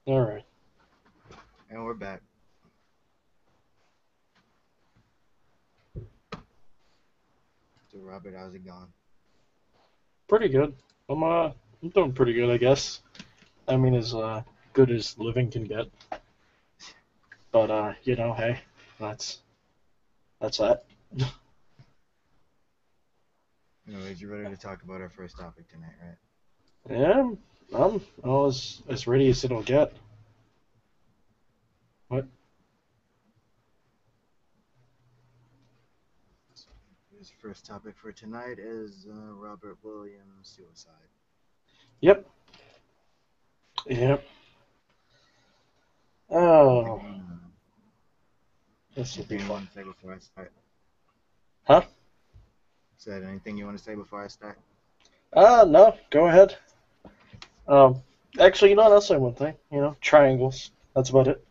All right. And we're back. So Robert, how's it going? Pretty good. I'm doing pretty good, I guess. I mean, as good as living can get. But hey, that's that's that. Anyways, you ready to talk about our first topic tonight, right? Yeah, I'm as ready as it'll get. What? His first topic for tonight is Robert Williams' suicide. Yep. Yep. Anything Oh, you want to this will be anything you fun. want to say before I start? Huh? Said anything you want to say before I start? No. Go ahead. Um, actually, I'll say one thing. Triangles. That's about it.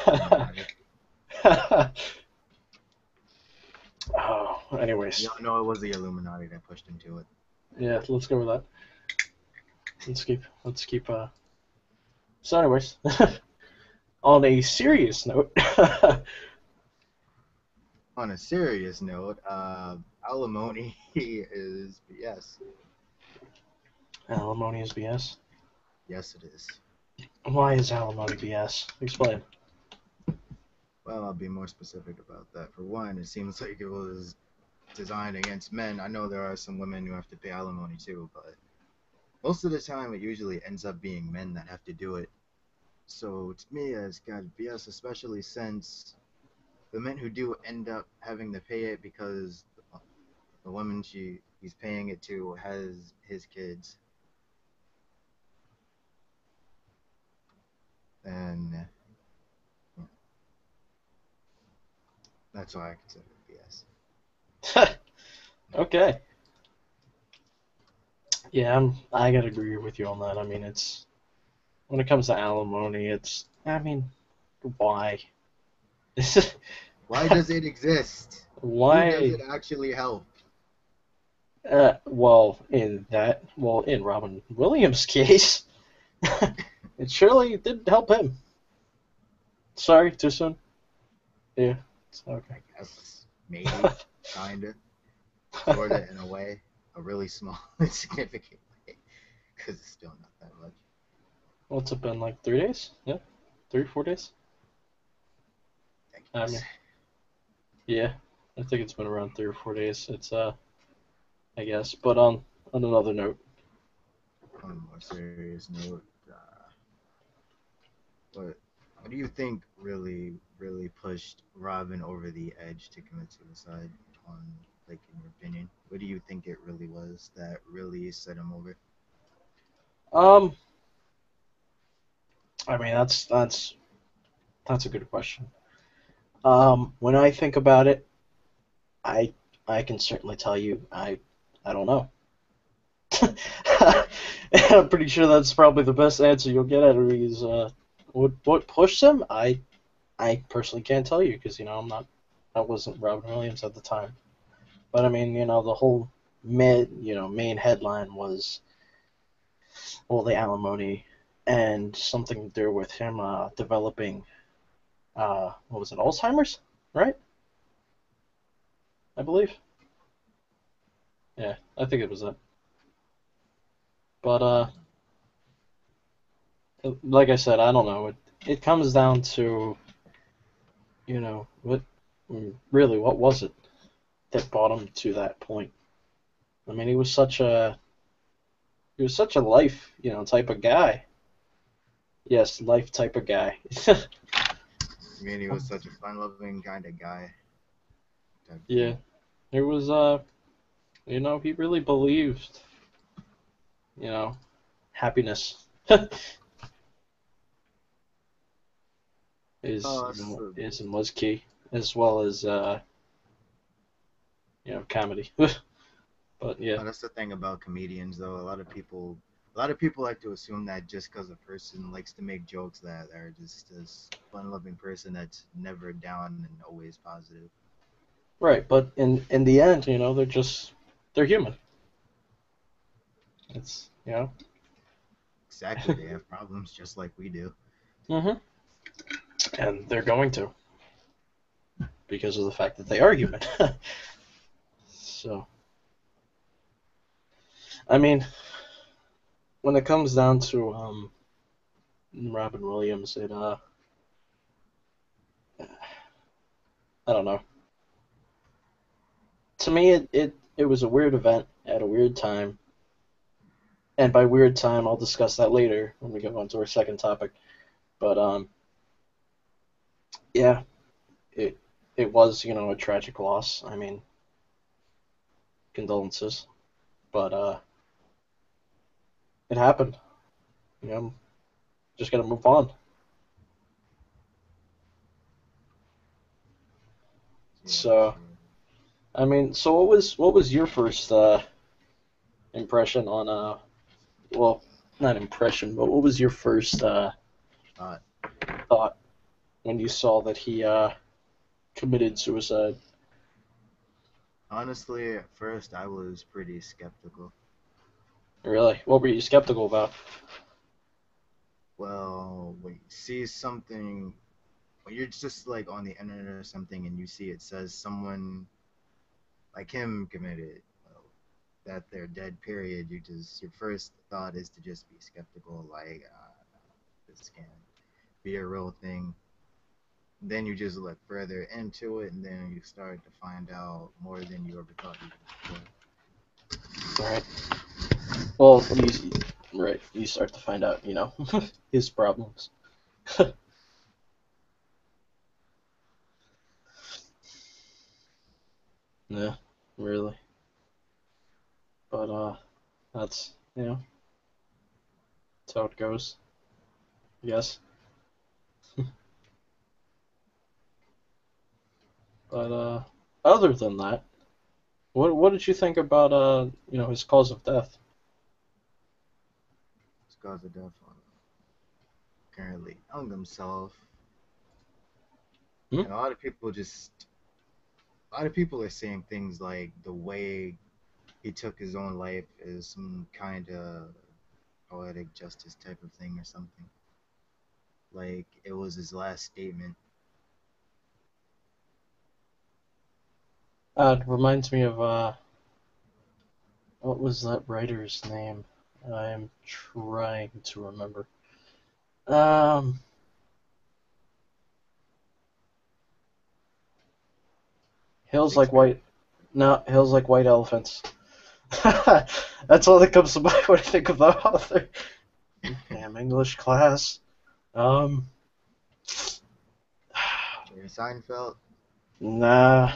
Illuminati. Oh, anyways, Y'all know it was the Illuminati that pushed him to it. yeah, let's go with that. Let's keep. So, anyways, on a serious note, On a serious note, alimony is BS. alimony is BS. Yes, it is. Why is alimony BS? Explain. Well, I'll be more specific about that. For one, it seems like it was designed against men. I know there are some women who have to pay alimony too, but most of the time it usually ends up being men that have to do it. So to me, it's got BS, especially since the men who do end up having to pay it because the woman he's paying it to has his kids, and that's why I consider it BS. Okay. Yeah, I gotta agree with you on that. I mean, it's when it comes to alimony, I mean, why? Why does it exist? Who does Why? it actually help? In Robin Williams' case, it surely did help him. Sorry, too soon. Yeah, it's okay. I guess maybe, kinda, sorta, in a way, a really small, insignificant way, because it's still not that much. What's it been like 3 days? Yeah, 4 days. I I guess. mean, yeah, I think it's been around 3 or 4 days. It's I guess. But on another note, On a more serious note, what what do you think really pushed Robin over the edge to commit suicide? On like in your opinion, what do you think it really was that really set him over? um, I mean that's a good question. When I think about it, I I can certainly tell you I don't know. I'm pretty sure that's probably the best answer you'll get out of me is what pushed him? I personally can't tell you because I wasn't Robin Williams at the time. But I mean, the whole main headline was the alimony and something to do with him developing what was it, Alzheimer's, right? I believe. Yeah, I think it was that. But like I said, I don't know. It comes down to what really what was it that brought him to that point? I mean, he was such a life type of guy. Yes, life type of guy. I mean, he was such a fun-loving kind of guy, type Yeah, thing. it was he really believed you know happiness is Oh, that's the is and was key, as well as comedy. But yeah, that's the thing about comedians, though. A lot of people like to assume that just because a person likes to make jokes, that they're just this fun-loving person that's never down and always positive. right. But in the end, they're human. It's Exactly, they have problems just like we do. Mm-hmm. And they're going to, because of the fact that they are human. So, I mean, when it comes down to Robin Williams, I don't know. To me, it was a weird event at a weird time, and by weird time, I'll discuss that later when we go on to our second topic. But yeah, it it was a tragic loss. I mean, condolences, but it happened. You know, just gotta move on. Yeah, So, sure. I mean, so what was your first impression on well, not impression, but what was your first Uh, thought when you saw that he committed suicide? Honestly, at first I was pretty skeptical. Really? What were you skeptical about? Well, when you see something, when you're just like on the internet or something and you see it says someone like him committed, well, that they're dead, period, your first thought is to just be skeptical, like, this can't be a real thing. Then you just look further into it, and then you start to find out more than you ever thought you would before. All right. Well, right, you start to find out, his problems. Yeah, really. But that's that's how it goes. Yes. But other than that, what did you think about his cause of death? His cause of death apparently hung himself, Hmm? and a lot of people are saying things like the way he took his own life is some kind of poetic justice type of thing or something. Like it was his last statement. It reminds me of what was that writer's name? I am trying to remember. Um, Hills like Shakespeare. white. No, hills like white elephants. That's all that comes to mind when I think of the author. Damn English class. Um, Jerry Seinfeld. nah.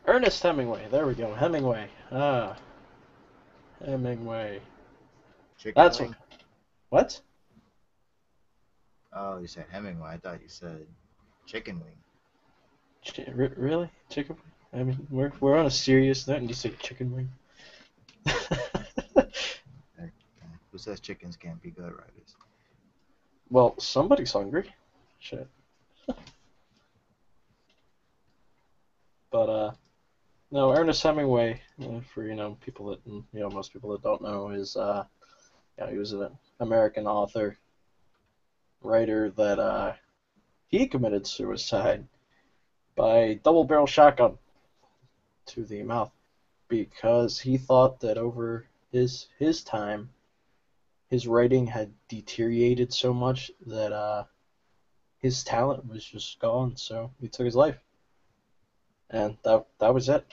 Ernest Hemingway. There we go. Hemingway. Hemingway. Chicken That's what. Wing. What? Oh, you said Hemingway. I thought you said Chicken Wing. Really? Chicken wing? I mean, we're on a serious note, and you say chicken wing. Who says chickens can't be good writers? Well, somebody's hungry. Shit. But no, Ernest Hemingway, for people that most people that don't know, is he was an American author, writer that he committed suicide by double barrel shotgun to the mouth because he thought that over his time, his writing had deteriorated so much that his talent was just gone. So he took his life, and that was it.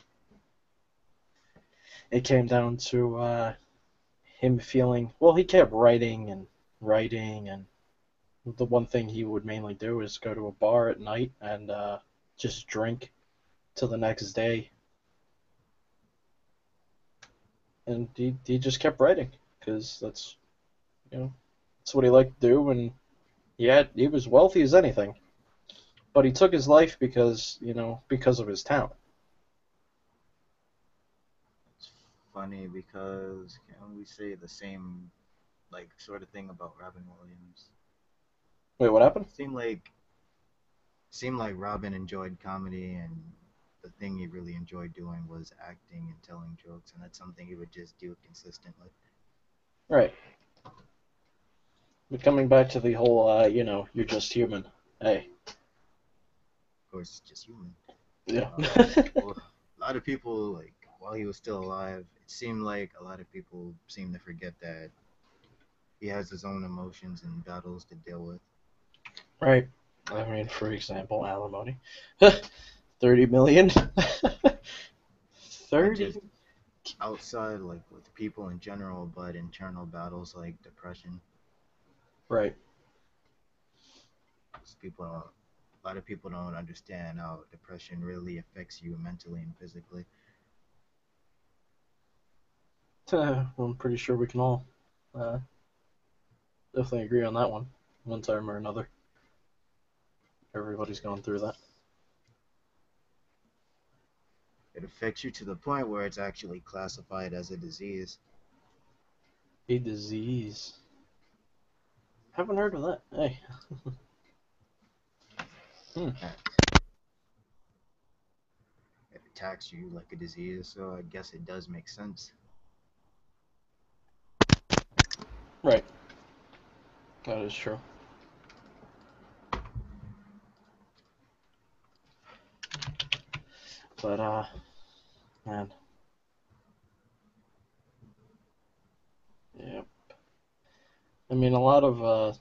It came down to him feeling well. He kept writing and writing, and the one thing he would mainly do is go to a bar at night and just drink till the next day, and he just kept writing because that's what he liked to do, and he was wealthy as anything, but he took his life because of his talent. It's funny because can we say the same like sort of thing about Robin Williams? Wait, what happened? Seemed like Robin enjoyed comedy and the thing he really enjoyed doing was acting and telling jokes, and that's something he would just do consistently. Right. But coming back to the whole, you're just human. Hey. Of course, it's just human. Yeah. Well, a lot of people, like, while he was still alive, it seemed like a lot of people seem to forget that he has his own emotions and battles to deal with. Right. I mean, for example, alimony. 30 million? Not 30? just outside, like, with people in general, but internal battles like depression. Right. A lot of people don't understand how depression really affects you mentally and physically. I'm pretty sure we can all definitely agree on that one, one time or another. Everybody's gone through that. It affects you to the point where it's actually classified as a disease. A disease. Haven't heard of that. Hey. It attacks you like a disease, so I guess it does make sense. Right. That is true. But, man. Yep. I mean, a lot of,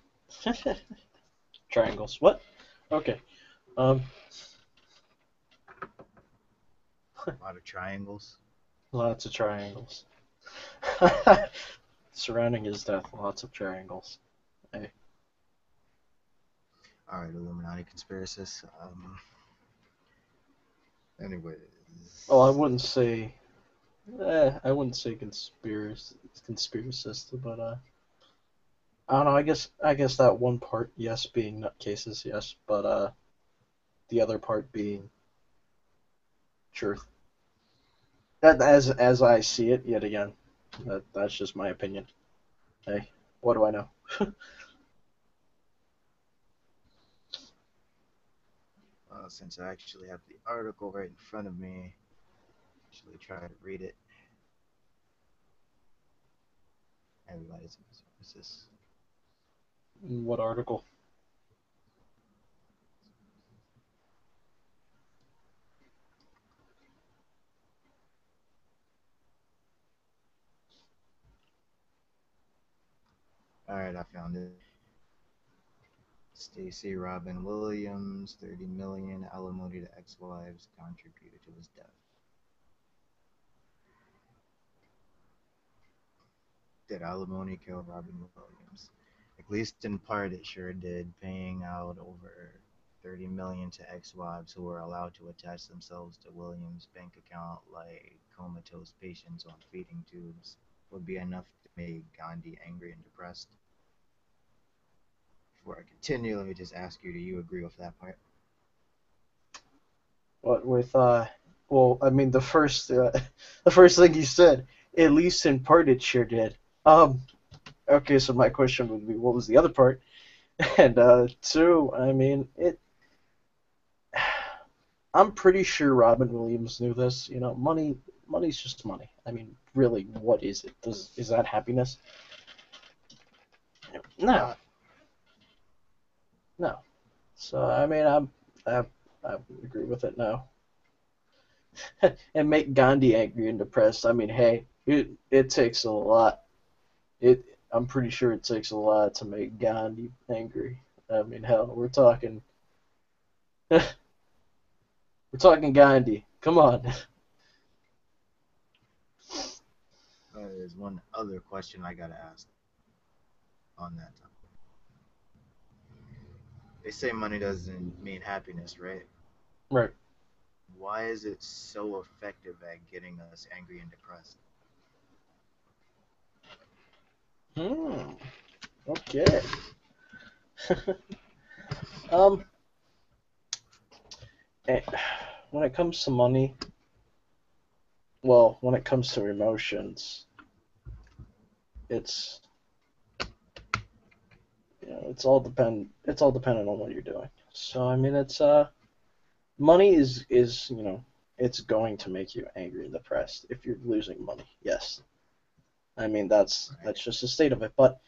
triangles. What? Okay. A lot of triangles. Lots of triangles. Surrounding his death, lots of triangles. Hey. All right, Illuminati conspiracists. Anyways. Well, I wouldn't say conspiracist, but I don't know. I guess that one part, yes, being nutcases, yes, but the other part being truth. That as I see it, yet again, that's just my opinion. Hey, what do I know? Since I actually have the article right in front of me, actually try to read it. Everybody's what's this? What article? All right, I found it. Stacey Robin Williams, 30 million alimony to ex-wives contributed to his death. Did alimony kill Robin Williams? At least in part, it sure did, paying out over 30 million to ex-wives who were allowed to attach themselves to Williams' bank account like comatose patients on feeding tubes would be enough to make Gandhi angry and depressed. Before I continue, let me just ask you, do you agree with that part? What with well, I mean the first the first thing you said, at least in part it sure did. Okay, so my question would be, what was the other part? And two, I mean it. I'm pretty sure Robin Williams knew this. You know, money's just money. I mean, really, what is it? Is that happiness? No, Uh, no. So I mean, I would agree with it now. And make Gandhi angry and depressed. I mean, hey, it takes a lot. I'm pretty sure it takes a lot to make Gandhi angry. I mean, hell, we're talking Gandhi. Come on. there's one other question I gotta ask on that topic. They say money doesn't mean happiness, right? Right. Why is it so effective at getting us angry and depressed? Okay. um. eh, When it comes to money, well, when it comes to emotions, it's it's all dependent on what you're doing. So I mean, it's money is it's going to make you angry and depressed if you're losing money. Yes. I mean, that's Right. just the state of it. But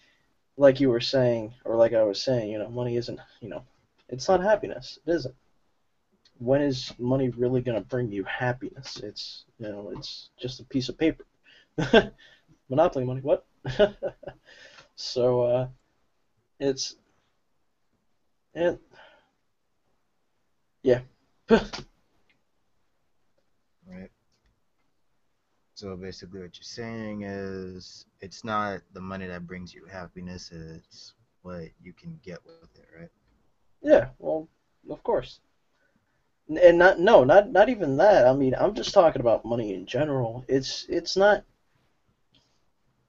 like you were saying, or like I was saying, money isn't, it's not happiness. It isn't. When is money really going to bring you happiness? It's just a piece of paper. Monopoly money, what? So, it's, it, yeah. Right. So basically, what you're saying is it's not the money that brings you happiness; it's what you can get with it, right? Yeah, well, of course. And not, no, not even that. I mean, I'm just talking about money in general. It's not,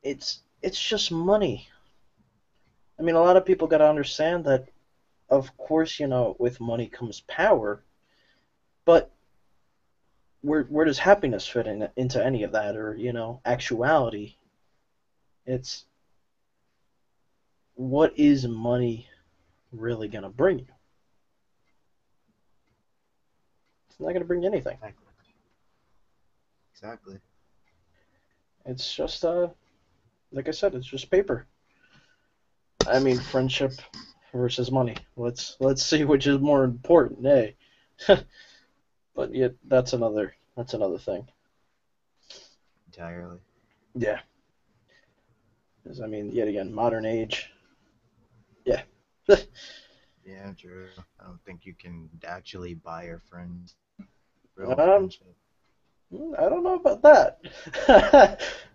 it's just money. I mean, a lot of people got to understand that, of course, with money comes power, but where does happiness fit into any of that, or actuality? It's, what is money really gonna bring you? It's not gonna bring you anything. Exactly. Exactly. It's just like I said, it's just paper. I mean, friendship versus money. Let's see which is more important, eh? But yet, that's another thing. Entirely. Yeah, because I mean, yet again, modern age. Yeah. Yeah, true. I don't think you can actually buy your friends. Real um, friendship. I don't know about that.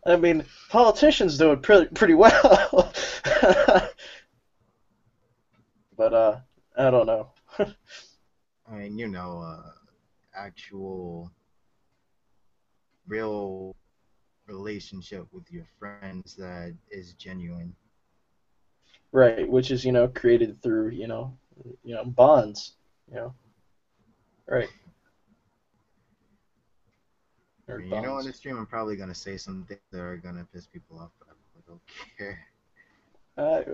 I mean, politicians do it pretty well, but I don't know. I mean, actual, real relationship with your friends that is genuine. Right, which is created through bonds. You know, right, I or mean, on bonds. the stream, I'm probably gonna say some things that are gonna piss people off, but I really don't care.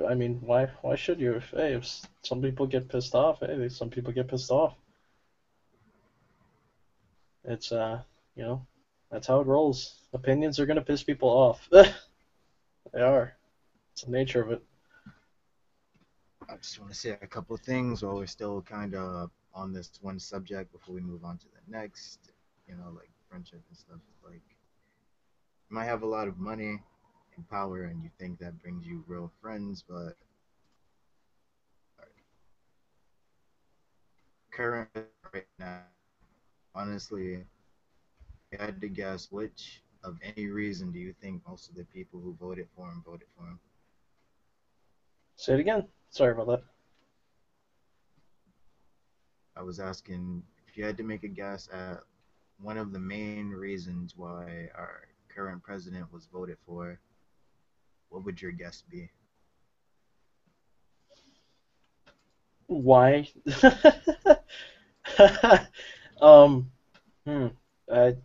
I mean, why should you? If some people get pissed off, hey, some people get pissed off. It's you know, that's how it rolls. Opinions are gonna piss people off. They are. It's the nature of it. I just want to say a couple of things while we're still kind of on this one subject before we move on to the next. Like friendship and stuff. Like, you might have a lot of money and power, and you think that brings you real friends, but current right now, honestly, if I had to guess, which of any reason do you think most of the people who voted for him? Say it again. Sorry about that. I was asking if you had to make a guess at one of the main reasons why our current president was voted for, what would your guess be? Why? um, hmm. I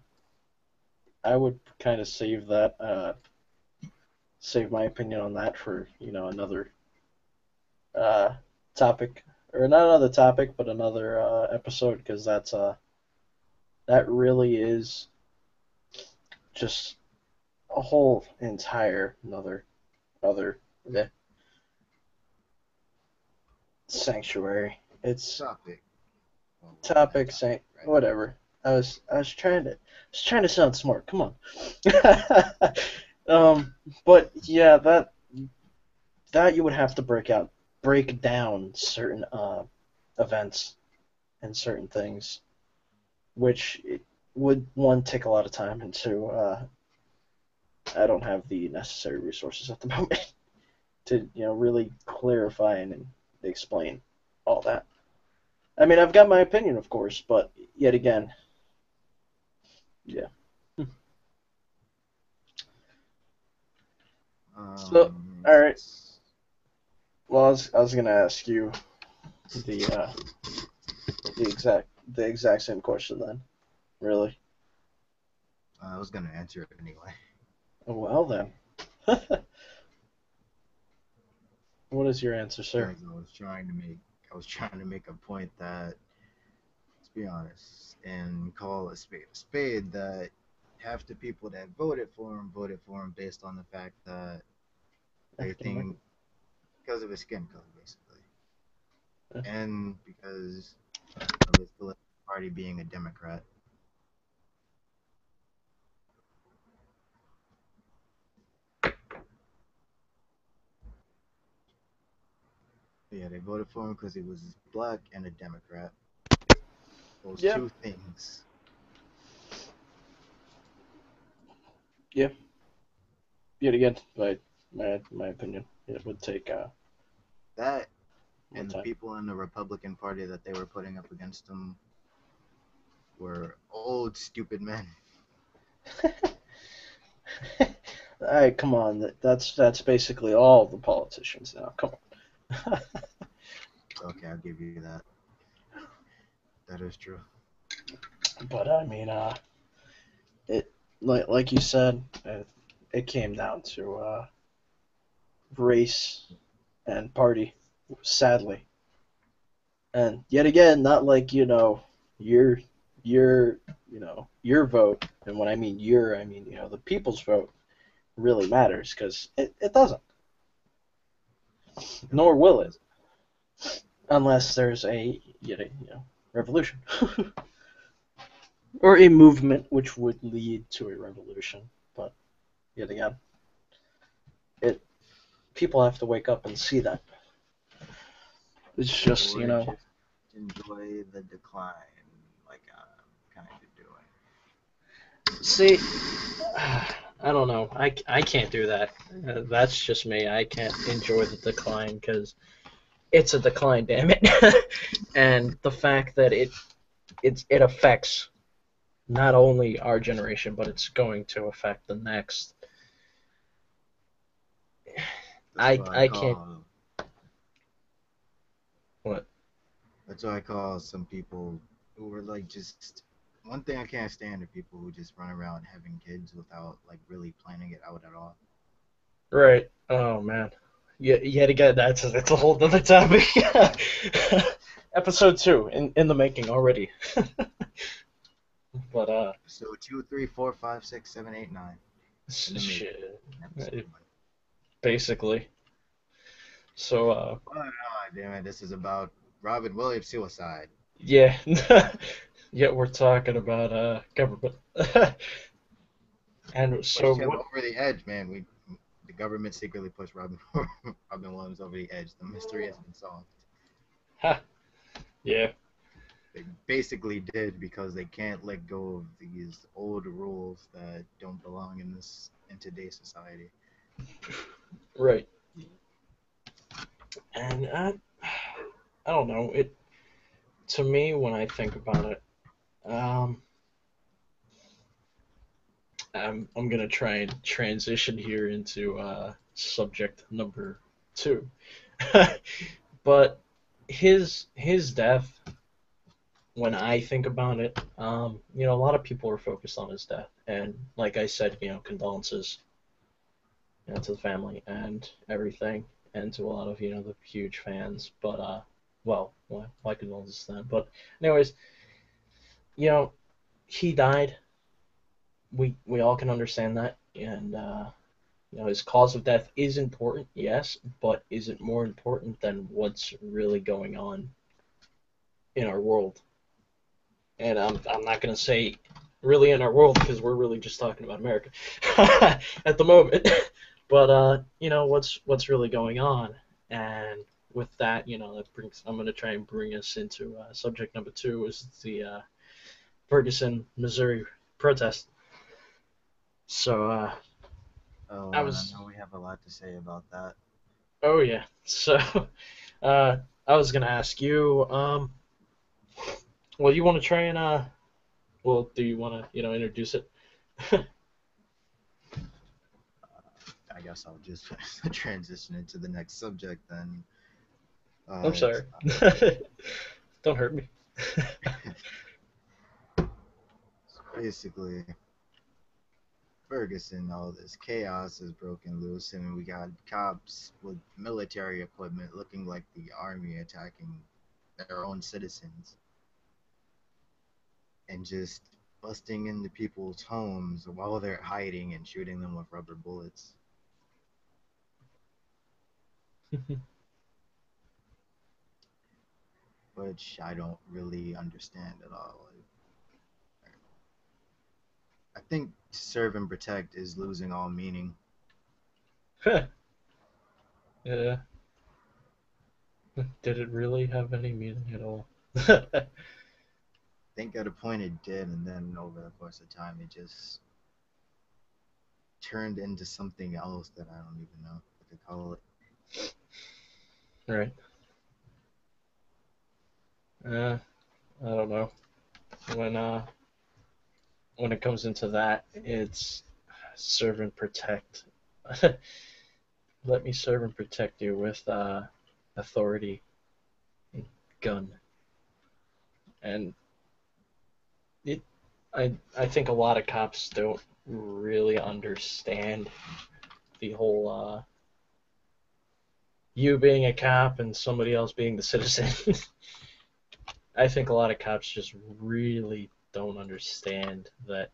I would kind of save my opinion on that for another uh topic, or not another topic, but another episode, because that really is just a whole entire another other eh, sanctuary. It's Topic. Well, it wasn't that topic topic, saying right? whatever. I was trying to sound smart. Come on. But yeah, that you would have to break down certain events and certain things, which it would, one, take a lot of time, and two, I don't have the necessary resources at the moment to really clarify and explain all that. I mean, I've got my opinion, of course, but yet again, yeah. So, Um, all right. Well, I was gonna ask you the uh, the exact same question then. Really? I was gonna answer it anyway. Well then, what is your answer, sir? Because I was trying to make a point that let's be honest and call a spade, that half the people that voted for him based on the fact that they African think American. because of his skin color, basically, Yeah. and because of his political party being a Democrat. Yeah, they voted for him because he was black and a Democrat. Those Yeah. two things. Yeah. Yet again, my opinion, it would take That more and the time. people in the Republican Party that they were putting up against him were old, stupid men. Hey, come on. That's basically all the politicians now. Come on. Okay, I'll give you that. That is true. But I mean, it like you said, it came down to race and party, sadly. And yet again, not like your your your vote, and when I mean your, I mean the people's vote really matters because it doesn't, No, nor it will it, does. unless there's a revolution or a movement which would lead to a revolution. But yet again, it people have to wake up and see that. It's just Or just enjoy the decline, like I'm kind of doing. see, I don't know. I can't do that. That's just me. I can't enjoy the decline because it's a decline, damn it. And the fact that it affects not only our generation, but it's going to affect the next. That's I what I I can't. call. What? That's what I call some people who are like just. One thing I can't stand are people who just run around having kids without like really planning it out at all. Right. Oh man. Yet again, that's a whole other topic. Episode 2 in the making already. But So 2, 3, 4, 5, 6, 7, 8, 9 in the making. shit. Episode 1. Basically. So Oh no, damn it! This is about Robin Williams' suicide. yeah. Yet we're talking about government. And so Pushed him what? over the edge, man. The government secretly pushed Robin Williams over the edge. The mystery has been solved. Ha, yeah. They basically did because they can't let go of these old rules that don't belong in today's society. Right. And I don't know. It to me when I think about it, um, I'm gonna try and transition here into subject number 2. But his death, when I think about it, a lot of people are focused on his death, and like I said, condolences, to the family and everything, and to a lot of the huge fans. But well, why condolences to them? But anyways, you know, he died. We all can understand that, and his cause of death is important, yes, but is it more important than what's really going on in our world? And I'm not gonna say really in our world because we're really just talking about America at the moment. But what's really going on, and with that, that brings. I'm gonna try and bring us into subject number 2 is the Ferguson, Missouri protest. So I Oh, and I was. know we have a lot to say about that. Oh yeah. So I was gonna ask you. Well, you want to try and well, do you want to introduce it? I guess I'll just transition into the next subject then. I'm Uh, sorry. Don't hurt me. Basically, Ferguson, all this chaos is broken loose, and we got cops with military equipment looking like the army attacking their own citizens. and just busting into people's homes while they're hiding and shooting them with rubber bullets. Which I don't really understand at all. I think serve and protect is losing all meaning. Yeah. Did it really have any meaning at all? I think at a point it did, and then over the course of time, it just turned into something else that I don't even know what to call it. Right. I don't know. When when it comes into that, it's serve and protect. Let me serve and protect you with authority and gun. And it, I think a lot of cops don't really understand the whole you being a cop and somebody else being the citizen. I think a lot of cops just really don't understand that.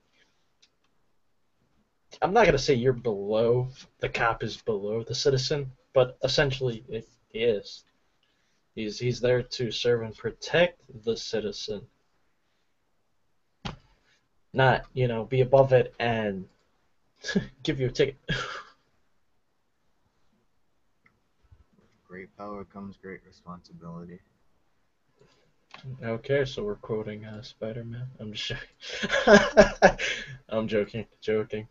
I'm not gonna say you're below the cop is below the citizen, but essentially it is. He's there to serve and protect the citizen, not be above it and give you a ticket. Great power comes great responsibility. Okay, so we're quoting Spider-Man. I'm just joking. I'm joking.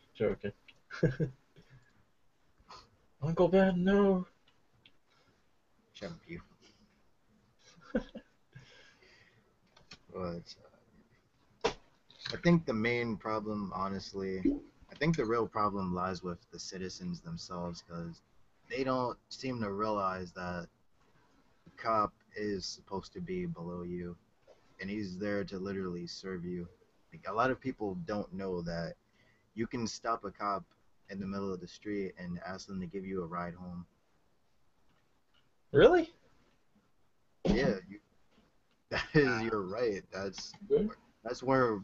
Uncle Ben, no. Jump you. But I think the main problem, honestly, I think the real problem lies with the citizens themselves because they don't seem to realize that the cop is supposed to be below you and he's there to literally serve you. Like a lot of people don't know that you can stop a cop in the middle of the street and ask them to give you a ride home. Really? Yeah, that is you're right. Good. That's where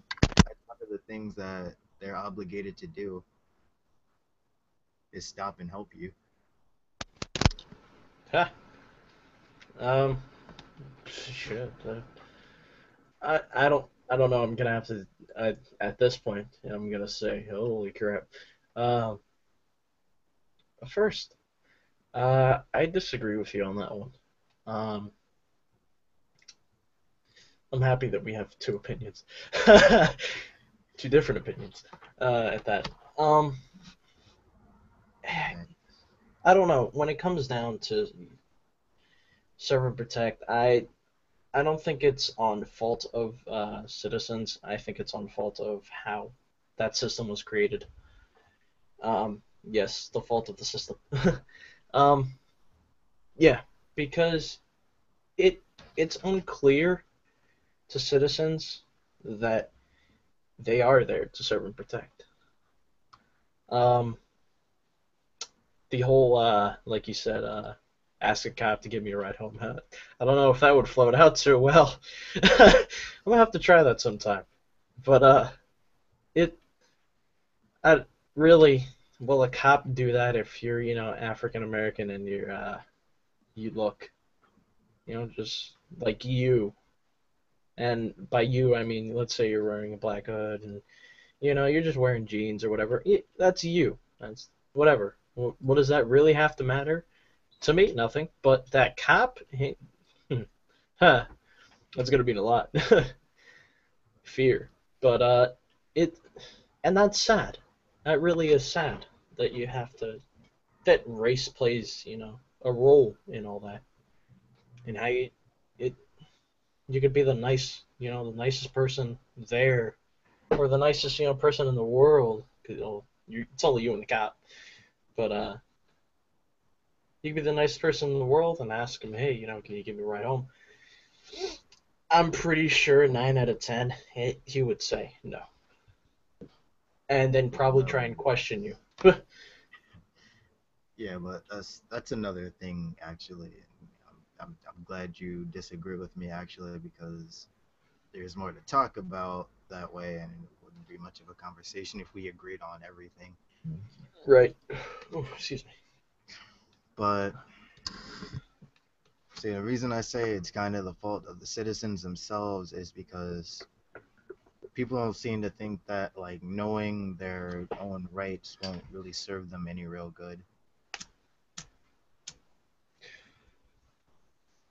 that's one of the things that they're obligated to do is stop and help you. Ha. Um. Shit. I don't know. I'm gonna have to. At this point, I'm gonna say, holy crap. Um. First, I disagree with you on that one. Um. I'm happy that we have two opinions, two different opinions. At that. I don't know. When it comes down to serve and protect, I don't think it's on fault of citizens. I think it's on fault of how that system was created. Yes, the fault of the system. um, yeah, because it it's unclear to citizens that they are there to serve and protect. Um, the whole like you said, ask a cop to give me a ride home. I don't know if that would float out too well. I'm gonna have to try that sometime. But it I really will a cop do that if you're African American and you look just like you, and by you I mean let's say you're wearing a black hood and you're just wearing jeans or whatever. That's you. That's whatever. What does that really have to matter? To me, nothing. But that cop, huh, that's gonna mean a lot. Fear. But it and that's sad. That really is sad that you have to that race plays, a role in all that. And how it you could be the nicest person there or the nicest, person in the world. 'Cause, it's only you and the cop. But you could be the nicest person in the world and ask him, hey, can you give me a ride home? I'm pretty sure 9 out of 10 he would say no, and then probably try and question you. Yeah, but that's another thing actually. I'm glad you disagree with me actually because there's more to talk about. that way, and it wouldn't be much of a conversation if we agreed on everything. Right. Oh, excuse me. But see, the reason I say it's kind of the fault of the citizens themselves is because people don't seem to think that like knowing their own rights won't really serve them any real good.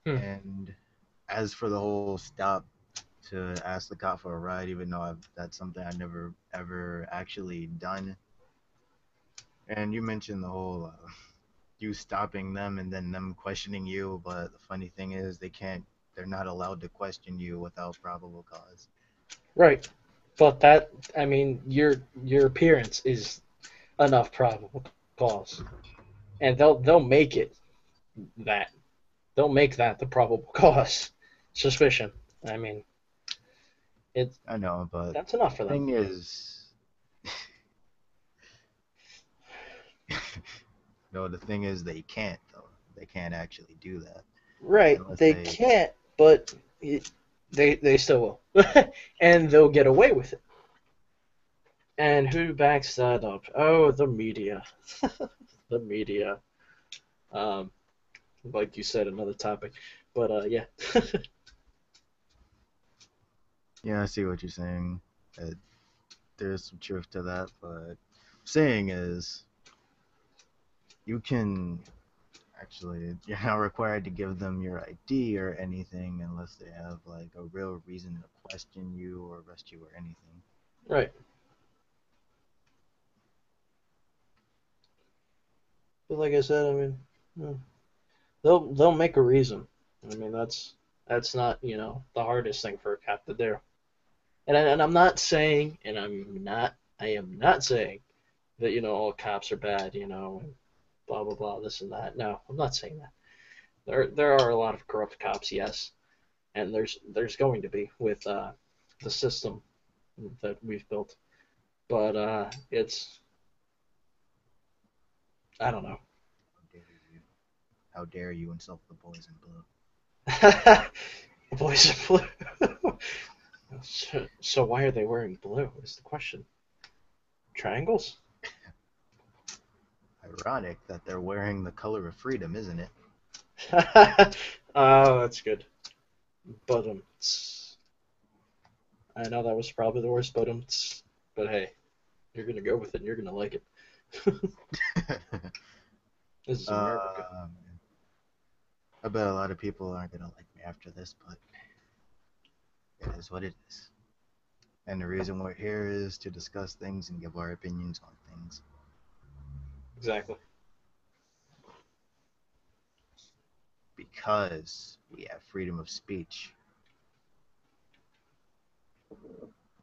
And as for the whole stop to ask the cop for a ride, even though that's something I've never ever actually done. And you mentioned the whole you stopping them and then them questioning you, but the funny thing is they're not allowed to question you without probable cause. Right. But that, I mean, your appearance is enough probable cause, and they'll make it that they'll make that the probable cause suspicion. I mean, it's I know, but that's enough for the them. thing is, no, the thing is they can't though. They can't actually do that Right. unless They they. can't, but they still will, and they'll get away with it. And who backs that up? Oh, the media. The media. Um, like you said, another topic. But yeah. Yeah, I see what you're saying. There's some truth to that, but saying is you can actually you're not required to give them your ID or anything unless they have like a real reason to question you or arrest you or anything. Right. But like I said, I mean, they'll make a reason. I mean, that's not the hardest thing for a cop to do. And I'm not saying, and I am not saying that all cops are bad, and blah blah blah, this and that. No, I'm not saying that. There are a lot of corrupt cops, yes, and there's going to be with the system that we've built. But it's I don't know. How dare you? How dare you insult the boys in blue? Boys in blue. So why are they wearing blue? Is the question. Triangles? Ironic that they're wearing the color of freedom, isn't it? Oh, that's good. But I know that was probably the worst but hey, you're gonna go with it and you're gonna like it. This is America. I bet a lot of people aren't gonna like me after this, but it is what it is. And the reason we're here is to discuss things and give our opinions on things. Exactly. Because we have freedom of speech.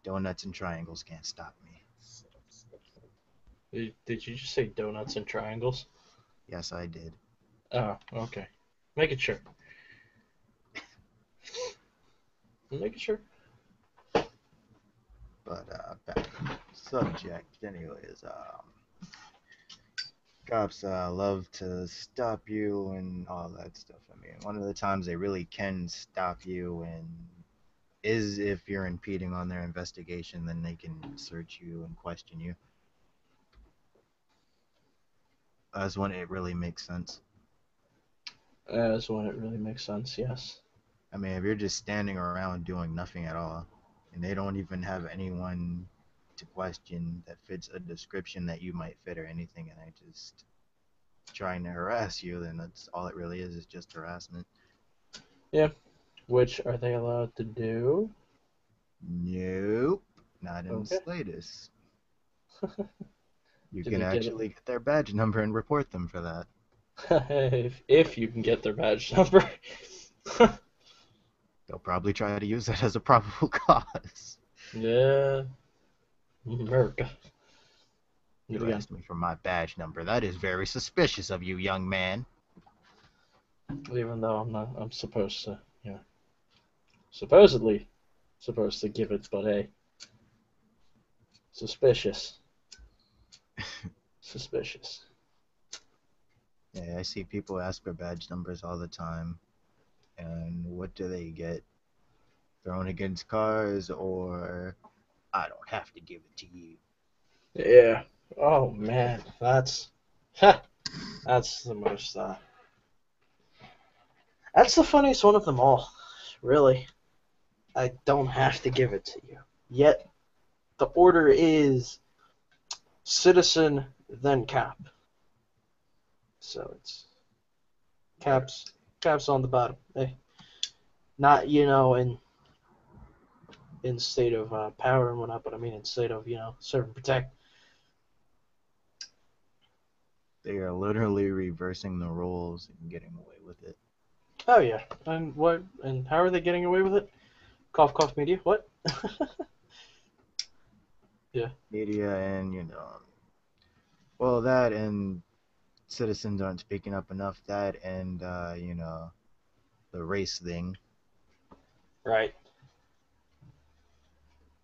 Donuts and triangles can't stop me. Did you just say donuts and triangles? Yes, I did. Oh, okay. Make it sure. Make it sure. But back to the subject. Anyways, cops love to stop you and all that stuff. I mean, one of the times they really can stop you and is if you're impeding on their investigation, then they can search you and question you. That's when it really makes sense. That's when it really makes sense. Yes. I mean, if you're just standing around doing nothing at all, and they don't even have anyone to question that fits a description that you might fit or anything, and they just trying to harass you, then that's all it really is just harassment. Yeah. Which are they allowed to do? Nope, not in the Okay. slightest. You Do can they get it? actually get their badge number and report them for that. if you can get their badge number. They'll probably try to use that as a probable cause. Yeah. America. Do it You again. asked me for my badge number. That is very suspicious of you, young man. Even though I'm supposed to, supposedly supposed to give it, but hey, suspicious. Suspicious. Yeah, I see people ask for badge numbers all the time. And what do they get? Thrown against cars or I don't have to give it to you. Yeah. Oh man, that's that's the most. That's the funniest one of them all. Really, I don't have to give it to you. Yet the order is citizen then cap. So it's caps on the bottom. Not in state of power and whatnot, but I mean in state of serve and protect. They are literally reversing the roles and getting away with it. Oh yeah, and what? And how are they getting away with it? Cough, cough, media. What? Yeah. Media and, well, that and citizens aren't speaking up enough. That and, the race thing. Right.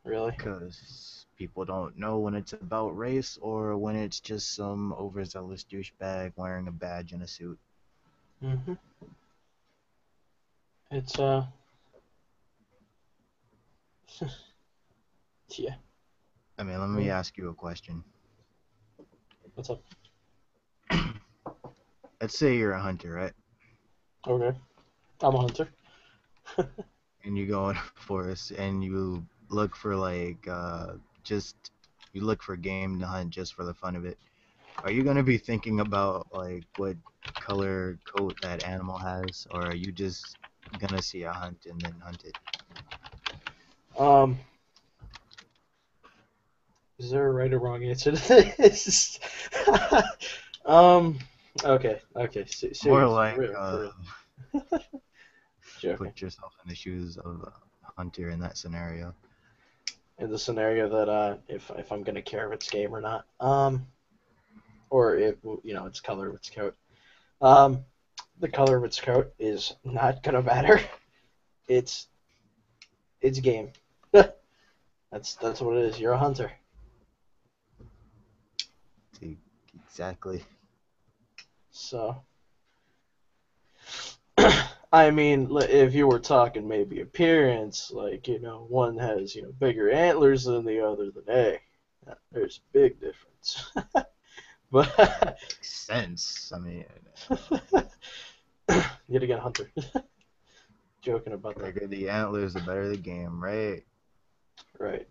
Really. Because people don't know when it's about race or when it's just some overzealous douchebag wearing a badge and a suit. Mhm. It's yeah. I mean, let me ask you a question. What's up? Let's say you're a hunter, right? Okay. I'm a hunter. And you go in a forest and you look for you look for game to hunt just for the fun of it. Are you gonna be thinking about like what color coat that animal has, or are you just gonna see a hunt and then hunt it? Um, is there a right or wrong answer to this? um, okay, More serious, like for real. Joking. put yourself in the shoes of a hunter in that scenario. In the scenario that if I'm gonna care if it's game or not, or if its color of its coat, um, the color of its coat is not gonna matter. It's it's game. That's what it is. You're a hunter. See, exactly. So, I mean, if you were talking maybe appearance, like, one has, bigger antlers than the other, then hey, there's a big difference. But, Makes sense. I mean, yet again, hunter. Joking about the that. bigger the antlers, the better the game, right? Right.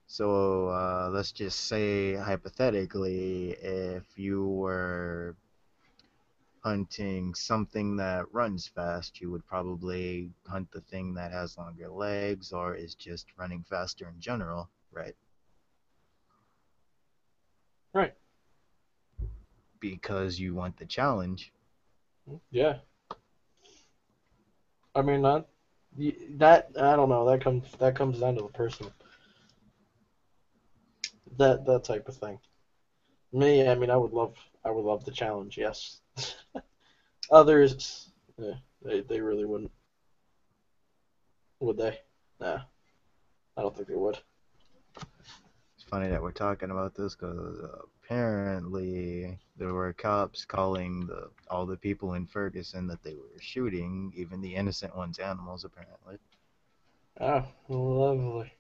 So let's just say hypothetically, if you were hunting something that runs fast, you would probably hunt the thing that has longer legs or is just running faster in general, right? Right. Because you want the challenge. Yeah. I mean, not that I don't know. That comes down to the person. That type of thing. Me, I mean, I would love the challenge. Yes. Others, yeah, they really wouldn't. Would they? Nah, I don't think they would. It's funny that we're talking about this because apparently there were cops calling all the people in Ferguson that they were shooting, even the innocent ones, animals, apparently. Oh, lovely.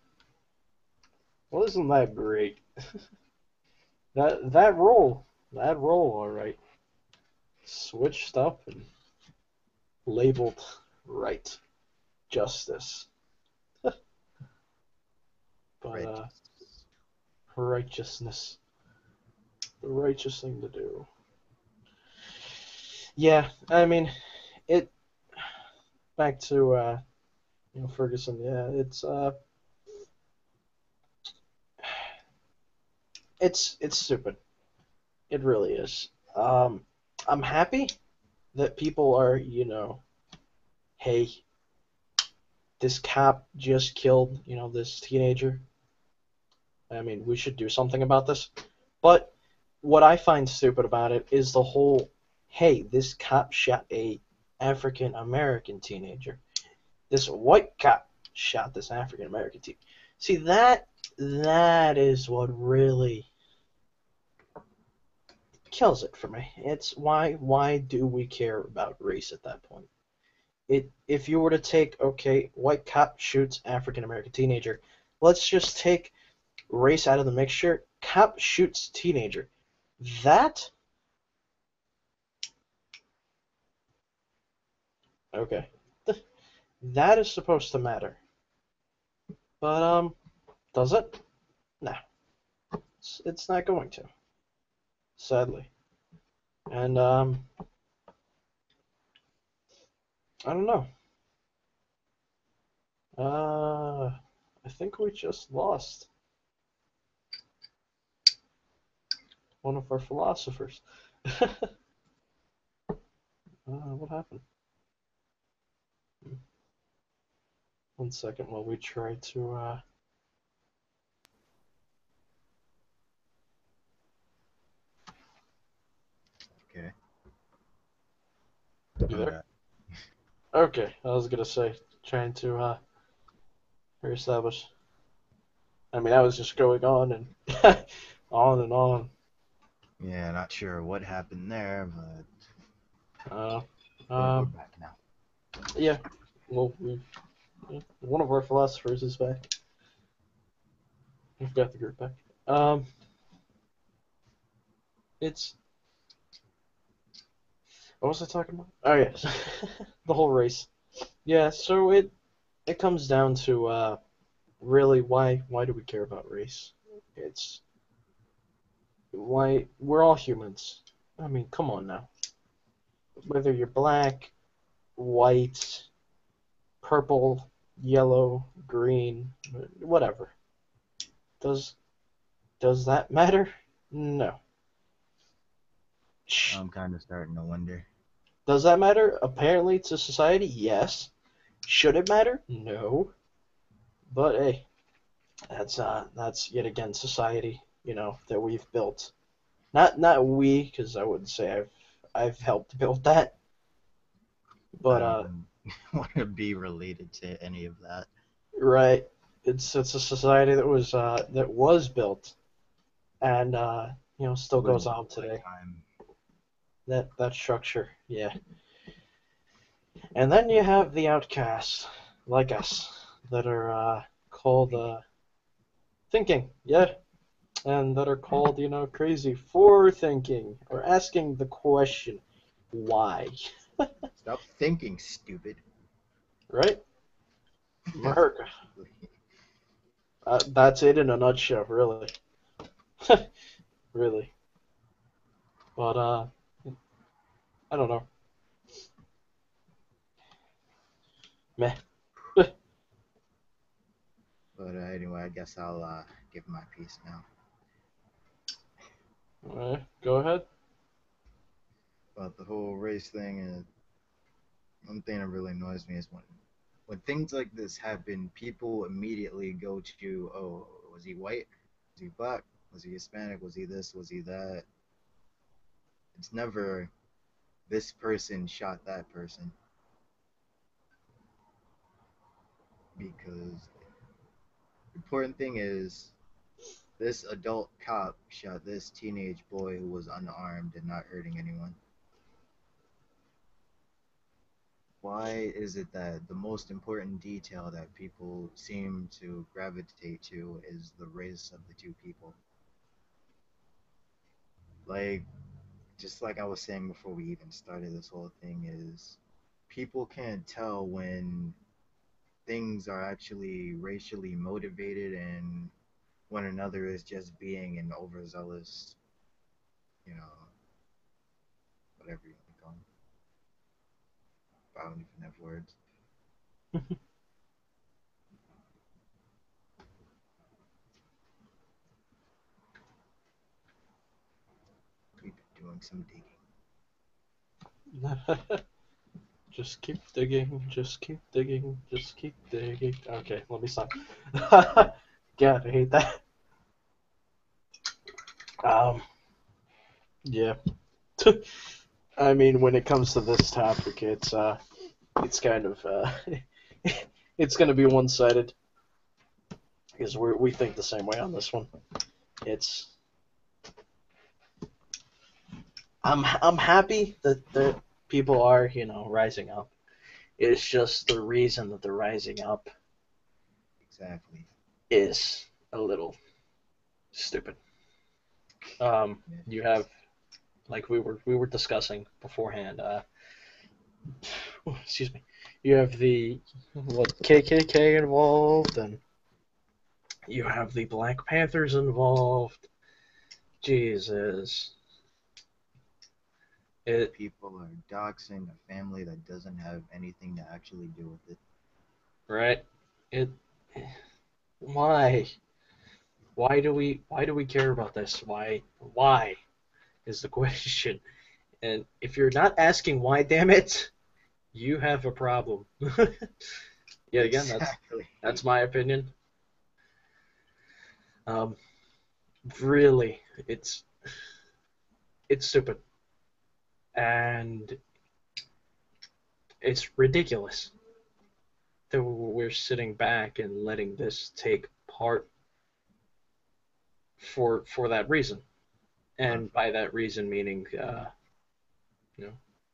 Well, isn't that great? That role, all right. Switched up and labeled right justice, but Right. righteousness, the righteous thing to do. Yeah, I mean, it. Back to Ferguson. Yeah, it's stupid. It really is. I'm happy that people are, hey, this cop just killed, this teenager. I mean, we should do something about this. But what I find stupid about it is the whole, hey, this cop shot a African American teenager. This white cop shot this African American teenager. See, that is what really kills it for me. It's why do we care about race at that point? If you were to take, okay, white cop shoots African American teenager, let's just take race out of the mixture. Cop shoots teenager. That? Okay. That is supposed to matter. But, does it? No. It's not going to. Sadly. And, I don't know. I think we just lost one of our philosophers. What happened? 1 second while we try to, Okay. You there? Okay, I was gonna say, trying to, reestablish. I mean, I was just going on and on and on. Yeah, not sure what happened there, but we're Um, back now. yeah. Well, one of our philosophers is back. We've got the group back. It's what was I talking about? Oh yes, the whole race. Yeah. So it comes down to really why do we care about race? It's why we're all humans. I mean, come on now. Whether you're black, white, purple, yellow, green, whatever. Does does that matter? No. I'm kind of starting to wonder. Does that matter? Apparently to society, yes. Should it matter? No. But hey, that's yet again society, that we've built. Not we, because I wouldn't say I've helped build that. I But don't want to be related to any of that. right, it's a society that was built, and still goes on today. That structure, yeah. And then you have the outcasts, like us, that are called thinking, yeah, and that are called, crazy for thinking or asking the question, why, Stop thinking, stupid. right? America. That's it in a nutshell, really. Really. But, I don't know. Meh. But anyway, I guess I'll give my piece now. Go ahead. About the whole race thing, and one thing that really annoys me is when things like this happen, people immediately go to, oh, was he white? Was he black? Was he Hispanic? Was he this? Was he that? It's never this person shot that person, because the important thing is this adult cop shot this teenage boy who was unarmed and not hurting anyone. Why is it that the most important detail that people seem to gravitate to is the race of the two people? Like, just like I was saying before we even started this whole thing, is people can't tell when things are actually racially motivated and when another is just being an overzealous, you know, whatever you want to call them. I don't even have words. Keep doing some digging. Just keep digging, just keep digging, just keep digging. Okay, let me stop. God, I hate that. Yeah. I mean, when it comes to this topic, it's kind of it's gonna be one-sided because we think the same way on this one. It's I'm happy that people are rising up. It's just the reason that they're rising up Exactly. is a little Stupid. Yeah. You have, like we were discussing beforehand. Excuse me. You have the KKK involved, and you have the Black Panthers involved. Jesus. It People are doxing a family that doesn't have anything to actually do with it. right. It. Why? Why do we care about this? Why is the question. And if you're not asking why, damn it, you have a problem. Yet again, Exactly. that's my opinion. Um, really, it's stupid and it's ridiculous that we're sitting back and letting this take part for that reason, and by that reason meaning you know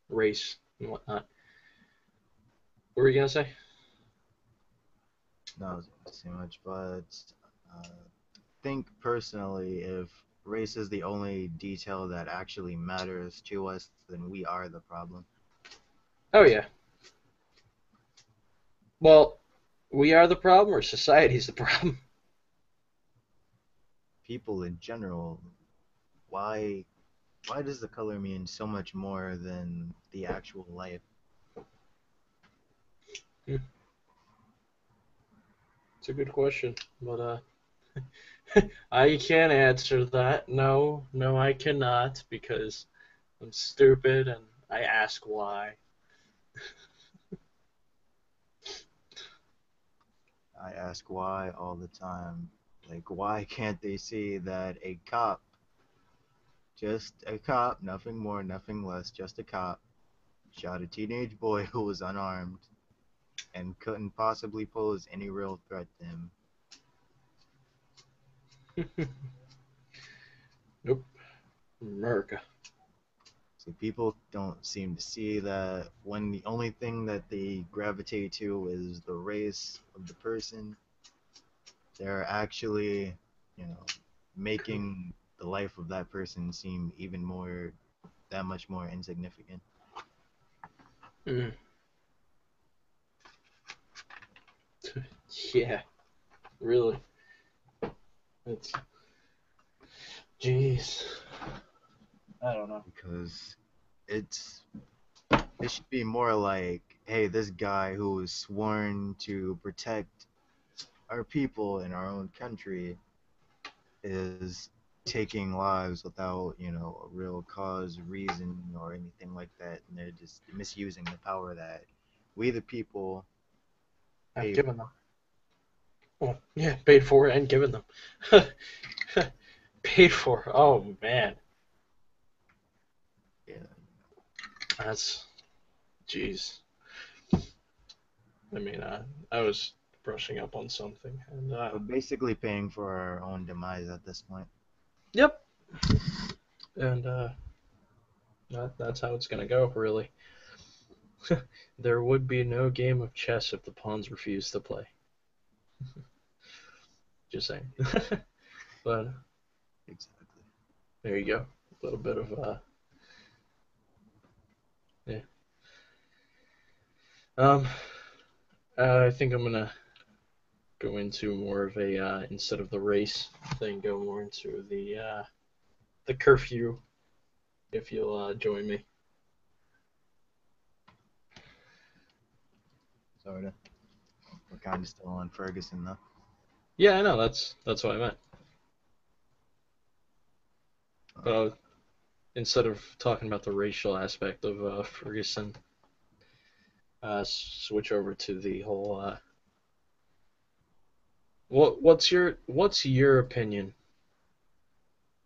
race and whatnot. What were you gonna say? Not too much, but uh, think personally, if race is the only detail that actually matters to us, then we are the problem. Oh yeah. Well, we are the problem, or society's the problem? People in general, why why does the color mean so much more than the actual life? It's a good question, but I can't answer that. No, no, I cannot because I'm stupid and I ask why. I ask why all the time. Like, why can't they see that a cop, just a cop, nothing more, nothing less, just a cop, shot a teenage boy who was unarmed and couldn't possibly pose any real threat to him? Nope, America. So people don't seem to see that when the only thing that they gravitate to is the race of the person, they're actually, you know, making the life of that person seem even more, that much more insignificant. Mm. Yeah, really. It's jeez. I don't know. Because it's it should be more like, hey, this guy who was sworn to protect our people in our own country is taking lives without, a real cause, reason, or anything like that, and they're just misusing the power that we, the people, I've pay given for. them. Oh, yeah, paid for and given them. Paid for. Oh man, Yeah. that's jeez. I mean, I was brushing up on something, and We're basically paying for our own demise at this point. yep, and that's how it's gonna go, really. There would be no game of chess if the pawns refused to play. Just saying. But Exactly. there you go. A little bit of yeah. Um, I think I'm gonna go into more of a instead of the race thing, go more into the curfew. If you'll join me. Sorta. We're kind of still on Ferguson though. Yeah, I know. That's what I meant. But instead of talking about the racial aspect of Ferguson, switch over to the whole. What's your opinion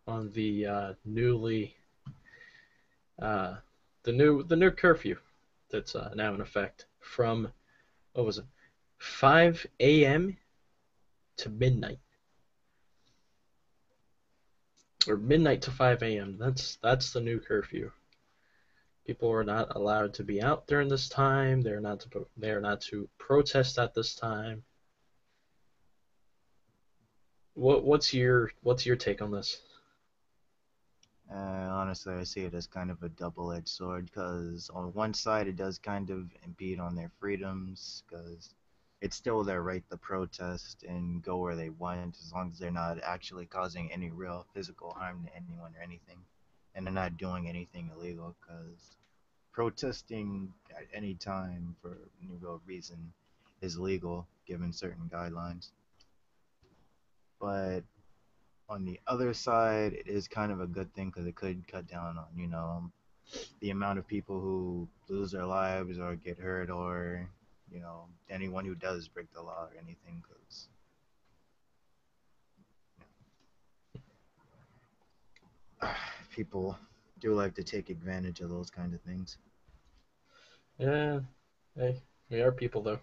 on the newly uh, the new curfew that's now in effect from what was it 5 a.m. to midnight or midnight to 5 a.m. That's the new curfew. People are not allowed to be out during this time. They're not to protest at this time. what's your take on this? Honestly, I see it as kind of a double-edged sword because on one side it does kind of impede on their freedoms because it's still their right to protest and go where they want as long as they're not actually causing any real physical harm to anyone or anything, and they're not doing anything illegal because protesting at any time for any real reason is legal given certain guidelines. But on the other side, it is kind of a good thing because it could cut down on, the amount of people who lose their lives or get hurt or, anyone who does break the law or anything because people do like to take advantage of those kind of things. Yeah, hey, we are people though.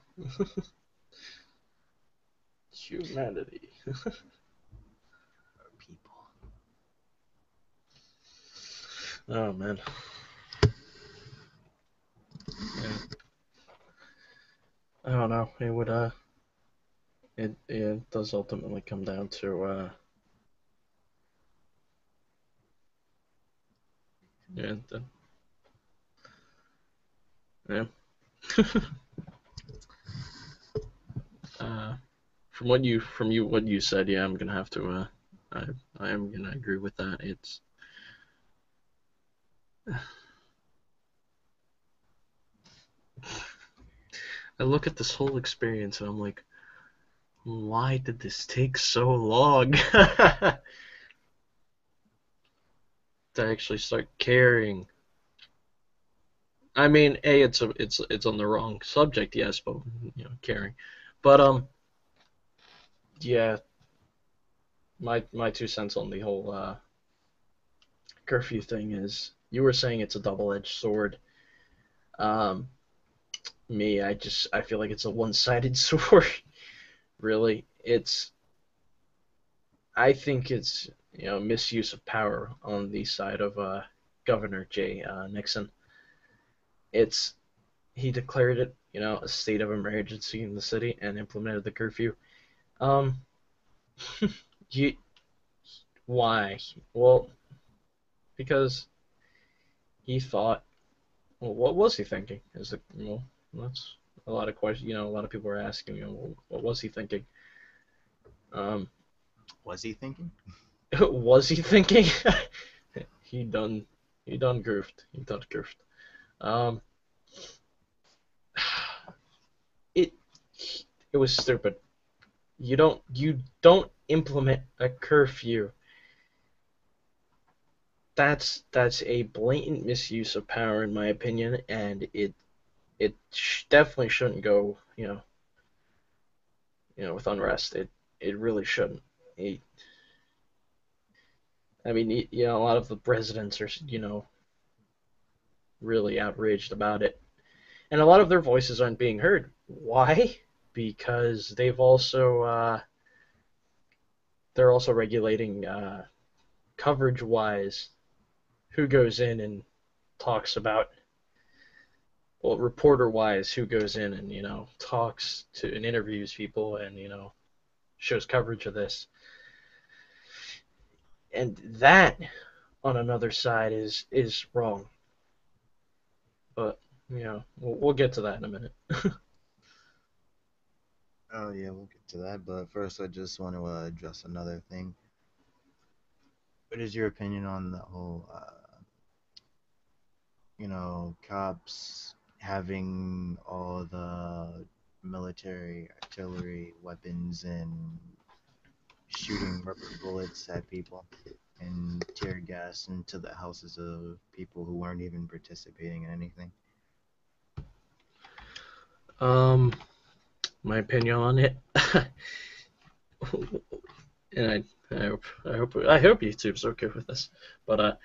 Humanity. People. Oh man. Yeah. I don't know. It would it does ultimately come down to yeah, yeah. uh from what you said, yeah, I'm gonna have to I I am gonna agree with that. It's I look at this whole experience and I'm like, why did this take so long to actually start caring? I mean, a it's on the wrong subject, yes, but caring. But yeah, my 2 cents on the whole curfew thing is you were saying it's a double-edged sword. Um, I feel like it's a one-sided sword. Really, I think it's misuse of power on the side of Governor Jay Nixon. It's He declared it a state of emergency in the city and implemented the curfew. Um, you Why? Well, because he thought. Well, what was he thinking? Is it that's a lot of questions. A lot of people are asking. Well, what was he thinking? Um, Was he thinking? was he thinking? he done he done goofed. He done goofed. Um, it it was stupid. You don't implement a curfew. That's a blatant misuse of power in my opinion, and definitely shouldn't go with unrest. It really shouldn't. It, I mean, a lot of the residents are really outraged about it, and a lot of their voices aren't being heard. Why? Because they're also regulating coverage wise who goes in and talks about, well, reporter wise, who goes in and talks to and interviews people and shows coverage of this. And that on another side is wrong. But we'll get to that in a minute. Oh yeah, we'll get to that. But first, I just want to address another thing. What is your opinion on the whole, cops having all the military artillery weapons and shooting rubber bullets at people and tear gas into the houses of people who weren't even participating in anything? um, my opinion on it, and I hope YouTube's okay with this. But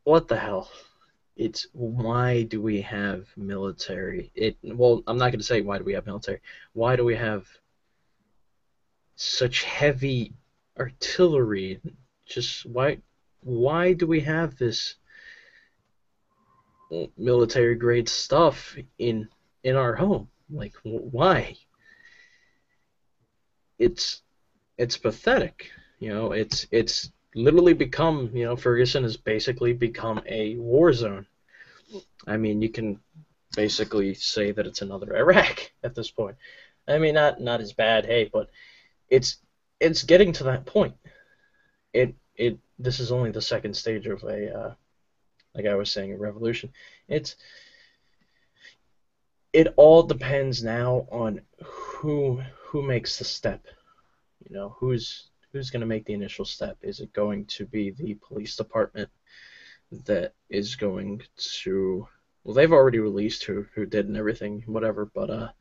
what the hell? It's why do we have military? Well, I'm not going to say why do we have military. Why do we have such heavy artillery? Just why do we have this military grade stuff in our home? Like why? It's it's pathetic. It's literally become, Ferguson has basically become a war zone. I mean, you can basically say that it's another Iraq at this point. I mean, not as bad, hey, but it's it's getting to that point. This is only the second stage of a like I was saying, a revolution. It's it all depends now on who makes the step. Who's going to make the initial step? Is it going to be the police department that is going to? Well, they've already released who did and everything, whatever. But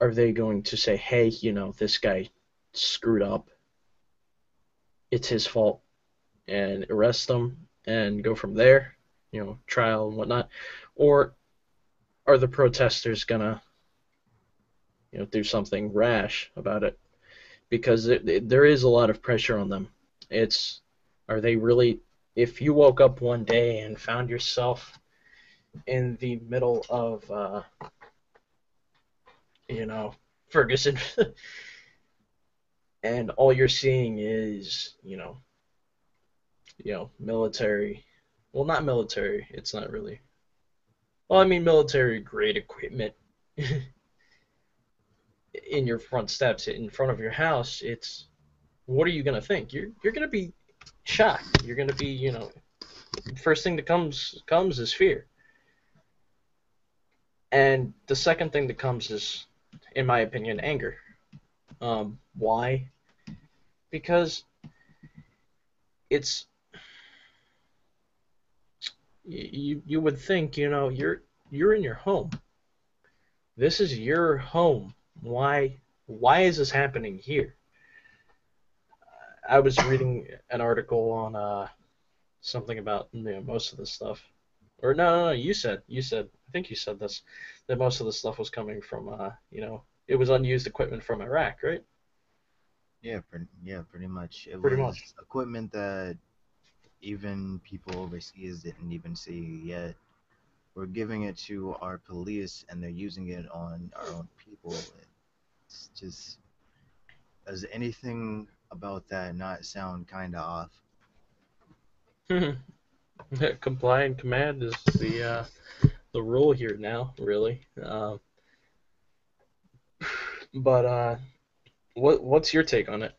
are they going to say, hey, this guy screwed up, it's his fault, and arrest them and go from there, trial and whatnot? Or are the protesters gonna, do something rash about it? Because there is a lot of pressure on them. Are they really? If you woke up one day and found yourself in the middle of, Ferguson, and all you're seeing is, military. Well, not military. It's not really. Well, I mean, military grade equipment in your front steps, in front of your house. What are you gonna think? You're gonna be shocked. You're gonna be, first thing that comes is fear, and the second thing that comes is, in my opinion, anger. Why? Because it's you would think, you're in your home. This is your home. Why is this happening here? I was reading an article on something about, most of this stuff. Or no, you said I think you said this, that most of the stuff was coming from it was unused equipment from Iraq, right? Yeah, pretty much. It Pretty was much. equipment that even people overseas didn't even see yet. We're giving it to our police, and they're using it on our own people. It's just, does anything about that not sound kind of off? Comply and command is the rule here now, really. But what's your take on it?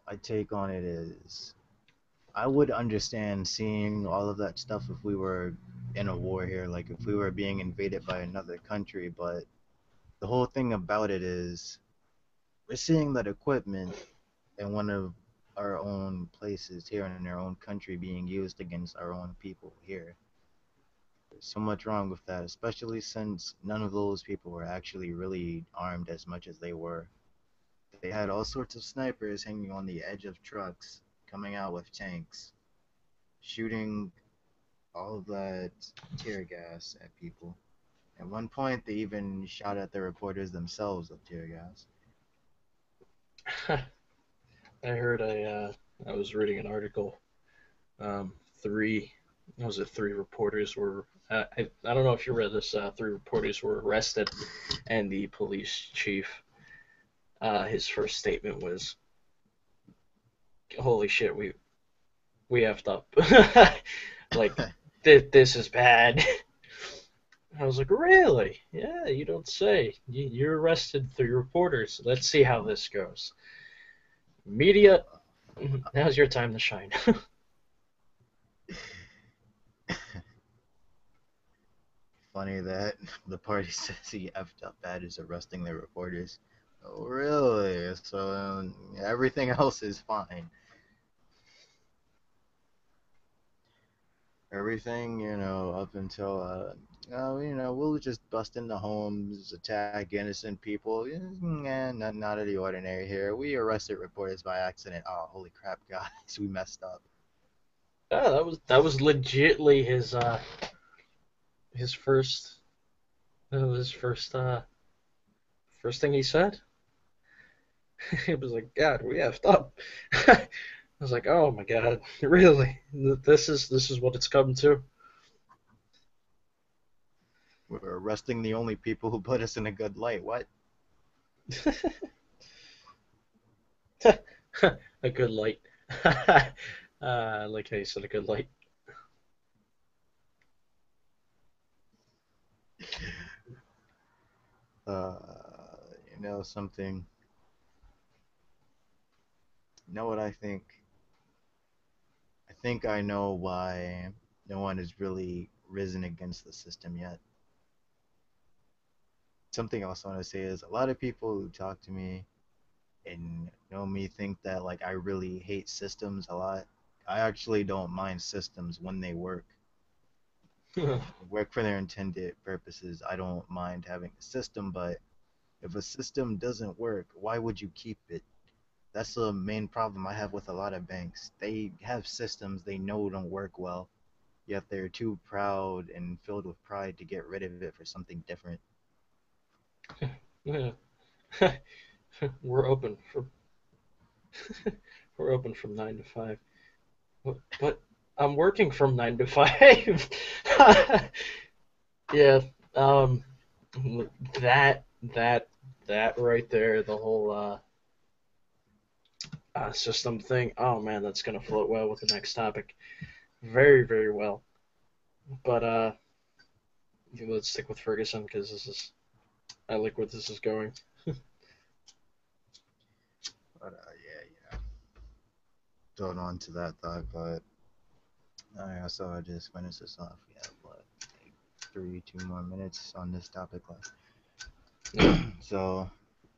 My take on it is, I would understand seeing all of that stuff if we were in a war here, like if we were being invaded by another country, but the whole thing about it is we're seeing that equipment in one of our own places here in our own country being used against our own people here. There's so much wrong with that, especially since none of those people were actually really armed as much as they were. They had all sorts of snipers hanging on the edge of trucks, coming out with tanks, shooting all of that tear gas at people. At one point, they even shot at the reporters themselves with tear gas. I heard I was reading an article. Three, was it three reporters were? I don't know if you read this. Three reporters were arrested, and the police chief, his first statement was, "Holy shit, we effed up. Like this is bad." I was like, "Really? Yeah, you don't say. You're arrested three reporters. Let's see how this goes." Media, now's your time to shine. Funny that the party says he effed up bad is arresting the reporters. Oh, really? So everything else is fine. Everything, up until, we'll just bust into homes, attack innocent people. Not of the ordinary here. We arrested reporters by accident. Oh, holy crap, guys, we messed up. Yeah, that was legitly his first his first thing he said. It was like, God, we effed up. I was like, oh my God, really? This is what it's come to. We're arresting the only people who put us in a good light. What? A good light. I like how you said a good light. Uh, something. You know what I think? I think I know why no one has really risen against the system yet. Something else I want to say is a lot of people who talk to me and know me think that like I really hate systems a lot. I actually don't mind systems when they work for their intended purposes. I don't mind having a system, but if a system doesn't work, why would you keep it? That's the main problem I have with a lot of banks. They have systems they know don't work well, yet they're too proud and filled with pride to get rid of it for something different. Yeah. We're open for we're open from 9 to 5. But I'm working from 9 to 5. Yeah. Um. That that that right there, the whole system thing. Oh man, that's gonna float well with the next topic. Very very well. But let's stick with Ferguson because I like where this is going. But yeah, going on to that thought, but so I just finish this off. We have what, like 2 more minutes on this topic left. Yeah. So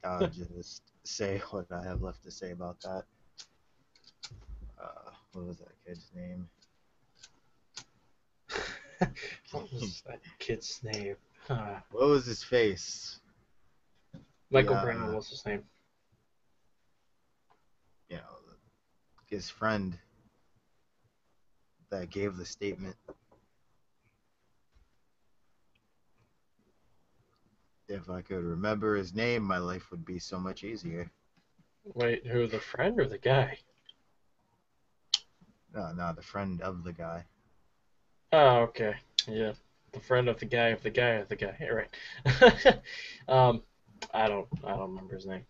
I'll just say what I have left to say about that. What was that kid's name? What was that kid's name? What was his face? Michael The Brandon was his name. you know, his friend that gave the statement. If I could remember his name, my life would be so much easier. Wait, who, the friend or the guy? No, the friend of the guy. Oh, okay. Yeah. The friend of the guy of the guy of the guy. Yeah, right. I don't remember his name.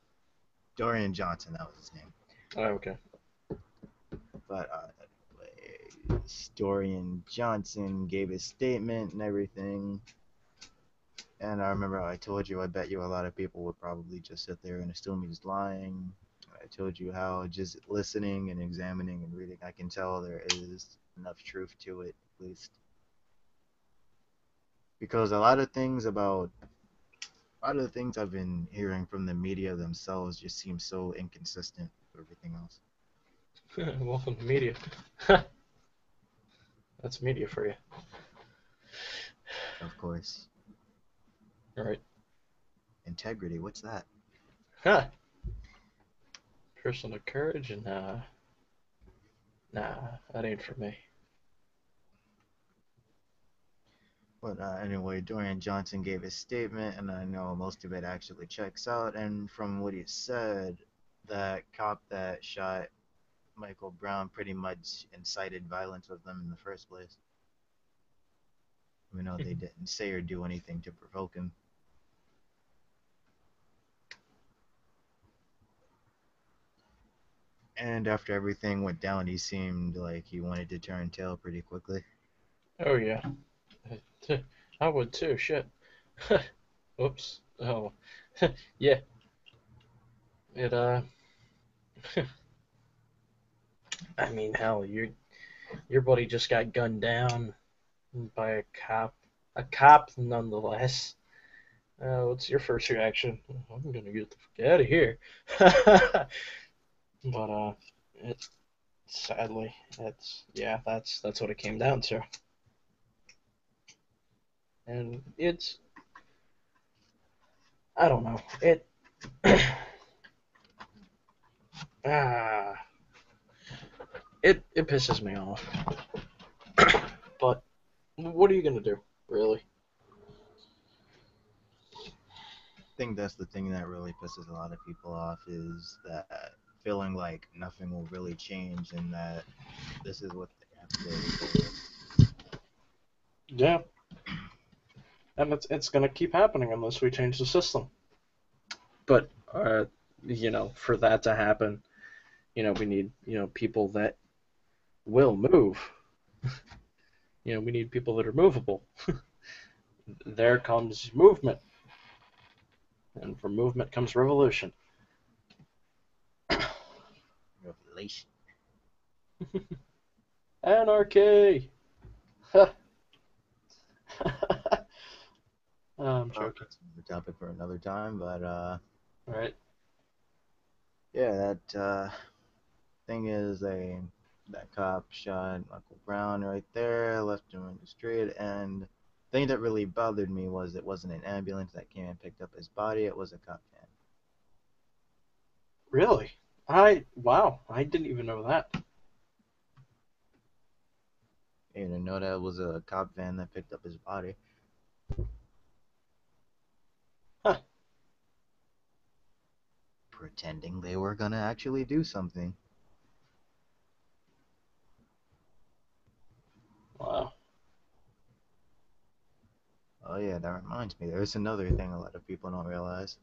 Dorian Johnson, that was his name. Oh, okay. But Dorian Johnson gave his statement and everything. And I remember I told you, I bet you a lot of people would probably just sit there and assume he's lying. I told you how just listening and examining and reading, I can tell there is enough truth to it, at least. Because a lot of the things I've been hearing from the media themselves just seem so inconsistent with everything else. Welcome to media. That's media for you. Of course. All right. Integrity, what's that? Huh. Personal courage and nah, that ain't for me. But anyway, Dorian Johnson gave his statement, and I know most of it actually checks out. And from what he said, that cop that shot Michael Brown pretty much incited violence with them in the first place. Even though they didn't say or do anything to provoke him. And after everything went down, he seemed like he wanted to turn tail pretty quickly. Oh yeah. I would too. Shit. Oops. Oh. Yeah. It I mean, hell, your buddy just got gunned down by a cop. A cop, nonetheless. What's your first reaction? I'm gonna get the fuck out of here. But it sadly, that's what it came down to. And I don't know. Ah, it pisses me off. But what are you gonna do, really? I think that's the thing that really pisses a lot of people off is that feeling like nothing will really change and that this is what they have to deal with. Yeah, and it's gonna keep happening unless we change the system. But for that to happen, We need, people that will move. We need people that are movable. There comes movement, and from movement comes revolution. Revelation. Anarchy. I'm joking. That's the topic for another time, but Right. yeah, that thing is that cop shot Michael Brown right there, left him in the street, and the thing that really bothered me was it wasn't an ambulance that came and picked up his body, it was a cop van. Really? Wow, I didn't even know that. You didn't know that it was a cop van that picked up his body. Huh. Pretending they were gonna actually do something. Wow. Oh yeah, that reminds me. There's another thing a lot of people don't realize.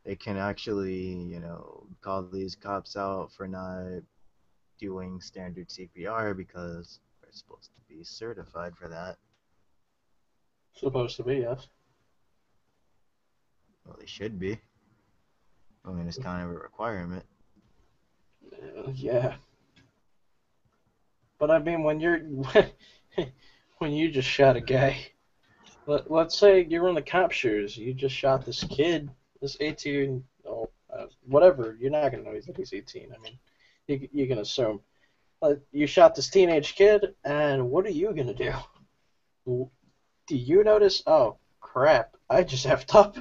They can actually, call these cops out for not doing standard CPR because they're supposed to be certified for that. Supposed to be, yes. Well, they should be. I mean, it's kind of a requirement. Yeah. But I mean, when you're when you just shot a guy, let's say you're in the cop shoes, you just shot this kid, this 18, whatever. You're not gonna know that he's 18. I mean, you can assume. You shot this teenage kid, and what are you gonna do? Do you notice? Oh crap! I just effed up.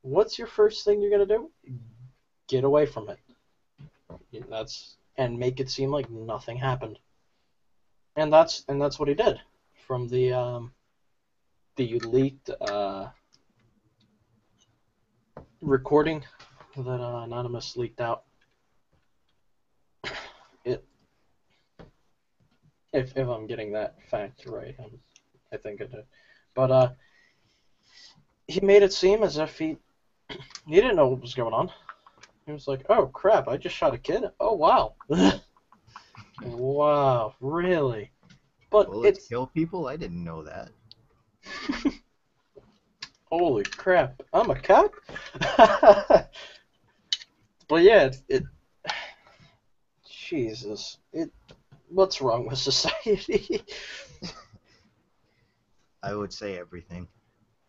What's your first thing you're gonna do? Get away from it. And make it seem like nothing happened. And that's what he did. From the leaked recording that Anonymous leaked out. It, if I'm getting that fact right, I think I did. But he made it seem as if he didn't know what was going on. He was like, "Oh crap! I just shot a kid. Oh wow, wow, really?" But Bullets kill people? I didn't know that. Holy crap! I'm a cop. But yeah, Jesus, what's wrong with society? I would say everything.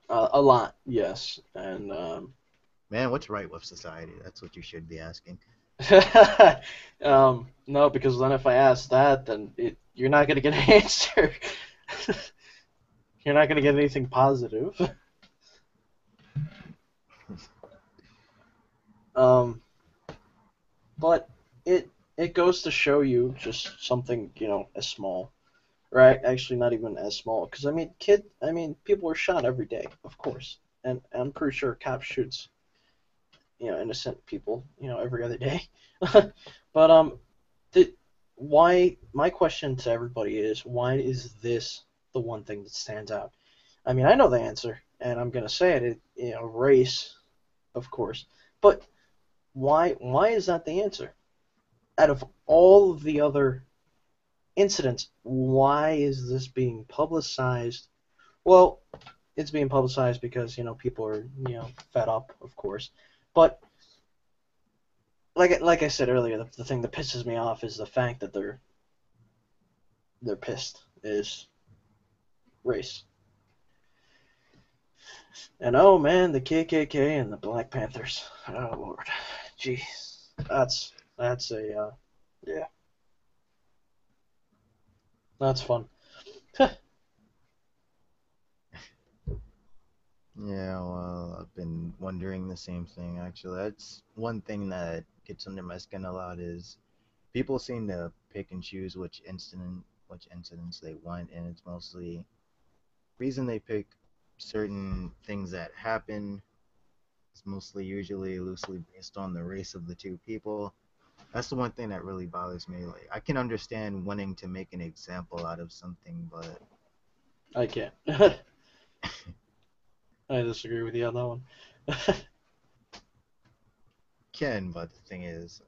A lot, yes, and Man, what's right with society? That's what you should be asking. no, because then if I ask that, then you're not gonna get an answer. You're not gonna get anything positive. Um, but it goes to show you just something, as small, right? Actually, not even as small, because people are shot every day, of course, and I'm pretty sure a cop shoots, innocent people, every other day. But why? My question to everybody is, why is this the one thing that stands out? I mean, I know the answer, and I'm gonna say it. Race, of course, but why? Why is that the answer? Out of all of the other incidents, why is this being publicized? Well, it's being publicized because people are fed up, of course, but like I said earlier, the thing that pisses me off is the fact that they're pissed is race. And oh man, the KKK and the Black Panthers. Oh Lord, jeez, that's a yeah, that's fun. Yeah, well, I've been wondering the same thing actually. That's one thing that gets under my skin a lot is people seem to pick and choose which incidents they want, and it's mostly reason they pick certain things that happen. It's mostly usually loosely based on the race of the two people. That's the one thing that really bothers me. Like, I can understand wanting to make an example out of something, but I can't. I disagree with you on that one. can. But the thing is,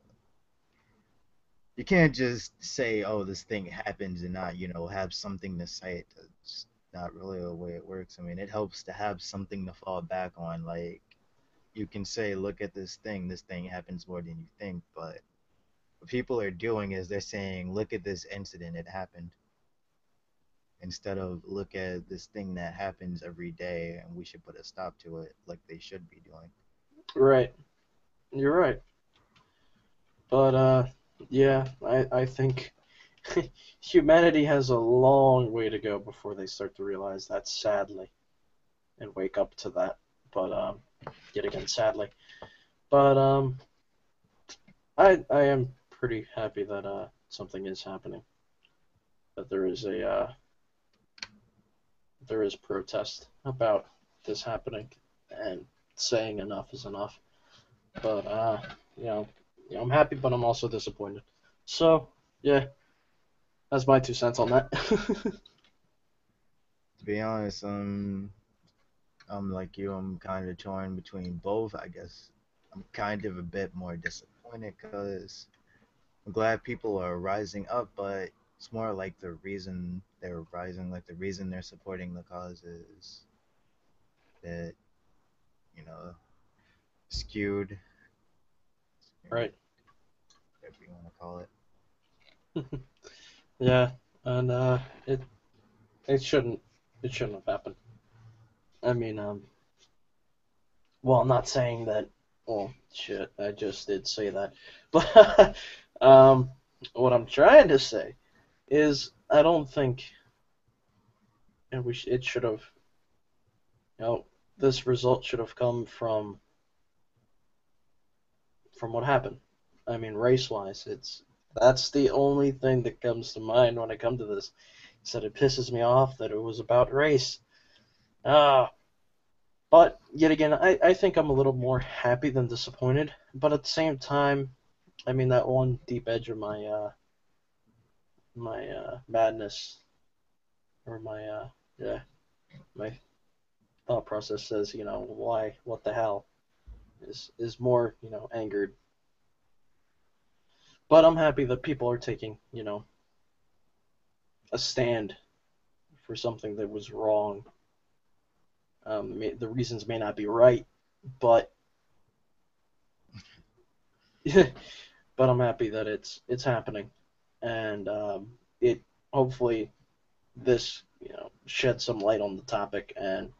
you can't just say, oh, this thing happens and not, have something to cite. That's not really the way it works. I mean, it helps to have something to fall back on. Like, you can say, look at this thing happens more than you think, but what people are doing is they're saying, look at this incident, it happened, instead of look at this thing that happens every day and we should put a stop to it like they should be doing. Right. You're right. But yeah, I think humanity has a long way to go before they start to realize that, sadly, and wake up to that. But yet again, sadly. But I am pretty happy that something is happening. That there is protest about this happening, and saying enough is enough. But you know, I'm happy, but I'm also disappointed. So yeah, that's my 2 cents on that. To be honest, I'm like you, I'm kind of torn between both. I guess I'm kind of a bit more disappointed because I'm glad people are rising up, but it's more like the reason they're rising, like the reason they're supporting the cause is that, you know, skewed, Right. whatever you want to call it. Yeah, and it it shouldn't it shouldn't have happened. I mean, well, I'm not saying that. Well, shit, I just did say that. But what I'm trying to say is, I don't think it should have. You know, this result should have come from what happened. I mean, race-wise, that's the only thing that comes to mind when I come to this. Is that it pisses me off that it was about race. Ah, but yet again, I think I'm a little more happy than disappointed. But at the same time, I mean, that one deep edge of my madness, or yeah, my thought process says, why, what the hell, is more, angered. But I'm happy that people are taking, a stand for something that was wrong. The reasons may not be right, but but I'm happy that it's happening, and it hopefully this sheds some light on the topic, and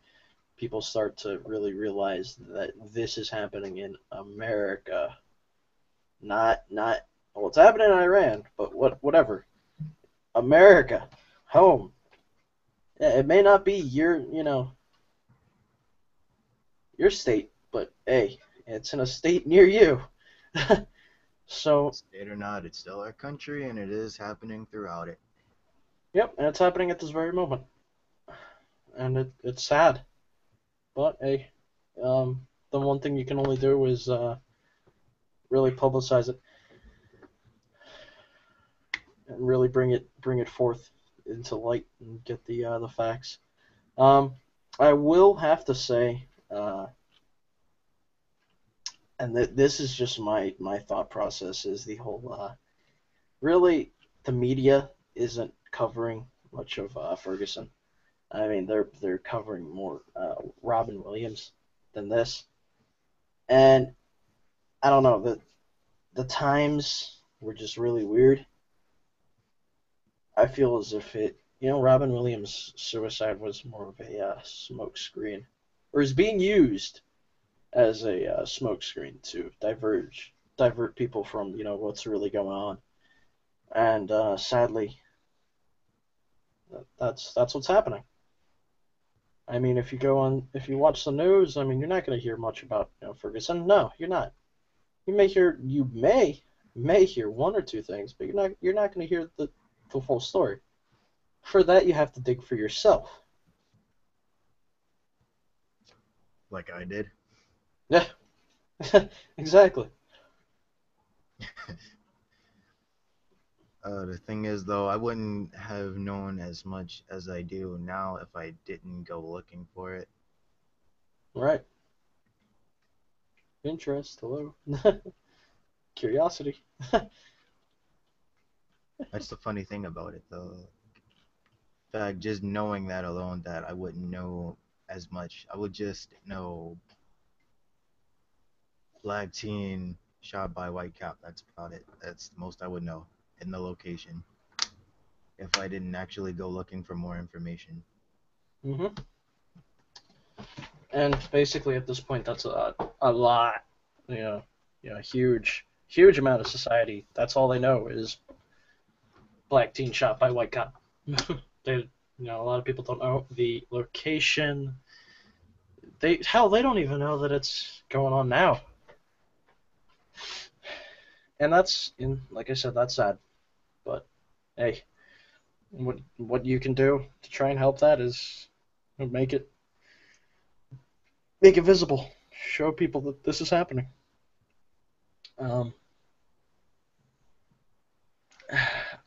people start to really realize that this is happening in America, not well, it's happening in Iran, but whatever, America, home. Yeah, it may not be your state, but hey, it's in a state near you. So, State or not, it's still our country and it is happening throughout it. yep, and it's happening at this very moment, and it's sad. But hey, the one thing you can only do is really publicize it and really bring it forth into light and get the facts. Um, I will have to say, and this is just my thought process, is the whole really, the media isn't covering much of Ferguson. I mean, they're covering more Robin Williams than this, and I don't know, the times were just really weird. I feel as if Robin Williams' suicide was more of a smoke screen, or is being used as a smoke screen to divert people from what's really going on, and sadly, that's what's happening. I mean, if you watch the news, I mean, you're not going to hear much about Ferguson. No, you're not. You may hear one or two things, but you're not going to hear the full story. For that, you have to dig for yourself. Like I did. Yeah, exactly. The thing is, though, I wouldn't have known as much as I do now if I didn't go looking for it. Right. Interest. Hello. Curiosity. That's the funny thing about it, though. In fact, just knowing that alone, that I wouldn't know as much. I would just know black teen shot by white cop. That's about it. That's the most I would know in the location if I didn't actually go looking for more information. Hmm. And basically, at this point, that's a lot. Huge, huge amount of society. That's all they know is black teen shot by white cop. they, a lot of people don't know the location. They don't even know that it's going on now. And like I said, that's sad. But hey, what you can do to try and help that is make it make it visible. Show people that this is happening. Um,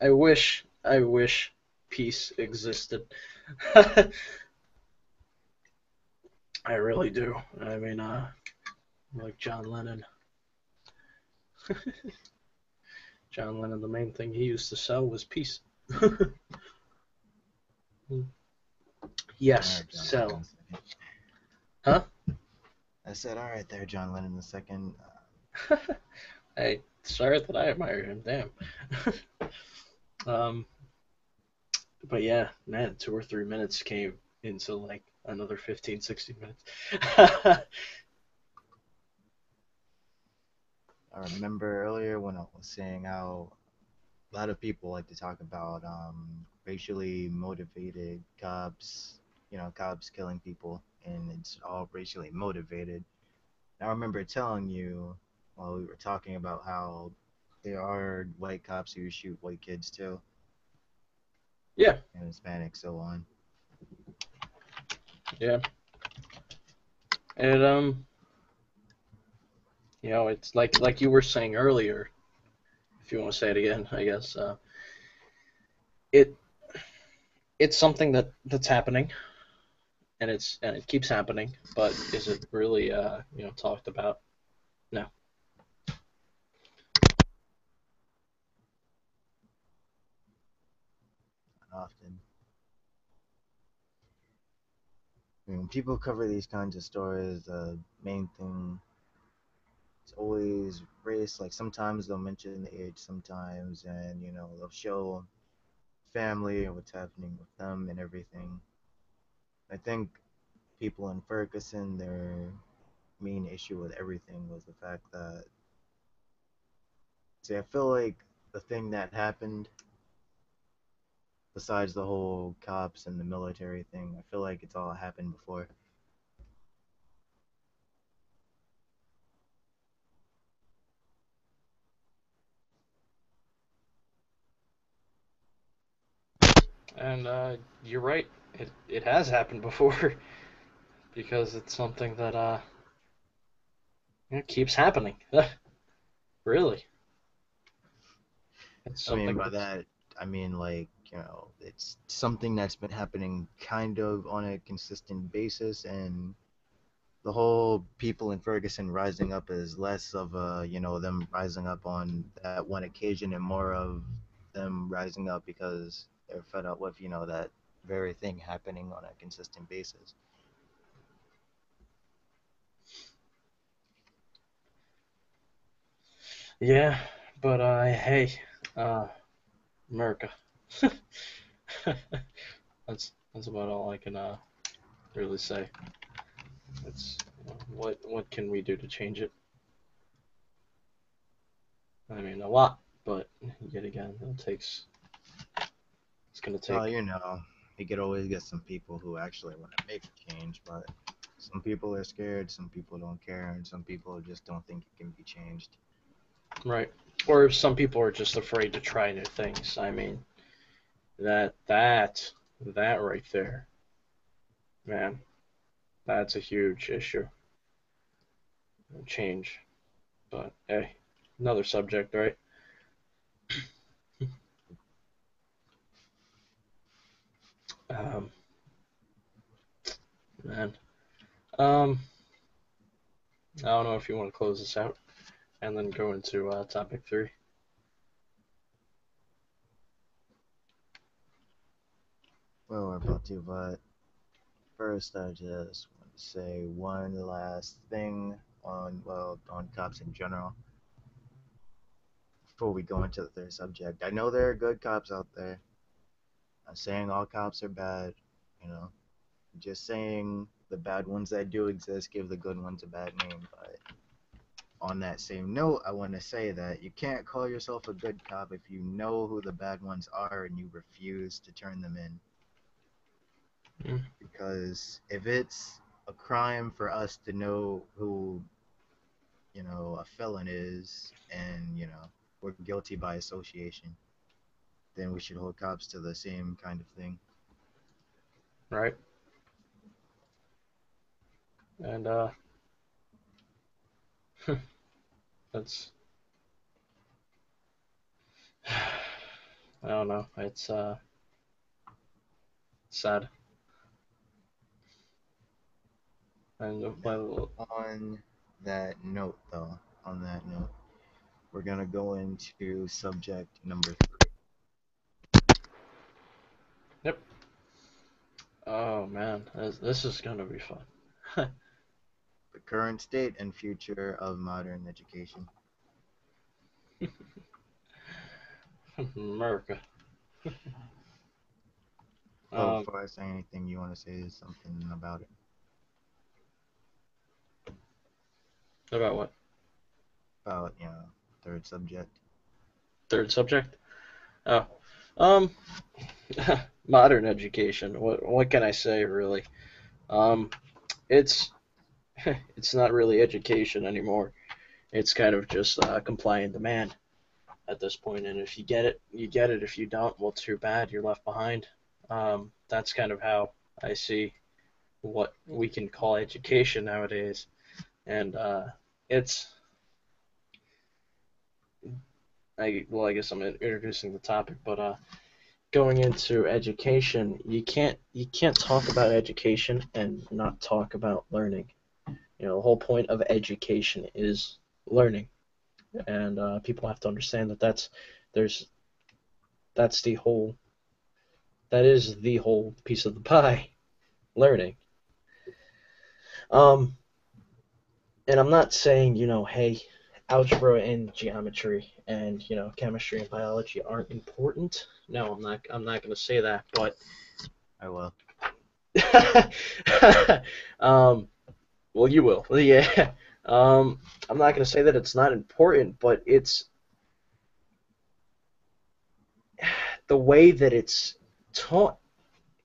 I wish peace existed. I really do. I mean, like John Lennon. John Lennon, the main thing he used to sell was peace. All Yes, right, John Lennon sell. the second. Huh? I said, all right, there, John Lennon the second. Hey, sorry that I admire him. Damn. um, but yeah, man, 2 or 3 minutes came into like another 15, 16 minutes. I remember earlier when I was saying how a lot of people like to talk about racially motivated cops, cops killing people, and it's all racially motivated. And I remember telling you while we were talking about how there are white cops who shoot white kids too, Yeah, and Hispanics, so on. yeah. And it's like you were saying earlier. If you want to say it again, I guess it it's something that's happening, and it keeps happening. But is it really talked about? No. Often, I mean, when people cover these kinds of stories, the main thing is always race. Like sometimes they'll mention the age, sometimes, and they'll show family and what's happening with them and everything. I think people in Ferguson, their main issue with everything was the fact that, see, I feel like the thing that happened, besides the whole cops and the military thing, I feel like it's all happened before. And you're right. It has happened before because it's something that keeps happening. Really, it's I mean, something by that's that, I mean, like, it's something that's been happening kind of on a consistent basis, and the whole people in Ferguson rising up is less of them rising up on that one occasion and more of them rising up because they're fed up with, that very thing happening on a consistent basis. yeah. But hey, uh, America. That's about all I can really say. It's what can we do to change it? I mean, a lot, but yet again, it's gonna Well, take. you could always get some people who actually want to make a change, but some people are scared, some people don't care, and some people just don't think it can be changed. Right. Or some people are just afraid to try new things. I mean, that right there, man, that's a huge issue. Change. But hey, another subject, right? Um, man. Um, I don't know if you want to close this out and then go into topic 3. Well, we're about to, but first I just want to say one last thing on, well, on cops in general before we go into the third subject. I know there are good cops out there. I'm saying all cops are bad, you know. Just saying the bad ones that do exist give the good ones a bad name. But on that same note, I want to say that you can't call yourself a good cop if you know who the bad ones are and you refuse to turn them in. Mm. Because if it's a crime for us to know who, a felon is, and, we're guilty by association, then we should hold cops to the same kind of thing. Right. And that's I don't know. It's sad. And Now, on that note, we're gonna go into subject number 3. yep. Oh man, this is gonna be fun. The current state and future of modern education. America. Oh, Um, before I say anything, you want to say something about it? about what? About, third subject. Third subject? Oh, um, modern education. What can I say really? Um, it's it's not really education anymore. It's kind of just comply and demand at this point. And if you get it, you get it. If you don't, well, too bad. You're left behind. That's kind of how I see what we can call education nowadays. And it's I guess I'm introducing the topic, but going into education, you can't talk about education and not talk about learning. The whole point of education is learning, and people have to understand that there's that's the whole that is the whole piece of the pie, learning. Um, and I'm not saying hey, algebra and geometry and chemistry and biology aren't important. No, I'm not going to say that, but I will. um, well, you will. Yeah. I'm not going to say that it's not important, but it's the way that it's taught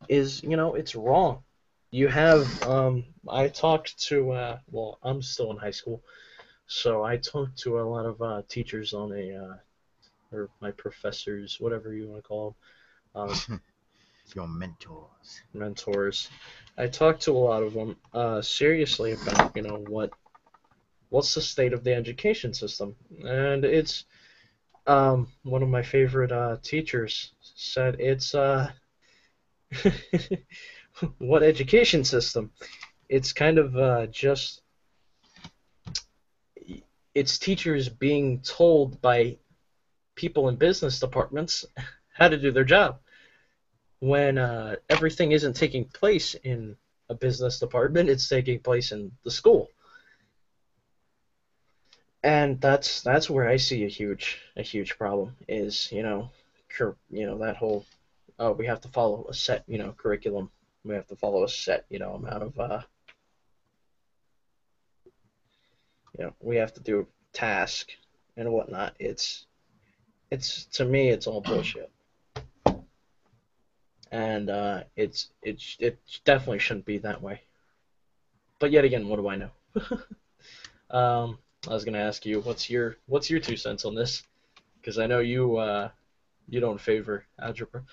is, it's wrong. You have, I talked to, well, I'm still in high school, so I talked to a lot of teachers on or my professors, whatever you want to call them, Your mentors. mentors. I talked to a lot of them seriously about, what's the state of the education system, and it's one of my favorite teachers said it's what education system? It's kind of just it's teachers being told by people in business departments how to do their job when everything isn't taking place in a business department, it's taking place in the school. And that's where I see a huge problem is that whole we have to follow a set curriculum, we have to follow a set amount of we have to do a task and whatnot. It's to me it's all bullshit, and it definitely shouldn't be that way. But yet again, what do I know? I was gonna ask you what's your 2 cents on this because I know you don't favor algebra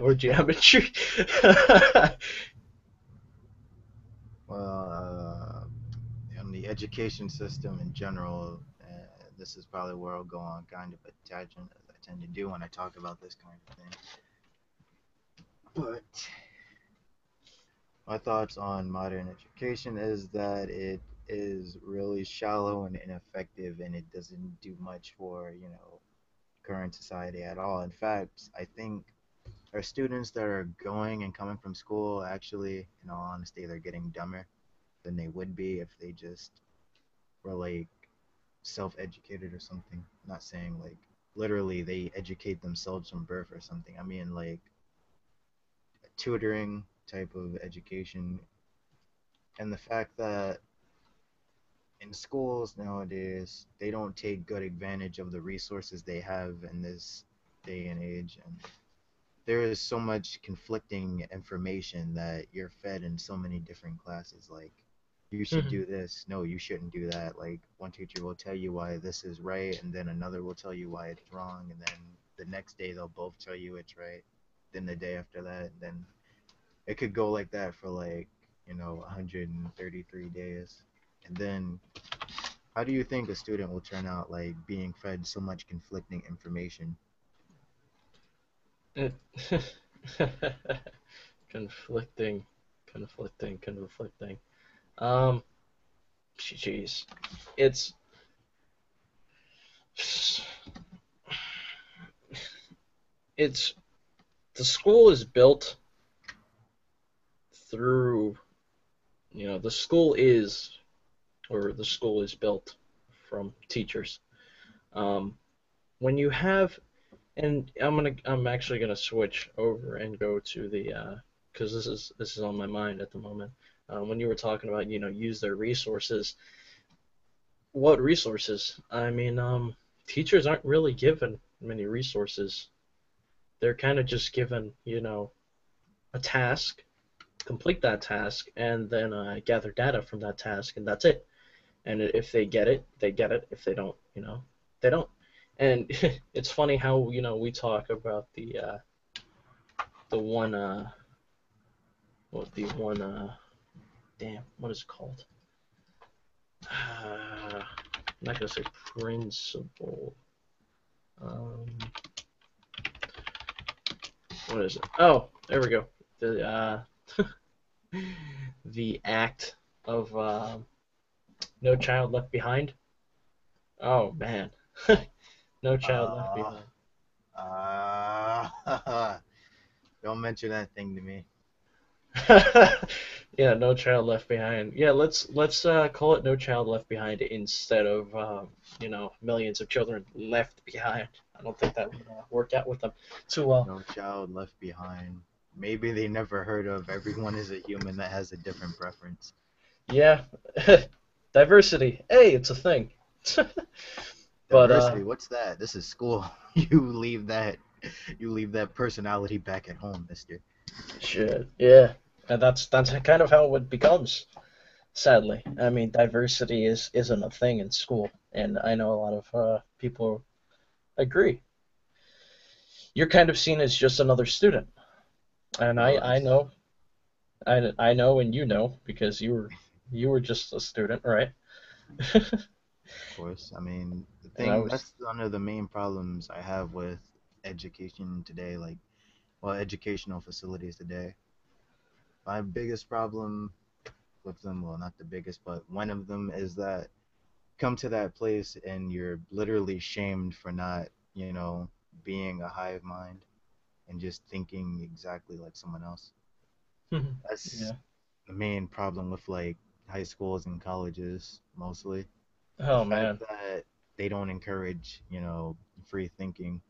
or geometry. Well, on the education system in general, this is probably where I'll go on kind of a tangent, as I tend to do when I talk about this kind of thing. But my thoughts on modern education is that it is really shallow and ineffective, and it doesn't do much for, current society at all. In fact, I think are students that are going and coming from school actually, in all honesty, they're getting dumber than they would be if they just were like self-educated or something. I'm not saying like literally they educate themselves from birth or something. I mean like a tutoring type of education, and the fact that in schools nowadays they don't take good advantage of the resources they have in this day and age, and there is so much conflicting information that you're fed in so many different classes. Like, you should Mhm. do this. No, you shouldn't do that. Like, one teacher will tell you why this is right, and then another will tell you why it's wrong, and then the next day they'll both tell you it's right. Then the day after that, and then it could go like that for like, 133 days. And then, how do you think a student will turn out like being fed so much conflicting information? It- conflicting, conflicting. Um, jeez, it's it's the school is built through, the school is, or the school is built from teachers. Um, when you have, and I'm actually gonna switch over and go to the, because this is on my mind at the moment. When you were talking about, use their resources, what resources? I mean, teachers aren't really given many resources. They're kind of just given, a task, complete that task, and then gather data from that task, and that's it. And if they get it, they get it. If they don't, they don't. And it's funny how we talk about the one the one damn, what is it called? I'm not gonna say principle. Um, what is it? Oh, there we go. The the act of No Child Left Behind. Oh man, No Child Left Uh, Behind. don't mention that thing to me. Yeah, No Child Left Behind. Yeah, let's call it No Child Left Behind instead of millions of children left behind. I don't think that would work out with them too well. No child left behind. Maybe they never heard of everyone is a human that has a different preference. Yeah, diversity. Hey, it's a thing. But Diversity, what's that? This is school. You leave that you leave that personality back at home, mister. shit. Yeah, and that's kind of how it becomes. Sadly, I mean, diversity isn't a thing in school, and I know a lot of people agree. You're kind of seen as just another student, and I Well, I that's know I know, and you know because you were just a student, right? of course. I mean, the And I thing was that's one of the main problems I have with education today, like well, educational facilities today. My biggest problem with them, well, not the biggest, but one of them is that come to that place and you're literally shamed for not, being a hive mind and just thinking exactly like someone else. That's yeah. the main problem with like high schools and colleges mostly. The Oh fact man, that they don't encourage, free thinking.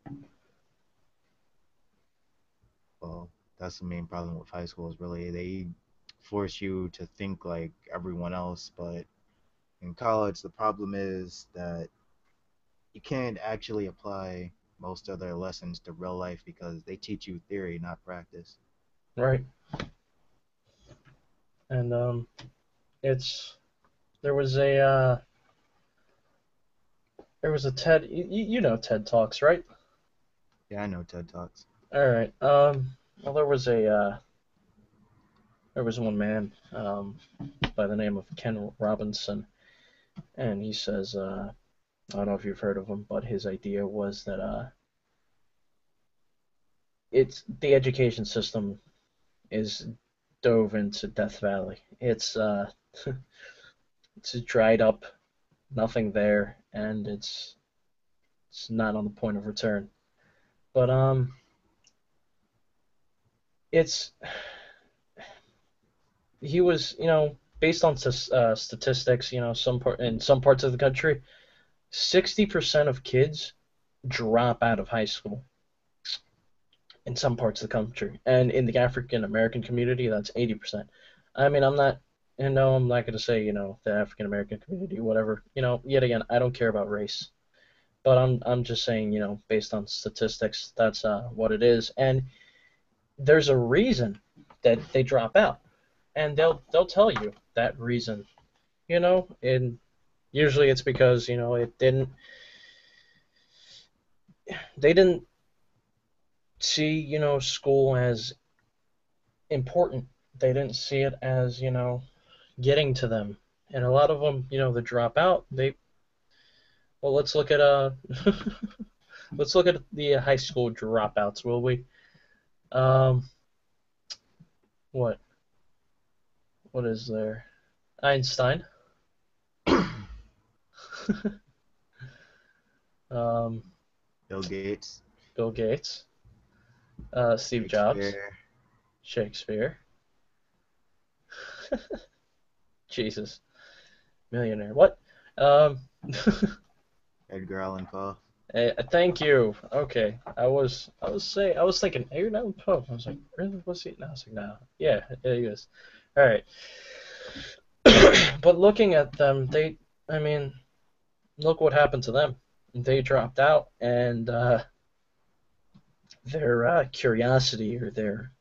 Well, that's the main problem with high schools, really. They force you to think like everyone else, but in college, the problem is that you can't actually apply most of their lessons to real life because they teach you theory, not practice. right. And it's there was a there was a TED. You know TED Talks, right? Yeah, I know TED Talks. All right. Well, there was one man by the name of Ken Robinson, and he says I don't know if you've heard of him, but his idea was that it's the education system is dove into Death Valley. It's dried up, nothing there, and it's not on the point of return. But it's he was, based on statistics, in some parts of the country, 60% of kids drop out of high school in some parts of the country, and in the African American community, that's 80%. I mean, I'm not, and no, I'm not going to say, the African American community, whatever. Yet again, I don't care about race, but I'm just saying, based on statistics, that's what it is, and there's a reason that they drop out, and they'll tell you that reason, and usually it's because they didn't see school as important. They didn't see it as getting to them, and a lot of them they drop out. Well, let's look at let's look at the high school dropouts, will we? Um, what what is there? Einstein, um, Bill Gates, Bill Gates, Steve Jobs, Shakespeare, Shakespeare. Jesus, millionaire. What? Um, Edgar Allan Poe. thank you. Okay, I was thinking Edgar Allan Poe. I was like, really? Was he? No, I was like, no. Yeah, he is. All right. But looking at them, I mean, look what happened to them. They dropped out, and their curiosity or their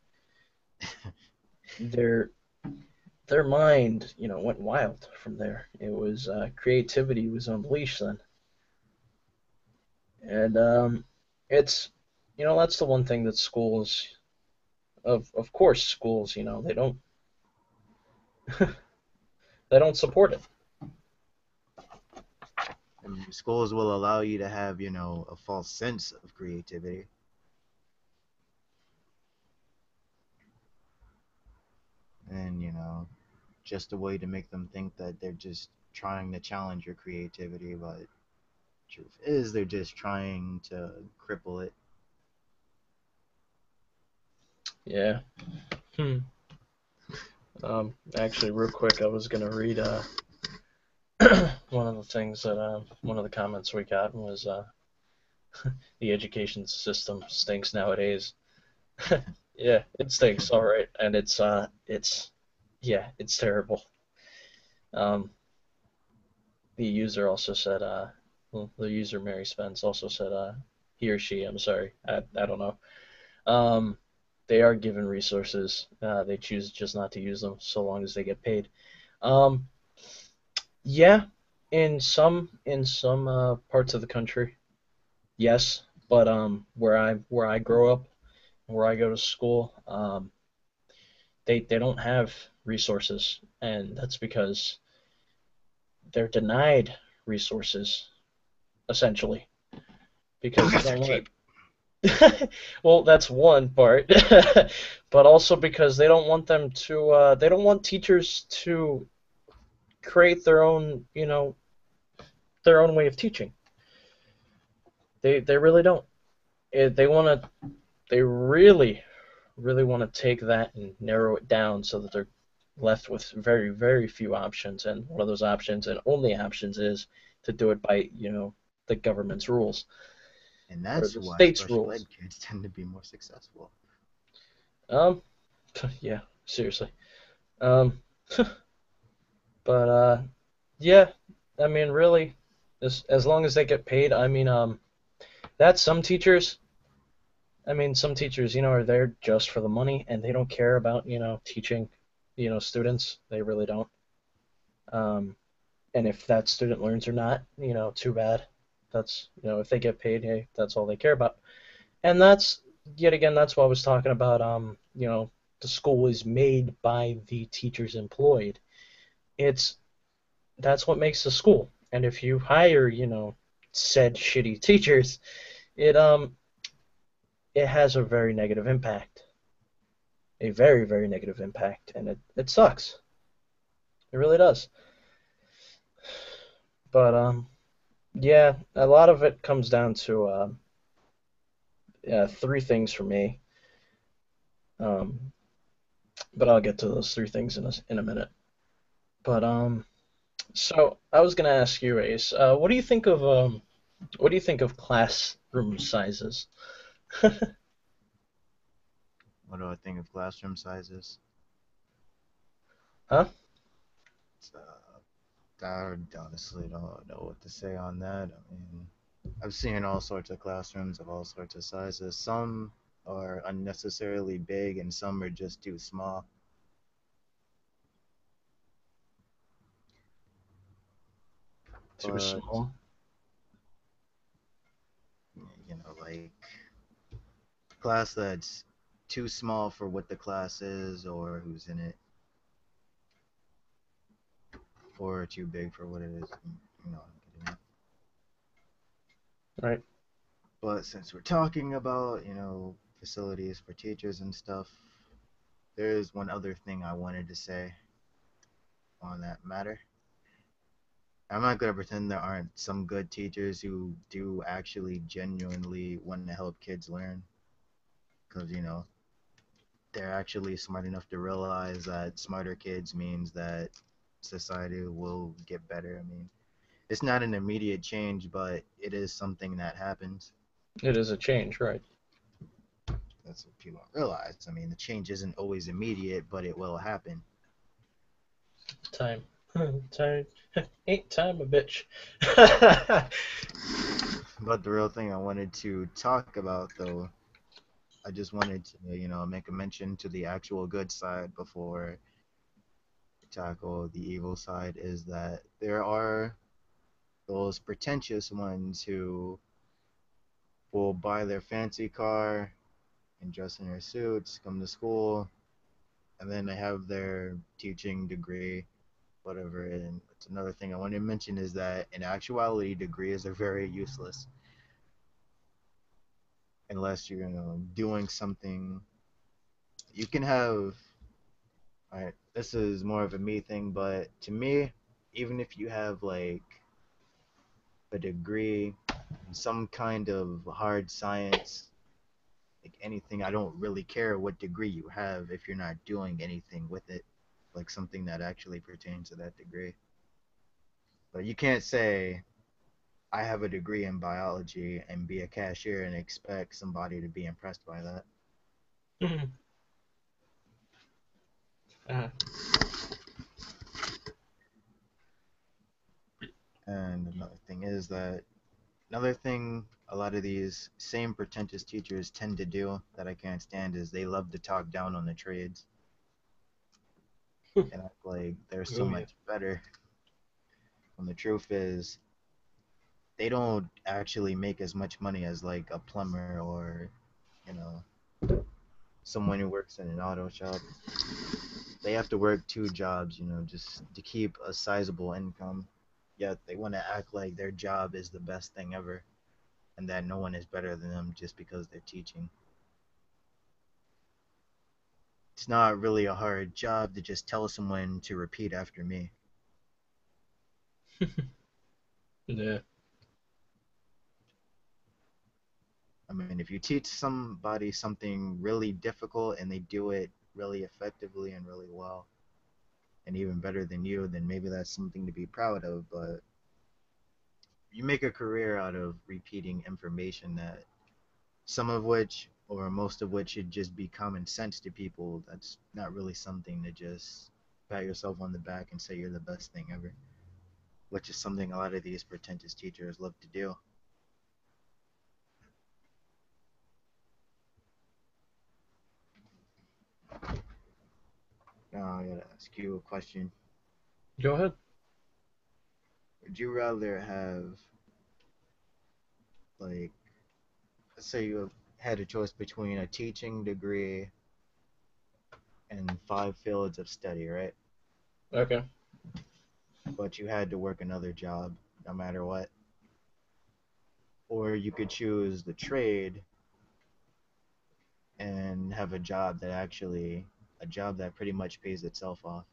their mind, went wild from there. It was creativity was unleashed then, and it's that's the one thing that schools, of course, schools, they don't support it. And schools will allow you to have, a false sense of creativity. And, just a way to make them think that they're just trying to challenge your creativity, but truth is they're just trying to cripple it. Yeah. Hmm. Actually, real quick, I was gonna read one of the things that one of the comments we got was the education system stinks nowadays. Yeah, it stinks, all right, and it's yeah, it's terrible. Um, the user also said well, the user Mary Spence also said he or she, I'm sorry, I don't know. Um, they are given resources. They choose just not to use them so long as they get paid. Um, yeah, in some parts of the country, yes, but where I grow up, where I go to school, they don't have resources, and that's because they're denied resources essentially because they Because they're don't want cheap. it. Well, that's one part, but also because they don't want them to. They don't want teachers to create their own way of teaching. They really don't. They want to. They really want to take that and narrow it down so that they're left with very, very few options. And one of those options, and only options, is to do it by, the government's rules And or that's the why state's special rules. ed kids tend to be more successful. Um, yeah, seriously. Um, but yeah, I mean, really, as long as they get paid, I mean, that's some teachers. I mean, some teachers, are there just for the money and they don't care about, teaching, students. They really don't. Um, and if that student learns or not, too bad. That's, if they get paid, hey, that's all they care about. And that's, yet again, that's what I was talking about. The school is made by the teachers employed. It's That's what makes the school. And if you hire, said shitty teachers, it it has a very negative impact. A very, very negative impact, and it sucks. It really does. But yeah, a lot of it comes down to three things for me. Um, but I'll get to those three things in a minute. But so I was gonna ask you, Ace, what do you think of classroom sizes? What do I think of classroom sizes? Huh? I honestly don't know what to say on that. I mean, I've seen all sorts of classrooms of all sorts of sizes. Some are unnecessarily big, and some are just too small. Too But small. like class that's too small for what the class is, or who's in it, or too big for what it is. I'm getting at. Right. But since we're talking about, facilities for teachers and stuff, there's one other thing I wanted to say on that matter. I'm not going to pretend there aren't some good teachers who do actually genuinely want to help kids learn because, they're actually smart enough to realize that smarter kids means that society will get better. I mean, it's not an immediate change, but it is something that happens. It is a change, right? That's what people don't realize. I mean, the change isn't always immediate, but it will happen. Time. Time. Ain't time a bitch. But the real thing I wanted to talk about, though, I just wanted to, make a mention to the actual good side before we tackle the evil side, is that there are those pretentious ones who will buy their fancy car and dress in their suits, come to school, and then they have their teaching degree, whatever. And it's another thing I wanted to mention is that in actuality, degrees are very useless unless you're, doing something. You can have, all right, this is more of a me thing, but to me, even if you have like a degree in some kind of hard science, like anything, I don't really care what degree you have if you're not doing anything with it, like something that actually pertains to that degree. But you can't say I have a degree in biology and be a cashier and expect somebody to be impressed by that. uh, And another thing a lot of these same pretentious teachers tend to do that I can't stand is they love to talk down on the trades and act like they're so oh yeah. much better. When the truth is, they don't actually make as much money as like a plumber or, you know, someone who works in an auto shop. They have to work two jobs, just to keep a sizable income. Yet they want to act like their job is the best thing ever and that no one is better than them just because they're teaching. It's not really a hard job to just tell someone to repeat after me. Yeah. I mean, if you teach somebody something really difficult and they do it really effectively and really well, and even better than you, then maybe that's something to be proud of. But you make a career out of repeating information that some of which or most of which should just be common sense to people. That's not really something to just pat yourself on the back and say you're the best thing ever, which is something a lot of these pretentious teachers love to do. Now I gotta ask you a question. Go ahead. Would you rather have, like, let's say you had a choice between a teaching degree and 5 fields of study, right? Okay. But you had to work another job no matter what. Or you could choose the trade and have a job that pretty much pays itself off.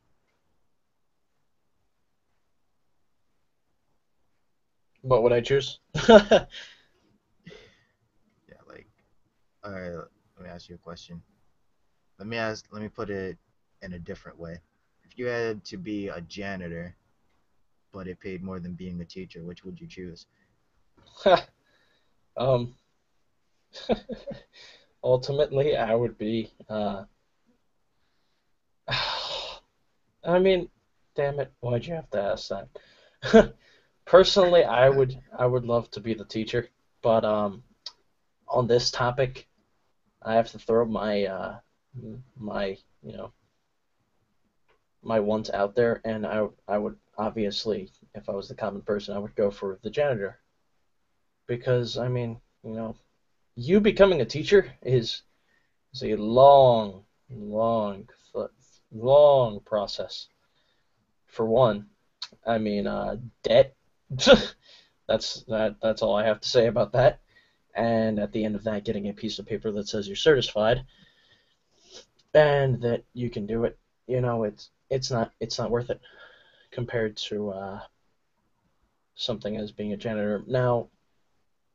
What would I choose? Yeah, like, all right, let me ask you a question. Let me put it in a different way. If you had to be a janitor, but it paid more than being a teacher, which would you choose? um, ultimately, I would be. I mean, damn it, why'd you have to ask that? Personally, I would love to be the teacher, but on this topic, I have to throw my my wants out there, and I would obviously, if I was the common person, I would go for the janitor because I mean, you becoming a teacher is a long, long process. For one, I mean, debt. That's all I have to say about that. And at the end of that, getting a piece of paper that says you're certified and that you can do it. It's not worth it compared to something as being a janitor. Now,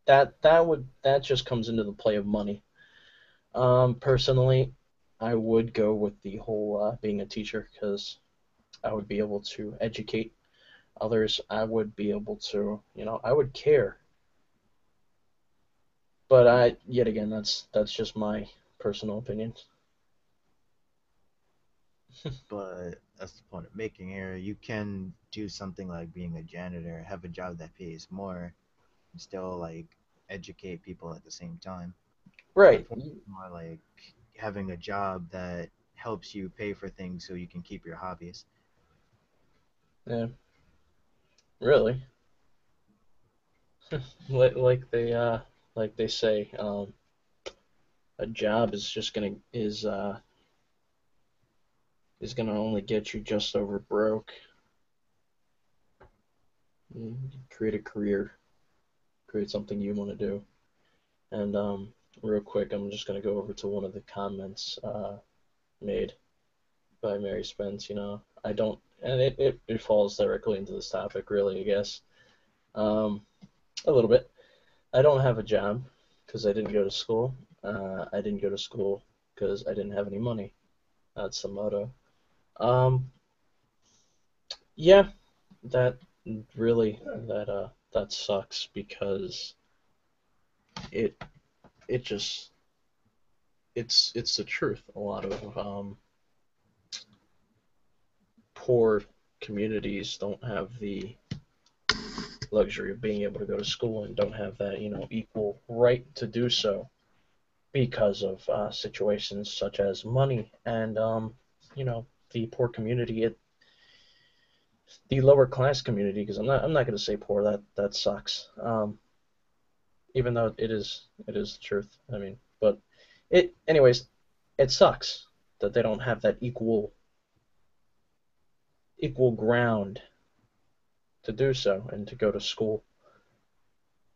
that just comes into the play of money. Personally, I would go with the whole being a teacher because I would be able to educate others. I would be able to, I would care. But yet again, that's just my personal opinion. But that's the point of making here. You can do something like being a janitor, have a job that pays more, and still like educate people at the same time. My Right. point is more like having a job that helps you pay for things so you can keep your hobbies. Yeah. Really. Like they say, a job is gonna only get you just over broke. Create a career, create something you want to do. And real quick, I'm just gonna go over to one of the comments made by Mary Spence. I don't, and it falls directly into this topic, really, I guess. Um, a little bit. I don't have a job because I didn't go to school. I didn't go to school because I didn't have any money. That's the motto. Um, yeah, that really that sucks because it it just it's the truth. A lot of poor communities don't have the luxury of being able to go to school and don't have that equal right to do so because of situations such as money and the poor community, the lower class community. Because I'm not going to say poor. That sucks. Even though it is the truth. I mean, but anyways, it sucks that they don't have that equal ground to do so and to go to school.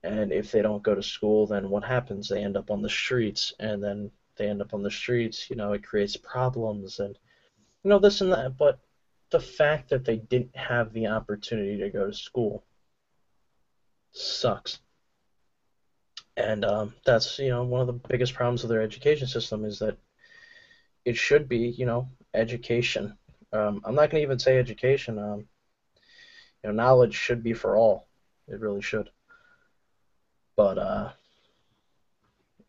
And if they don't go to school, then what happens? They end up on the streets, and then they end up on the streets. It creates problems and this and that. But the fact that they didn't have the opportunity to go to school sucks. And that's one of the biggest problems with their education system is that it should be education. I'm not going to even say education. Knowledge should be for all. It really should. But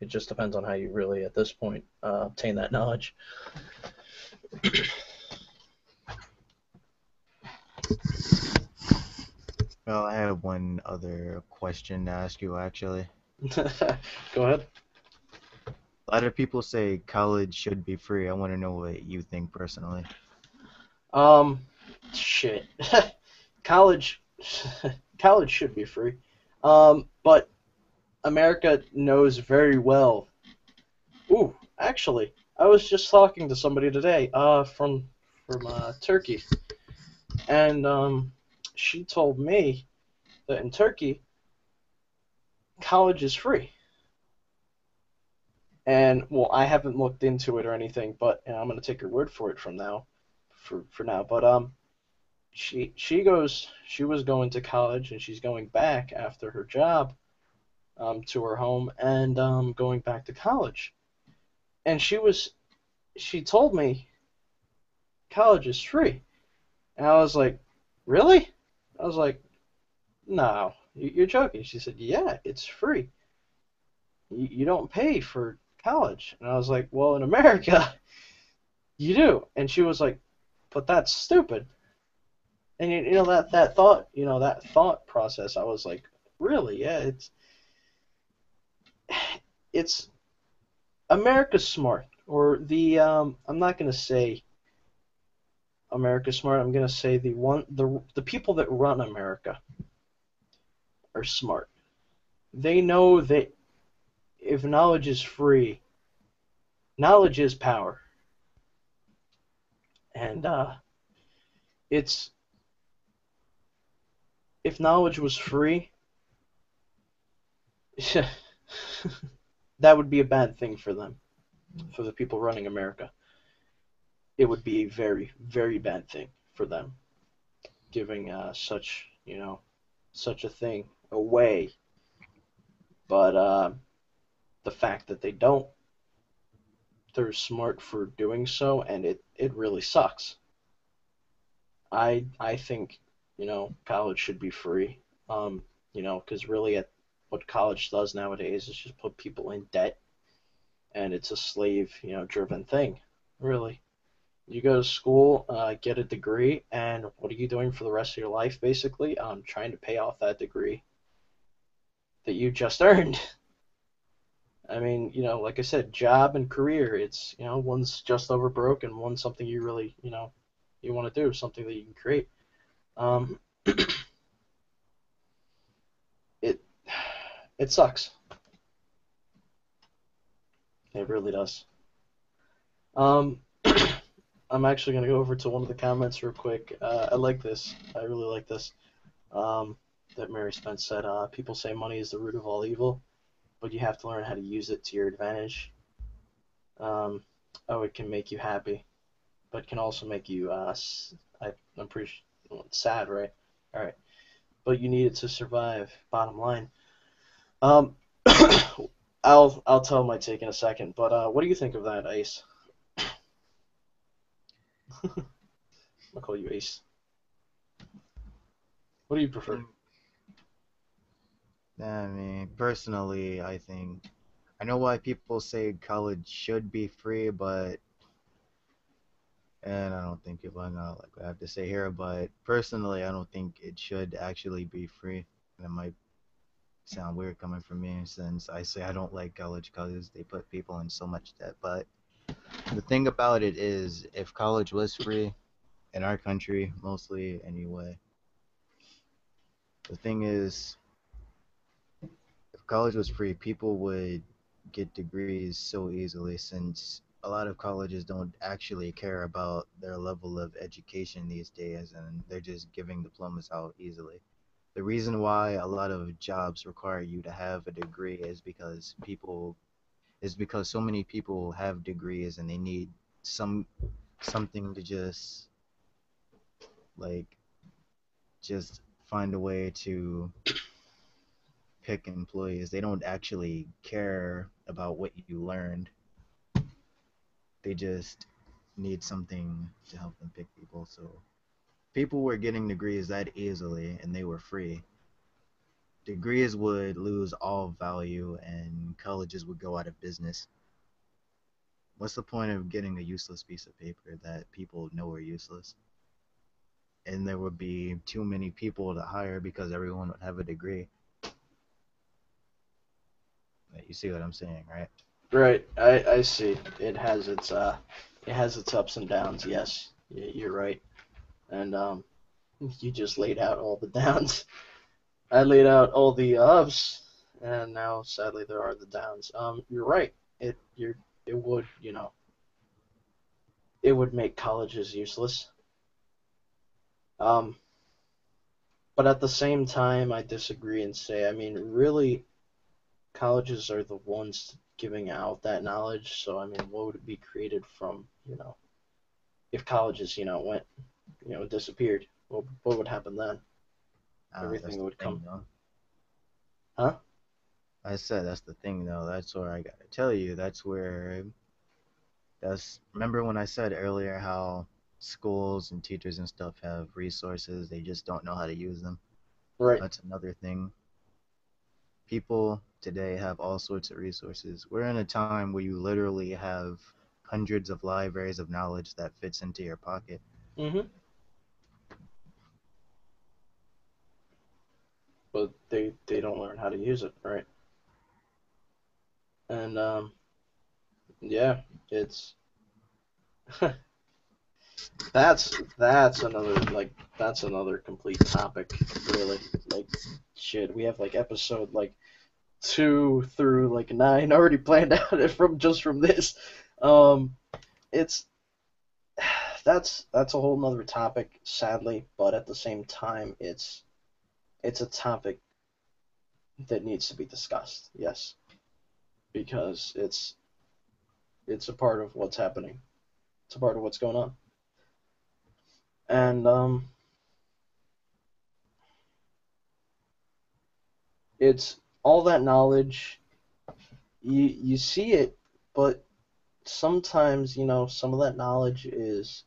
it just depends on how you really, at this point, obtain that knowledge. Well, I have one other question to ask you actually. Go ahead. A lot of people say college should be free. I want to know what you think personally. Um, Shit. College, college should be free. But America knows very well. Ooh, actually, I was just talking to somebody today, from Turkey, and she told me that in Turkey, college is free. And well, I haven't looked into it or anything, but I'm gonna take her word for it from now, for now. But she was going to college and she's going back after her job to her home and going back to college. And she was she told me college is free. And I was like, really? I was like, no, you're joking. She said, yeah, it's free. You don't pay for college. And I was like, well, in America, you do. And she was like, but that's stupid. And you know that thought, that thought process, I was like, really? Yeah, it's America's smart. Or I'm not going to say America's smart. I'm going to say the people that run America are smart. They know that if knowledge is free, knowledge is power. And it's if knowledge was free, that would be a bad thing for them, for the people running America. It would be a very, very bad thing for them, giving such a thing away. But the fact that they don't, they're smart for doing so, and it really sucks. I think college should be free. Because really, what college does nowadays is just put people in debt, and it's a slave driven thing, really. You go to school, get a degree, and what are you doing for the rest of your life, basically? Trying to pay off that degree that you just earned. I mean, like I said, job and career, it's, one's just over broke and one's something you really, you want to do, something that you can create. Um, it it sucks. It really does. Um, I'm actually going to go over to one of the comments real quick. I like this. I really like this. Um, that Mary Spence said, people say money is the root of all evil, but you have to learn how to use it to your advantage. Um, oh, it can make you happy, but can also make you, I'm pretty sad, right? All right. But you need it to survive, bottom line. Um, I'll tell my take in a second, but what do you think of that, Ace? I'll call you Ace. What do you prefer? I mean, personally, I think I know why people say college should be free, but and I don't think people know like what I have to say here, but personally, I don't think it should actually be free. And it might sound weird coming from me since I say I don't like college because they put people in so much debt. But the thing about it is, if college was free in our country, mostly anyway, the thing is, if college was free, people would get degrees so easily since a lot of colleges don't actually care about their level of education these days and they're just giving diplomas out easily. The reason why a lot of jobs require you to have a degree is because so many people have degrees and they need some something to like just find a way to pick employees. They don't actually care about what you learned. They just need something to help them pick people. So people were getting degrees that easily and they were free. Degrees would lose all value and colleges would go out of business. What's the point of getting a useless piece of paper that people know are useless? And there would be too many people to hire because everyone would have a degree. You see what I'm saying, right? Right, I see. It has its ups and downs. Yes, you're right. And you just laid out all the downs. I laid out all the ups, and now sadly there are the downs. You're right. It would it would make colleges useless. Um, but at the same time, I disagree and say, I mean, really, colleges are the ones giving out that knowledge. So I mean, what would it be created from? If colleges went disappeared, what would happen then? That's Everything the would thing, come, though. huh? I said that's the thing, though. That's where I gotta tell you. Remember when I said earlier how schools and teachers and stuff have resources, they just don't know how to use them? Right. That's another thing. People today have all sorts of resources. We're in a time where you literally have hundreds of libraries of knowledge that fits into your pocket. Mm-hmm. But they don't learn how to use it, right? And yeah, it's that's another that's another complete topic, really. Like shit, we have like episode like 2 through like 9 already planned out from this. Um, it's that's a whole nother topic, sadly, but at the same time, it's a topic that needs to be discussed. Yes, because it's a part of what's happening. It's a part of what's going on, and it's all that knowledge. You see it, but sometimes some of that knowledge is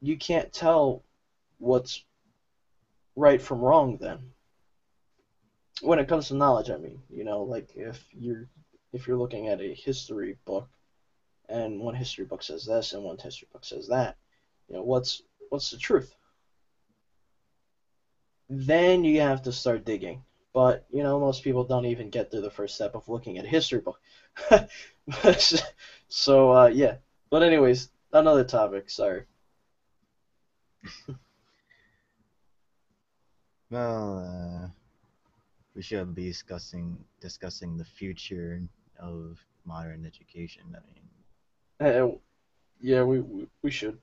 you can't tell what's right from wrong then when it comes to knowledge. I mean, like if you're looking at a history book and one history book says this and one history book says that, what's the truth? Then you have to start digging. But most people don't even get through the first step of looking at a history book. So yeah. But anyways, another topic. Sorry. Well, we should be discussing the future of modern education. I mean, Uh, yeah, we should.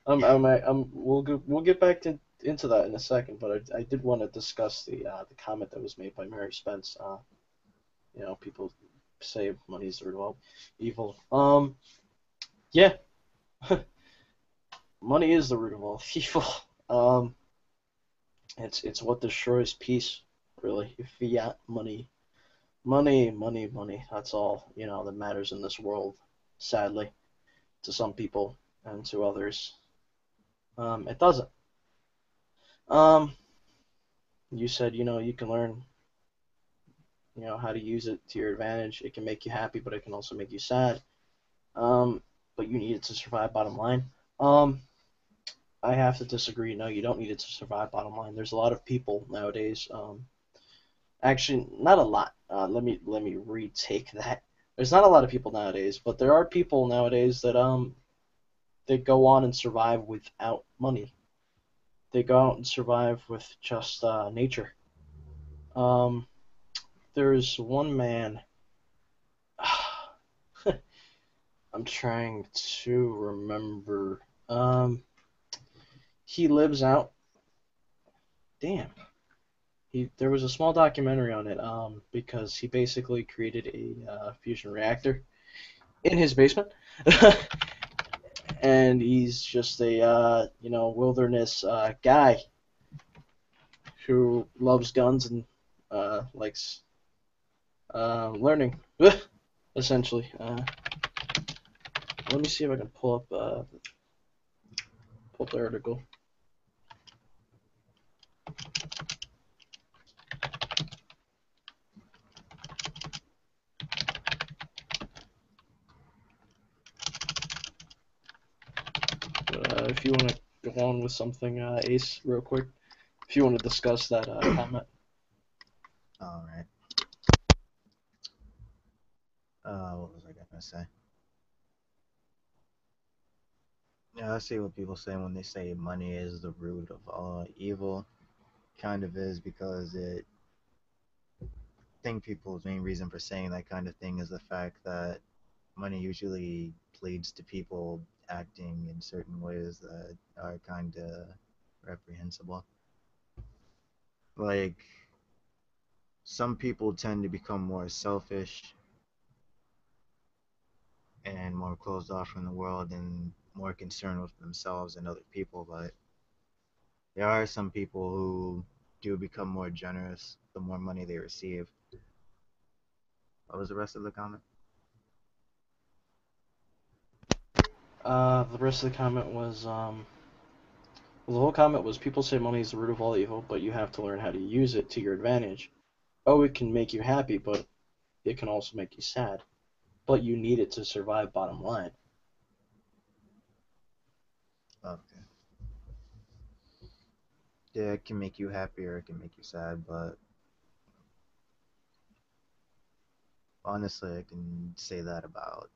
We'll get back into that in a second, but I did want to discuss the comment that was made by Mary Spence. People say money is the root of all evil. Yeah, money is the root of all evil. Um, it's what destroys peace, really. Fiat money, money. That's all that matters in this world. Sadly, to some people and to others, it doesn't. Um, you said you can learn how to use it to your advantage. It can make you happy, but it can also make you sad. Um, but you need it to survive. Bottom line. Um, I have to disagree. No, you don't need it to survive. Bottom line. There's a lot of people nowadays. Actually, not a lot. Let me retake that. There's not a lot of people nowadays, but there are people nowadays that go on and survive without money. They go out and survive with just nature. Um, there's one man. I'm trying to remember. He lives out. Damn. There was a small documentary on it. Because he basically created a fusion reactor in his basement, and he's just a wilderness guy who loves guns and likes learning, essentially. Let me see if I can pull up the article. If you want to go on with something, Ace, real quick, if you want to discuss that comment. all right. What was I gonna say? Yeah, I see what people say when they say money is the root of all evil. Kind of is because I think people's main reason for saying that kind of thing is the fact that money usually leads to people acting in certain ways that are kind of reprehensible. Like, some people tend to become more selfish and more closed off from the world and more concerned with themselves and other people, but there are some people who do become more generous the more money they receive. What was the rest of the comment? The rest of the comment was, well, the whole comment was, people say money is the root of all evil, but you have to learn how to use it to your advantage. Oh, it can make you happy, but it can also make you sad. But you need it to survive, bottom line. Okay. Yeah, it can make you happy or it can make you sad, but honestly, I can say that about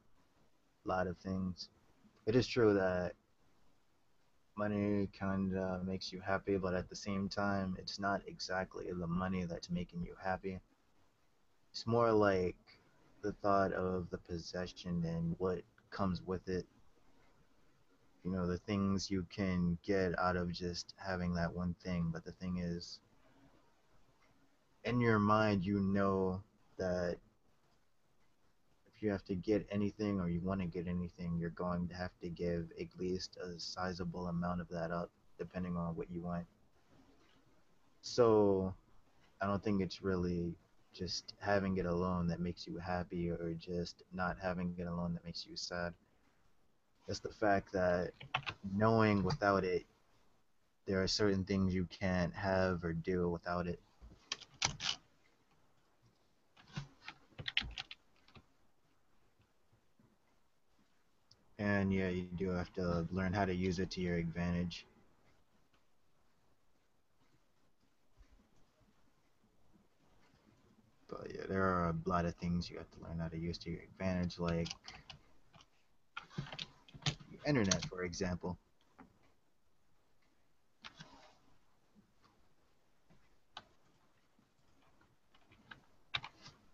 a lot of things. It is true that money kind of makes you happy, but at the same time, it's not exactly the money that's making you happy. It's more like the thought of the possession and what comes with it. You know, the things you can get out of just having that one thing. But the thing is, in your mind, you know that if you have to get anything or you want to get anything, you're going to have to give at least a sizable amount of that up, depending on what you want. So I don't think it's really just having it alone that makes you happy or just not having it alone that makes you sad. It's the fact that knowing without it, there are certain things you can't have or do without it. And yeah, you do have to learn how to use it to your advantage. But yeah, there are a lot of things you have to learn how to use to your advantage, like the internet, for example.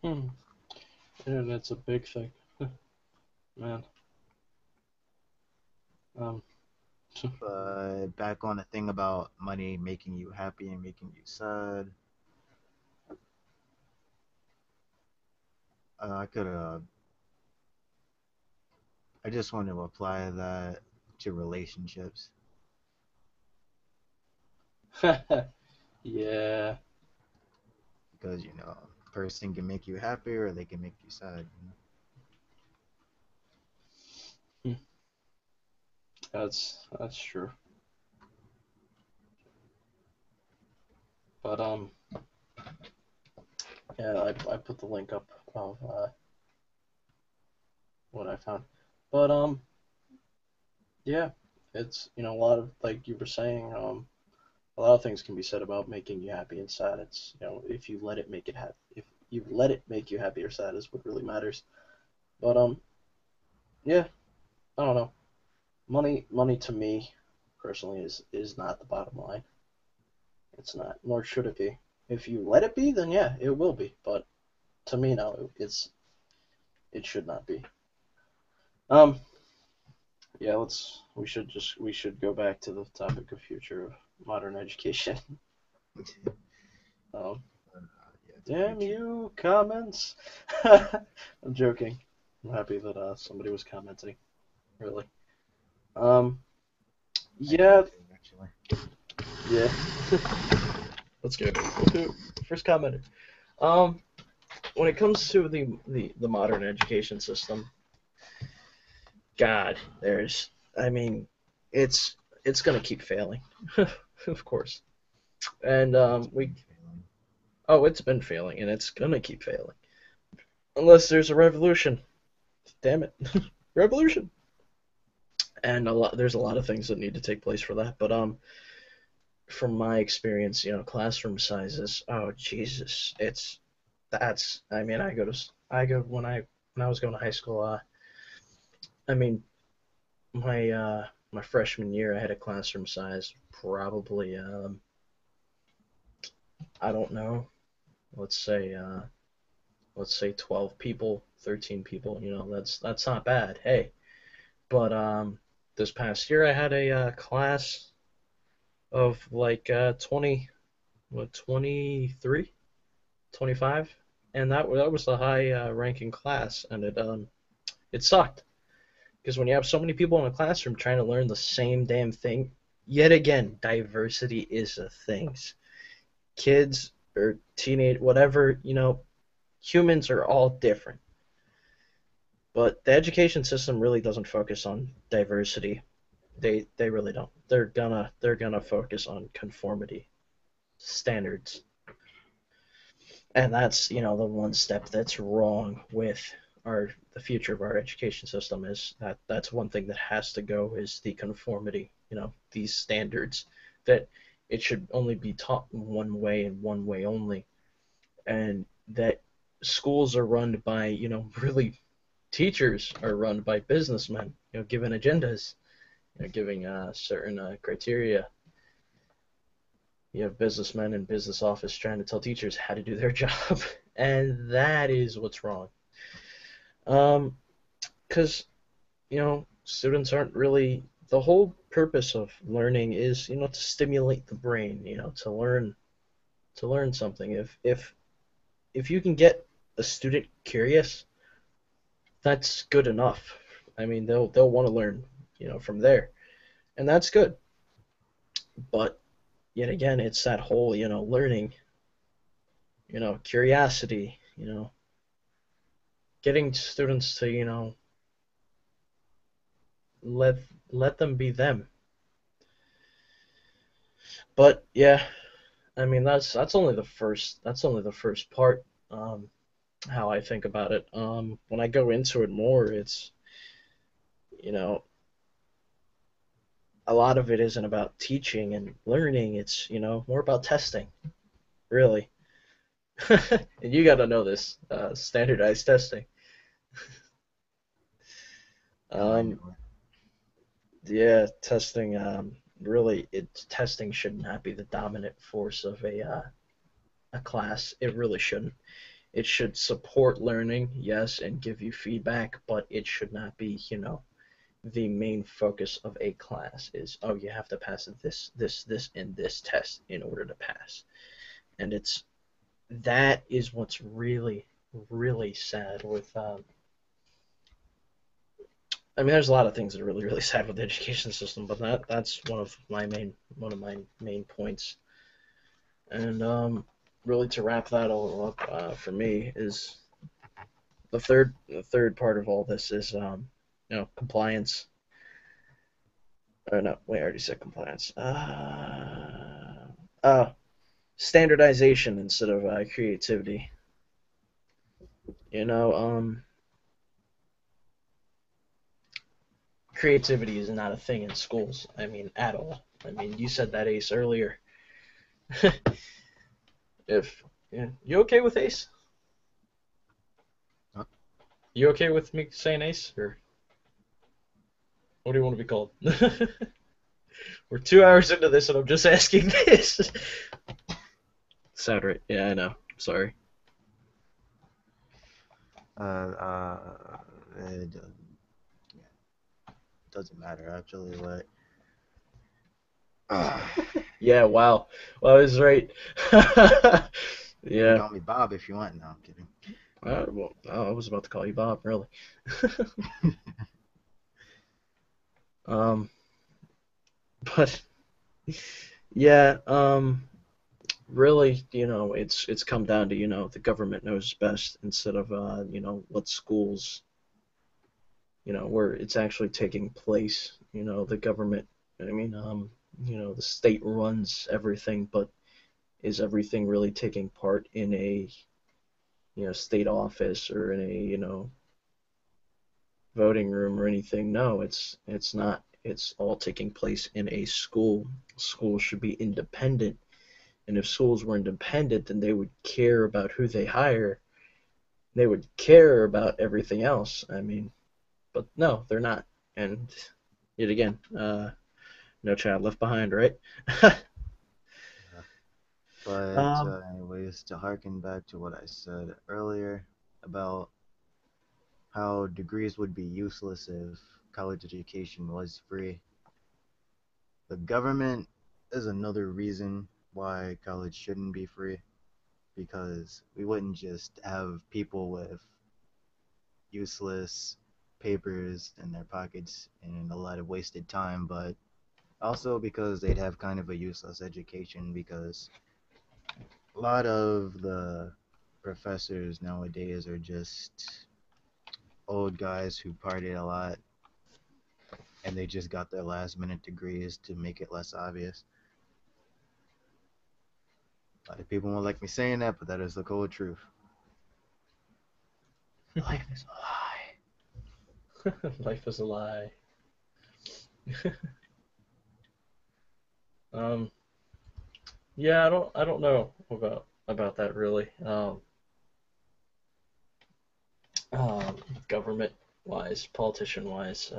Hmm. Internet's a big thing. Man. Um, But back on the thing about money making you happy and making you sad, I could I just want to apply that to relationships yeah. because a person can make you happy or they can make you sad. Hmm. That's true. But yeah, I put the link up of what I found. But yeah, it's a lot of, like you were saying, a lot of things can be said about making you happy and sad. It's if you let it make it happy, if you let it make you happy or sad is what really matters. But yeah, I don't know. Money to me personally is not the bottom line. It's not, nor should it be. If you let it be, then yeah, it will be. But to me, no, it should not be. Um, yeah, we should go back to the topic of future of modern education. Um, Yeah, the damn future. you, comments. I'm joking. I'm happy that somebody was commenting. Really. Um, I am yeah, too, actually. yeah. Let's go. First commenter. Um, when it comes to the modern education system, God, I mean, it's it's gonna keep failing, of course. And It's been failing. it's been failing, and it's gonna keep failing unless there's a revolution. Damn it, revolution! And there's a lot of things that need to take place for that. But from my experience, classroom sizes. Oh Jesus, that's. I mean, I go when I was going to high school. I mean, my freshman year, I had a classroom size probably I don't know, let's say 12 people, 13 people. That's not bad. Hey, but this past year I had a class of like 20, what, 23, 25, and that was a high ranking class, and it sucked because when you have so many people in a classroom trying to learn the same damn thing, yet again, diversity is a thing. Kids or teenage, whatever, humans are all different. But the education system really doesn't focus on diversity. They really don't. They're gonna focus on conformity standards. And that's, the one step that's wrong with the future of our education system is that's one thing that has to go is the conformity, these standards that it should only be taught in one way and one way only, and that schools are run by, really teachers are run by businessmen, given agendas, giving certain criteria. You have businessmen in business office trying to tell teachers how to do their job, and that is what's wrong. Because students aren't really the whole purpose of learning is to stimulate the brain, to learn something. If you can get a student curious, that's good enough. I mean, they'll want to learn, from there, and that's good. But yet again, it's that whole learning, curiosity, getting students to let let them be them. But yeah, I mean that's only the first part. How I think about it. When I go into it more, it's you know a lot of it isn't about teaching and learning. It's more about testing, really. And you got to know this standardized testing. No, I Um, know it. yeah, testing. Really, testing should not be the dominant force of a class. It really shouldn't. It should support learning, yes, and give you feedback, but it should not be, the main focus of a class is, oh, you have to pass this, and this test in order to pass. And that is what's really, really sad with. I mean, there's a lot of things that are really, really sad with the education system, but that's one of my main points. And really, to wrap that all up for me is the third part of all this is compliance. Or no, wait, I already said compliance. Uh, standardization instead of creativity. You know, creativity is not a thing in schools. I mean, at all. I mean, you said that, Ace, earlier. If yeah, you okay with Ace? Huh? You okay with me saying Ace, or what do you want to be called? We're 2 hours into this, and I'm just asking this. Sound right? Yeah, I know. Sorry. It yeah, doesn't matter actually. What? Uh, Yeah. Wow. Well, I was right. you can Yeah. call me Bob if you want. No, I'm kidding. Well, I was about to call you Bob, really. um, but yeah, really, it's come down to the government knows best instead of what schools, where it's actually taking place. The government. I mean, the state runs everything, but is everything really taking part in a state office or in a voting room or anything? No, it's not. It's all taking place in a school. Schools should be independent, and if schools were independent, then they would care about who they hire. They would care about everything else. I mean, but no, they're not. And yet again, no child left behind, right? Yeah. But um, anyways, to harken back to what I said earlier about how degrees would be useless if college education was free, the government is another reason why college shouldn't be free because we wouldn't just have people with useless papers in their pockets and a lot of wasted time, but also because they'd have kind of a useless education because a lot of the professors nowadays are just old guys who partied a lot and they just got their last minute degrees to make it less obvious. A lot of people won't like me saying that, but that is the cold truth. Life is a lie. Life is a lie. Yeah, I don't know about that really. Government wise, politician wise,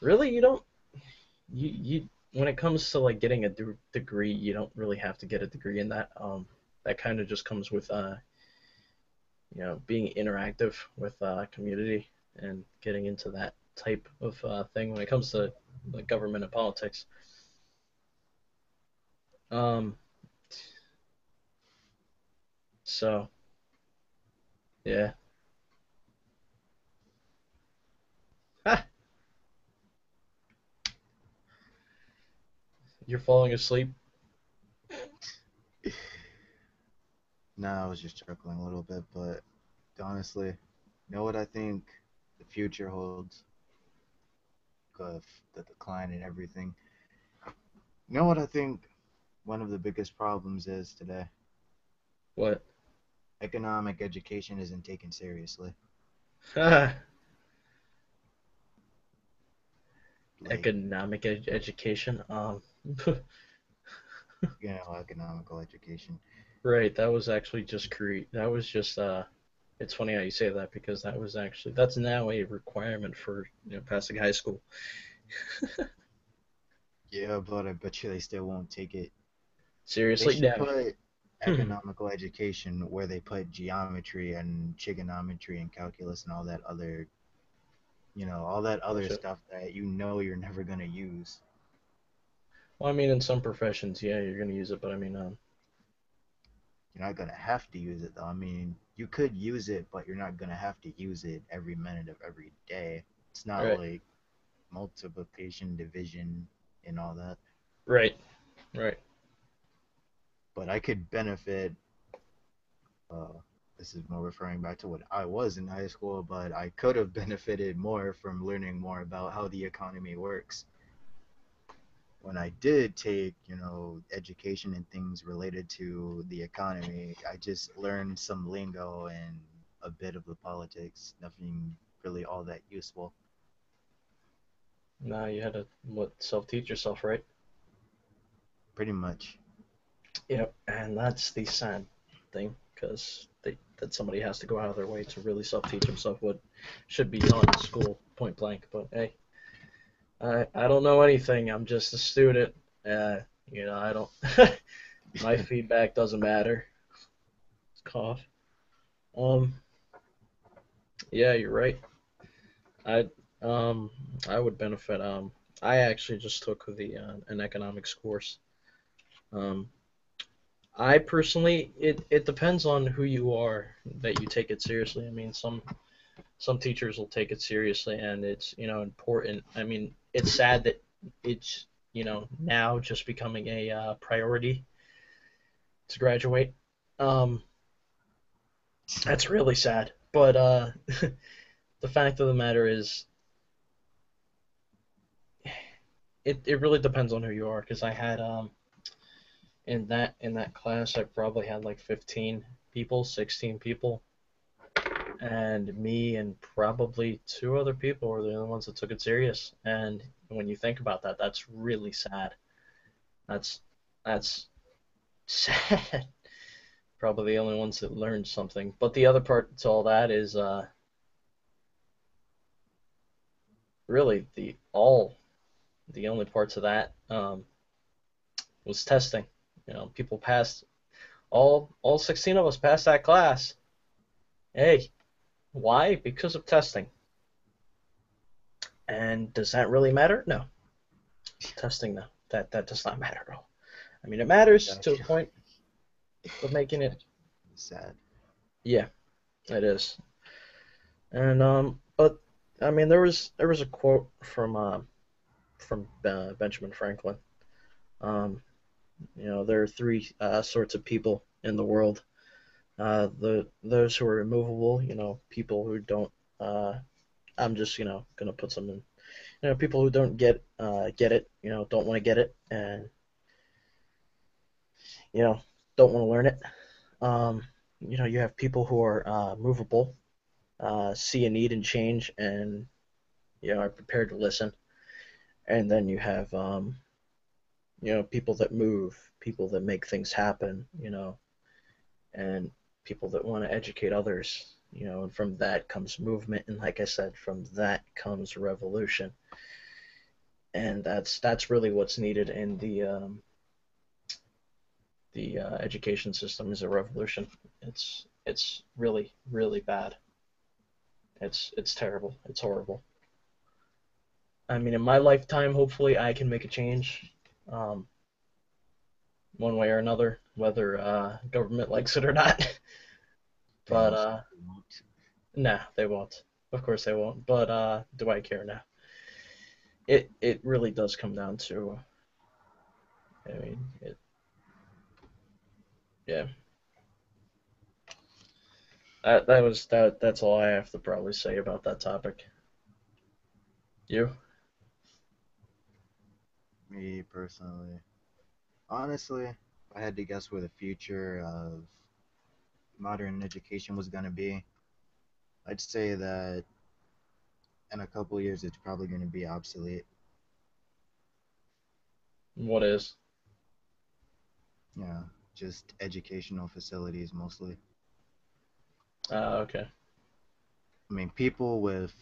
really you don't you when it comes to like getting a degree, you don't really have to get a degree in that. That kind of just comes with being interactive with community and getting into that type of thing when it comes to like government and politics. Um, so yeah. Ha! You're falling asleep. Nah, I was just chuckling a little bit, but honestly, you know what I think the future holds? Of the decline and everything. You know what I think one of the biggest problems is today? What? Economic education isn't taken seriously. Like, Economic education. economical education. Right. That was actually just create. That was just. It's funny how you say that because that's now a requirement for passing high school. Yeah, but I bet you they still won't take it. They Seriously, should no. put economical education where they put geometry and trigonometry and calculus and all that other Bullshit. stuff that you know you're never gonna use. Well, I mean, in some professions, yeah, you're gonna use it, but I mean, You're not gonna have to use it though. I mean, you could use it, but you're not gonna have to use it every minute of every day. It's not right, like multiplication, division, and all that. right, right. But I could benefit. Uh, this is more referring back to what I was in high school, but I could have benefited more from learning more about how the economy works. When I did take, education and things related to the economy, I just learned some lingo and a bit of the politics. Nothing really all that useful. Now you had to self-teach yourself, right? Pretty much. Yep, and that's the sad thing because that somebody has to go out of their way to really self-teach himself what should be taught in school, point blank. But hey, I don't know anything. I'm just a student. Uh, I don't. My feedback doesn't matter. Cough. Um, yeah, you're right. I um I would benefit. I actually just took the an economics course. Um, I personally, it depends on who you are that you take it seriously. I mean, some teachers will take it seriously, and it's important. I mean, it's sad that it's now just becoming a priority to graduate. Um, that's really sad. But the fact of the matter is, it really depends on who you are. Because I had in that class, I probably had like 15 people, 16 people, and me and probably two other people were the only ones that took it serious. And when you think about that, that's really sad. That's that's sad. Probably the only ones that learned something. But the other part to all that is really the only parts of that was testing. People passed all 16 of us passed that class. Hey, why? Because of testing. And does that really matter? No. Testing, no. That does not matter at all. I mean, it matters to a Actually, point, but making it, sad. yeah, it is. And but I mean, there was a quote from Benjamin Franklin. There are three sorts of people in the world: those who are immovable, people who don't. I'm just gonna put some in. People who don't get it, don't want to get it, and you know don't want to learn it. Um, you have people who are movable, see a need and change, and are prepared to listen. And then you have people that move, people that make things happen, and people that want to educate others. And from that comes movement, and like I said, from that comes revolution, and that's really what's needed in the education system is a revolution. It's really really bad. It's terrible. It's horrible. I mean, in my lifetime, hopefully, I can make a change, um, one way or another, whether government likes it or not. They But most likely won't. nah, they won't. Of course, they won't. But do I care now? It really does come down to. I mean, yeah. That's all I have to probably say about that topic. You? Me personally, honestly, if I had to guess where the future of modern education was going to be, I'd say that in a couple years it's probably going to be obsolete. What is? Yeah, just educational facilities mostly. Okay. I mean, people with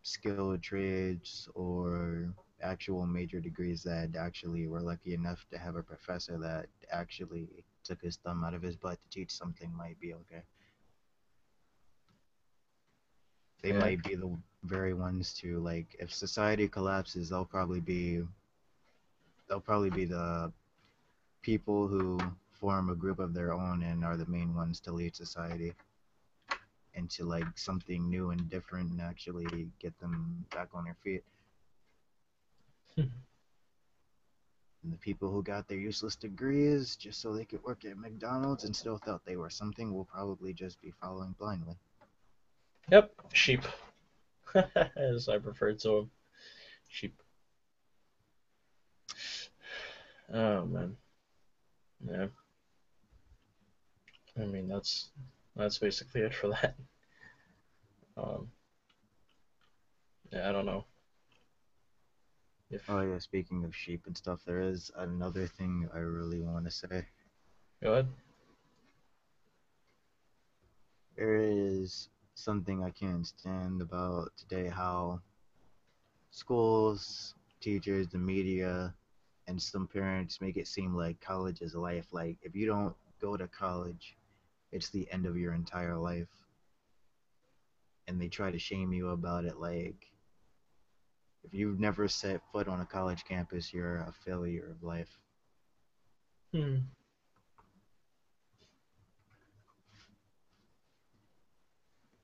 skilled trades or actual major degrees that actually were lucky enough to have a professor that actually took his thumb out of his butt to teach something might be okay. They Yeah. might be the very ones to, like, if society collapses, they'll probably be the people who form a group of their own and are the main ones to lead society into like something new and different and actually get them back on their feet. And the people who got their useless degrees just so they could work at McDonald's and still thought they were something will probably just be following blindly. Yep. Sheep, as I prefer to them. Sheep. Oh man. Yeah. I mean, that's basically it for that. Um, yeah, I don't know if. Oh yeah, speaking of sheep and stuff, there is another thing I really want to say. Go ahead. There is something I can't stand about today how schools, teachers, the media, and some parents make it seem like college is life. Like, if you don't go to college, it's the end of your entire life. And they try to shame you about it. Like, if you've never set foot on a college campus, you're a failure of life. Hmm.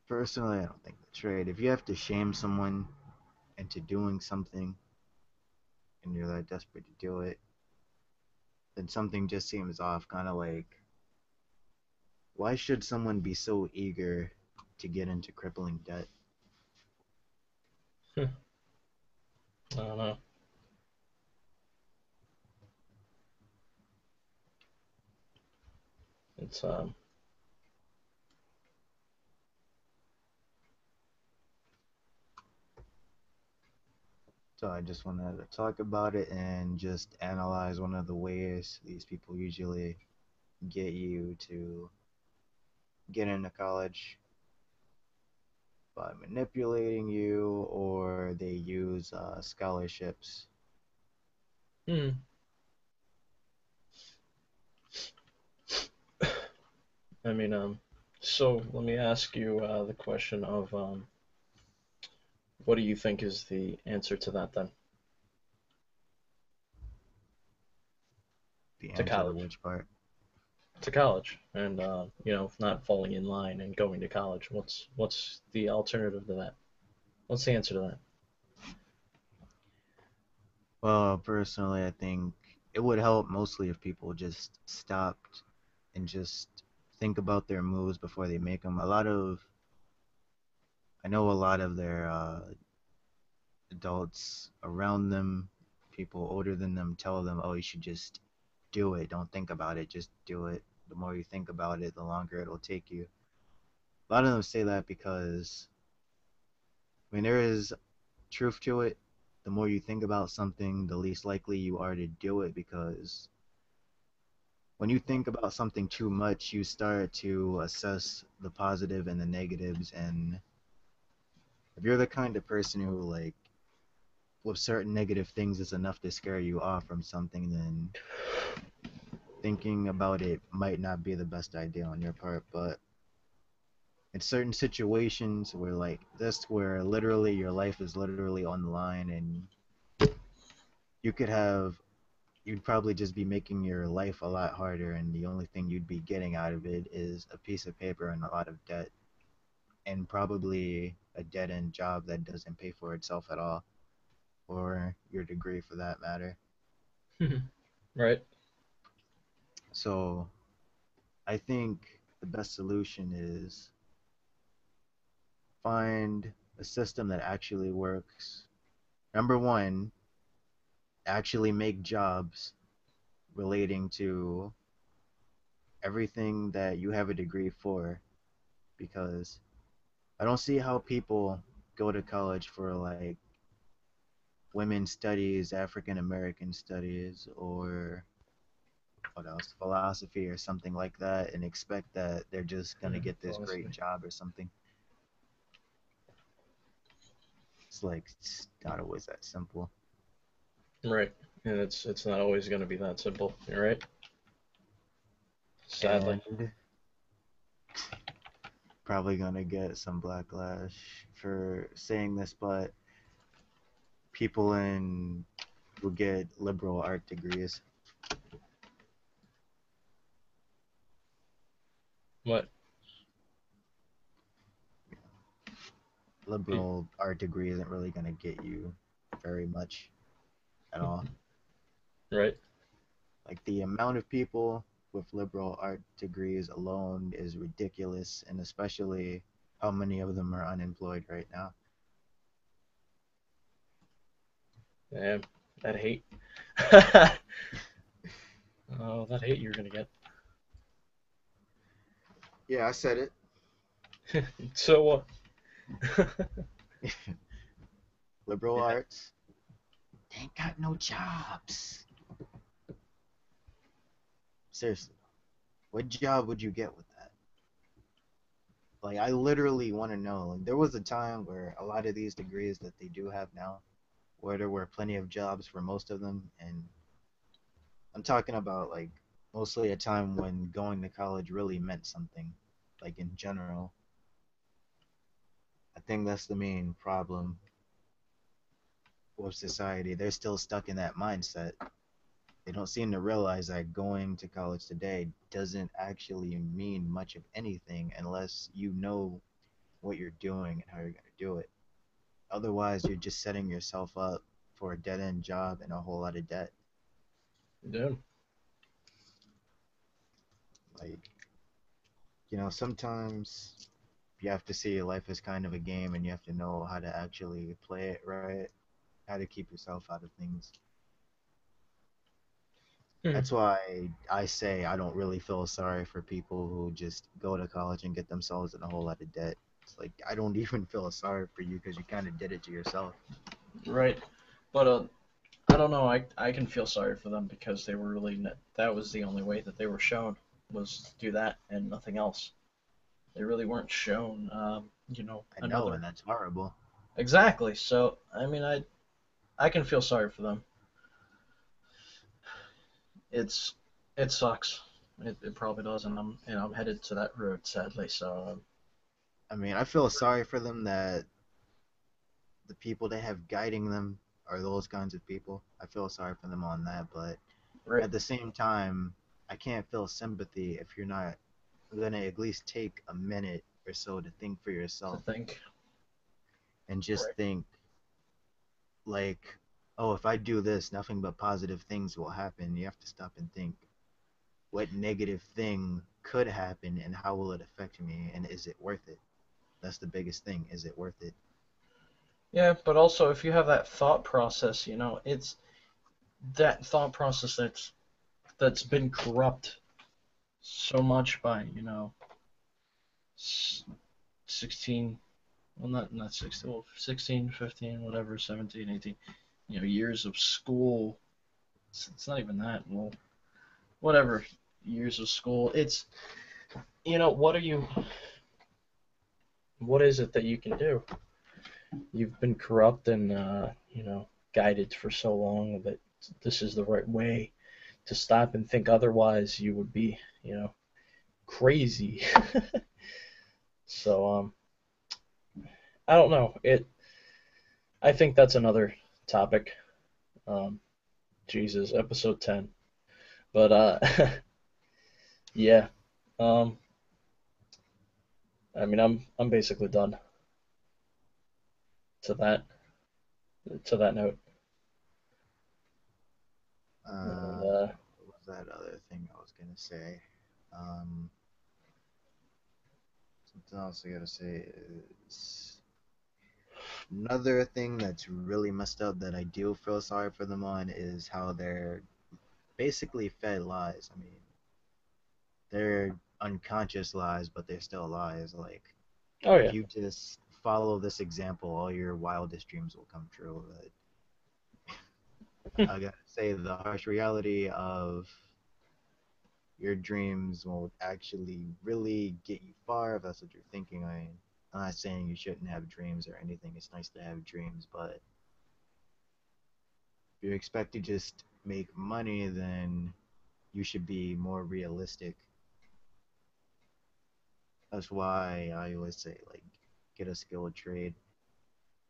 Personally, I don't think that's right. If you have to shame someone into doing something and you're that desperate to do it, then something just seems off. Kind of like, why should someone be so eager to get into crippling debt? I don't know. It's So I just wanted to talk about it and just analyze one of the ways these people usually get you to get into college by manipulating you, or they use scholarships. hmm. I mean, so let me ask you the question of what do you think is the answer to that then? The To answer to college. which part? To college, and not falling in line and going to college. What's the alternative to that? What's the answer to that? Well, personally, I think it would help mostly if people just stopped and just think about their moves before they make them. I know a lot of their adults around them, people older than them, tell them, "Oh, you should just do it. Don't think about it. Just do it. The more you think about it, the longer it'll take you." A lot of them say that because, I mean, there is truth to it. The more you think about something, the least likely you are to do it, because when you think about something too much, you start to assess the positive and the negatives. And if you're the kind of person who, like, with certain negative things is enough to scare you off from something, then thinking about it might not be the best idea on your part. But in certain situations where like this, where literally your life is literally on the line, and you could have, you'd probably just be making your life a lot harder, and the only thing you'd be getting out of it is a piece of paper and a lot of debt, and probably a dead-end job that doesn't pay for itself at all, or your degree for that matter. Right. So I think the best solution is find a system that actually works. Number one, actually make jobs relating to everything that you have a degree for, because I don't see how people go to college for like women's studies, African American studies, or what else, philosophy or something like that, and expect that they're just gonna get this great Philosophy. job or something. It's like it's not always that simple. Right. And it's not always going to be that simple. You're right. Sadly. And probably gonna get some backlash for saying this, but people in who get liberal art degrees, What? liberal art degree isn't really gonna get you very much at all. Right. Like the amount of people with liberal art degrees alone is ridiculous, and especially how many of them are unemployed right now. Damn. That hate. Oh, that hate you're going to Yeah, I said it. get. So what? Liberal Yeah. arts, they ain't got no jobs. Seriously, what job would you get with that? Like, I literally want to know. Like, there was a time where a lot of these degrees that they do have now, where there were plenty of jobs for most of them, and I'm talking about like mostly a time when going to college really meant something, like in general. I think that's the main problem with society. They're still stuck in that mindset. They don't seem to realize that going to college today doesn't actually mean much of anything unless you know what you're doing and how you're going to do it. Otherwise, you're just setting yourself up for a dead end job and a whole lot of debt. Damn. Like, sometimes you have to see life as kind of a game, and you have to know how to actually play it right, how to keep yourself out of things. That's why I say I don't really feel sorry for people who just go to college and get themselves in a whole lot of debt. It's like I don't even feel sorry for you because you kind of did it to yourself. Right. But I don't know. I can feel sorry for them because they were really that was the only way that they were shown was to do that and nothing else. They really weren't shown, I know, and another. that's horrible. Exactly. So I mean, I can feel sorry for them. It's it sucks. It probably does, and I'm headed to that road sadly. So I mean, I feel sorry for them that the people they have guiding them are those kinds of people. I feel sorry for them on that, but right at the same time, I can't feel sympathy if you're not gonna at least take a minute or so to think for to yourself think. and just Right. think like, oh, if I do this, nothing but positive things will happen. You have to stop and think, what negative thing could happen and how will it affect me and is it worth it? That's the biggest thing. Is it worth it? Yeah, but also if you have that thought process, it's that thought process that's been corrupt so much by, 16, well, not 16, well, 16, 15, whatever, 17, 18, years of school. It's not even that. Well, whatever, years of school. It's, what is it that you can do? You've been corrupt and, guided for so long that this is the right way. To stop and think otherwise, you would be, crazy. So, I don't know. I think that's another topic. Um, Jesus, episode 10. But yeah. Um, I mean, I'm basically done to that note. And, What was that other thing I was gonna say? Um, Something else I gotta say is another thing that's really messed up that I do feel sorry for them on is how they're basically fed lies. I mean, they're unconscious lies, but they're still lies. Like, oh if yeah. you just follow this example, all your wildest dreams will come true. But I gotta say, the harsh reality of your dreams will actually really get you far if that's what you're thinking. I mean, I'm not saying you shouldn't have dreams or anything. It's nice to have dreams, but if you expect to just make money, then you should be more realistic. That's why I always say, like, get a skilled trade,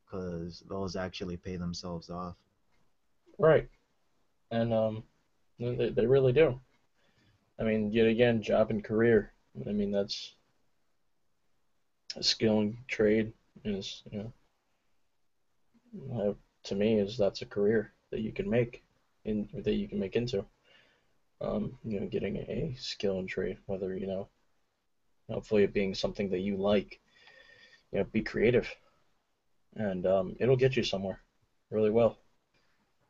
because those actually pay themselves off. Right. And they really do. I mean, yet again, job and career. I mean, that's a skill and trade is, to me, is that's a career that you can make that you can make into. Getting a skill and trade, whether, hopefully it being something that you like, be creative, and it'll get you somewhere really well.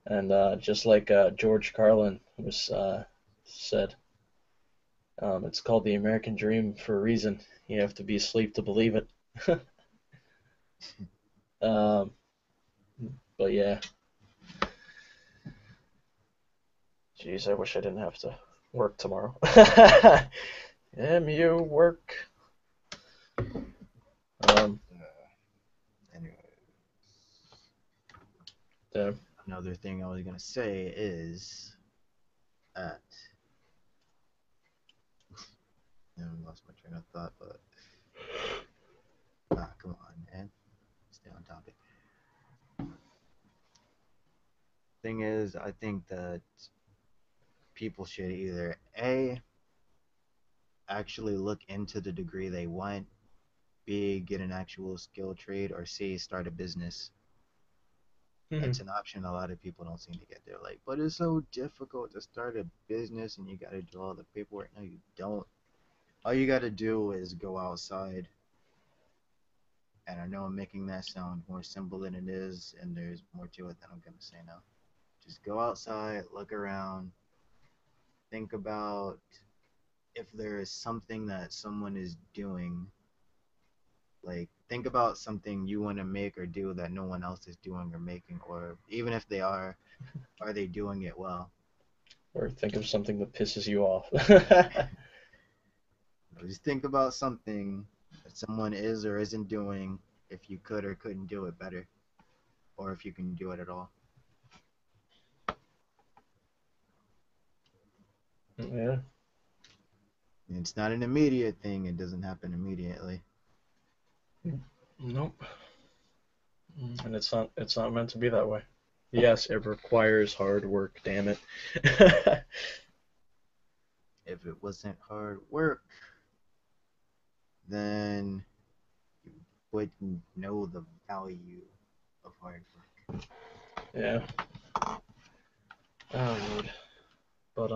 And just like George Carlin was said, it's called the American Dream for a reason. You have to be asleep to believe it. um, but yeah, geez, I wish I didn't have to work tomorrow. MU work. Um, Anyway, damn. another thing I was gonna say is that I lost my train of thought, but come on, man, stay on topic. Thing is, I think that people should either A, actually look into the degree they want, B, get an actual skill trade, or C, start a business. Mhm. That's an option a lot of people don't seem to get there. Like, but it's so difficult to start a business and you gotta do all the paperwork. No, you don't. All you gotta do is go outside. And I know I'm making that sound more simple than it is, and there's more to it than I'm gonna say now. Just go outside, look around, think about if there is something that someone is doing. Like, think about something you want to make or do that no one else is doing or making, or even if they are they doing it well? Or think of something that pisses you off. Just think about something that someone is or isn't doing, if you could or couldn't do it better, or if you can do it at all. Yeah. And it's not an immediate thing, it doesn't happen immediately. Nope. And it's not meant to be that way. Yes, it requires hard work, damn it. If it wasn't hard work, then you wouldn't know the value of hard work. Yeah. Oh Lord. But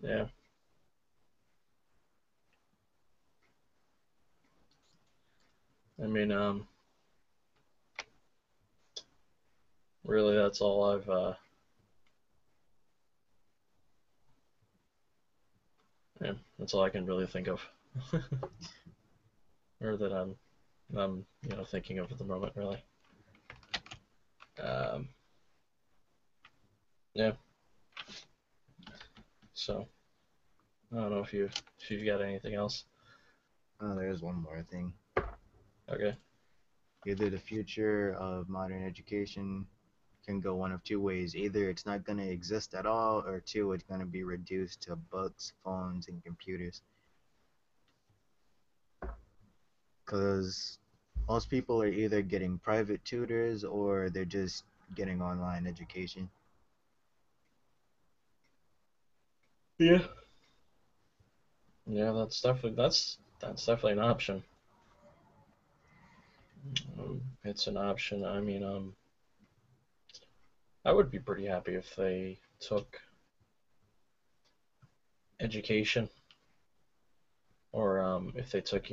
Yeah. I mean, really, that's all yeah, that's all I can really think of, or that I'm thinking of at the moment, really. Um, yeah. So I don't know if you've got anything else. Oh, there's one more thing. Okay. Either the future of modern education can go one of two ways. Either it's not going to exist at all, or two, it's going to be reduced to books, phones, and computers. Because most people are either getting private tutors or they're just getting online education. Yeah. Yeah, that's definitely an option. It's an option. I mean, I would be pretty happy if they took education, or if they took,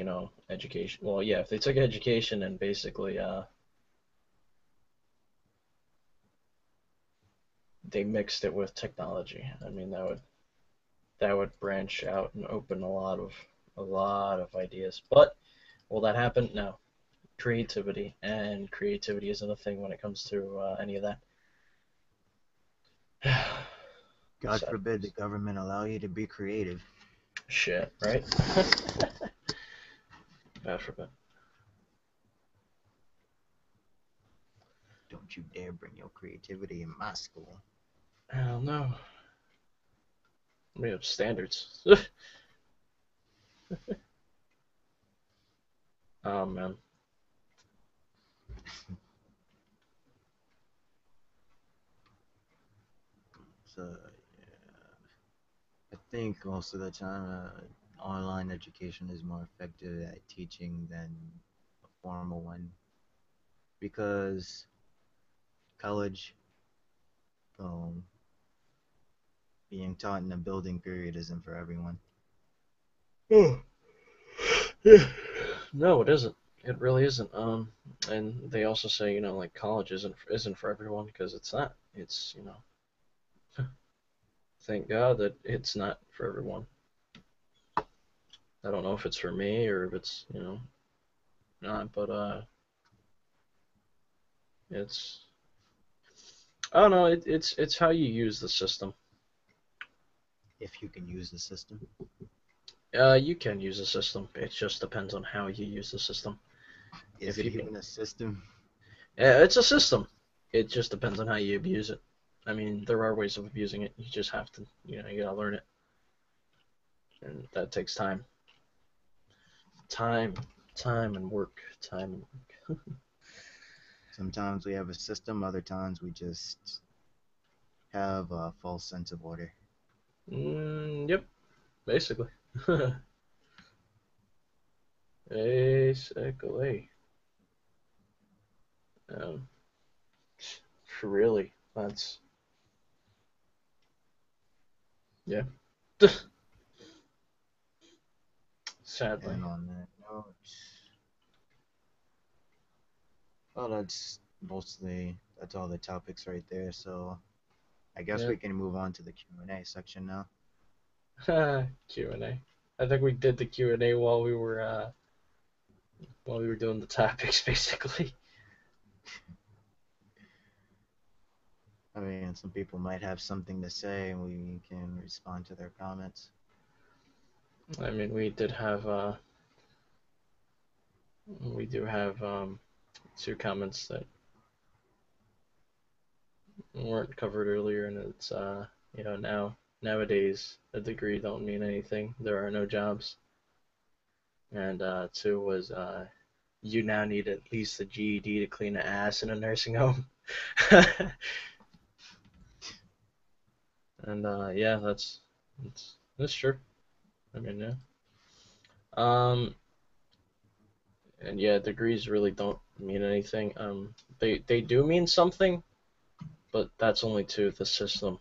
education. Well, yeah, if they took education and basically they mixed it with technology. I mean, that would branch out and open a lot of ideas. But will that happen? No. Creativity isn't a thing when it comes to any of that. God Sad. forbid the government allow you to be creative. Shit, right? God forbid. Don't you dare bring your creativity in my school. Hell no. We have standards. Oh man. So, yeah, I think most of the time, online education is more effective at teaching than a formal one because college, um, being taught in a building period isn't for everyone. Oh, yeah. No, it isn't. It really isn't. And they also say, like college isn't for everyone because it's not. It's, thank God that it's not for everyone. I don't know if it's for me or if it's, not, but it's I don't know. It's how you use the system. If you can use the system. You can use the system. It just depends on how you use the system. Is If it you can, even a system? yeah, it's a system. It just depends on how you abuse it. I mean, there are ways of abusing it. You just have to, you gotta learn it, and that takes time, time, time and work, time and work. Sometimes we have a system, other times we just have a false sense of order. Yep, basically. Basically. Um, really, that's yeah. Sadly. And on that note, well, that's all the topics right there. So I guess Yeah. we can move on to the Q&A section now. Q&A. I think we did the Q&A while we were doing the topics, basically. I mean, some people might have something to say, and we can respond to their comments. I mean, we do have two comments that weren't covered earlier, and it's nowadays a degree don't mean anything. There are no jobs, and two was you now need at least a GED to clean an ass in a nursing home. And yeah, that's true. I mean, yeah. Um, and yeah, degrees really don't mean anything. They do mean something, but that's only to the system.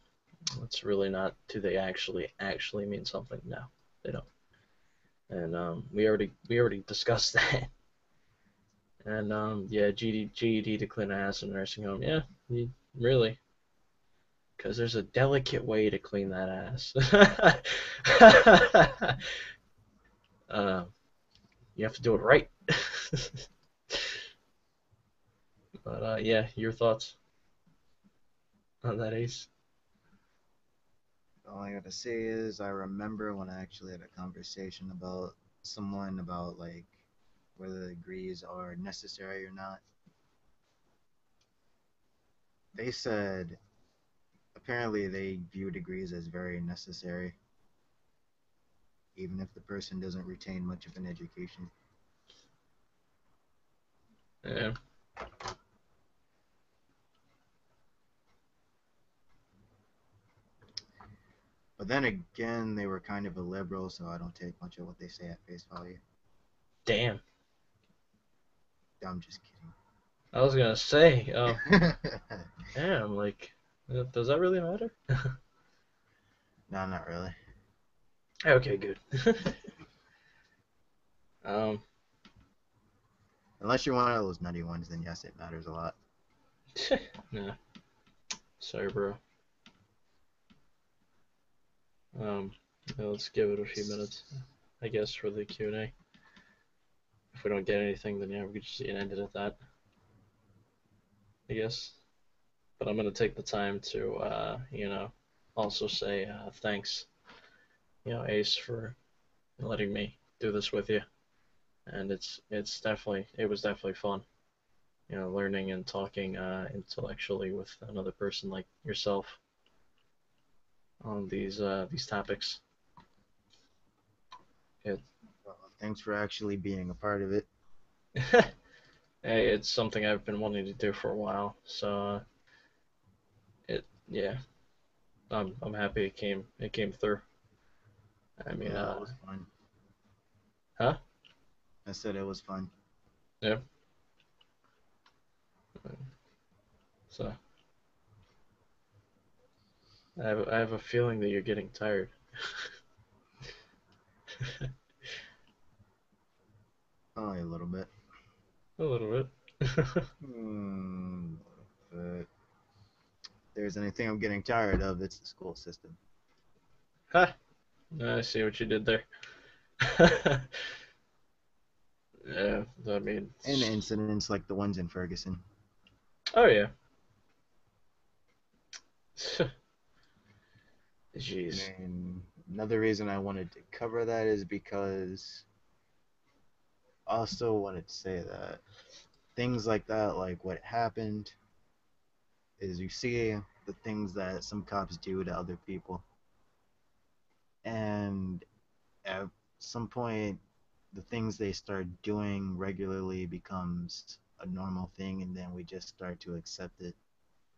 It's really not. Do they actually mean something? No, they don't. And we already discussed that. And yeah, GED to clean ass in a nursing home. Yeah, really, because there's a delicate way to clean that ass. uh, you have to do it right. But yeah, your thoughts on that, Ace? All I gotta say is I remember when I actually had a conversation about someone about like whether degrees are necessary or not. They said apparently they view degrees as very necessary, even if the person doesn't retain much of an education. Yeah. But then again, they were kind of a liberal, so I don't take much of what they say at face value. Damn. I'm just kidding. I was gonna say, damn, like, does that really matter? No, not really. Okay, good. um, Unless you're one of those nutty ones, then yes, it matters a lot. nah, sorry, bro. Yeah, let's give it a few minutes, I guess, for the Q&A. If we don't get anything, then yeah, we could just end it at that, I guess. But I'm gonna take the time to, also say thanks, Ace, for letting me do this with you. And it was definitely fun, learning and talking intellectually with another person like yourself on these topics. It, Well, thanks for actually being a part of it. hey, it's something I've been wanting to do for a while, so yeah, I'm happy it came through. I mean, Yeah, it was fun. huh? I said it was fun. Yeah. So I have a feeling that you're getting tired. Only a little bit. A little bit. But if there's anything I'm getting tired of, it's the school system. Ha! I see what you did there. Yeah, I mean, And incidents like the ones in Ferguson. oh yeah. Jeez. And another reason I wanted to cover that is because I also wanted to say that things like that, like what happened, is you see the things that some cops do to other people. And at some point, the things they start doing regularly becomes a normal thing, and then we just start to accept it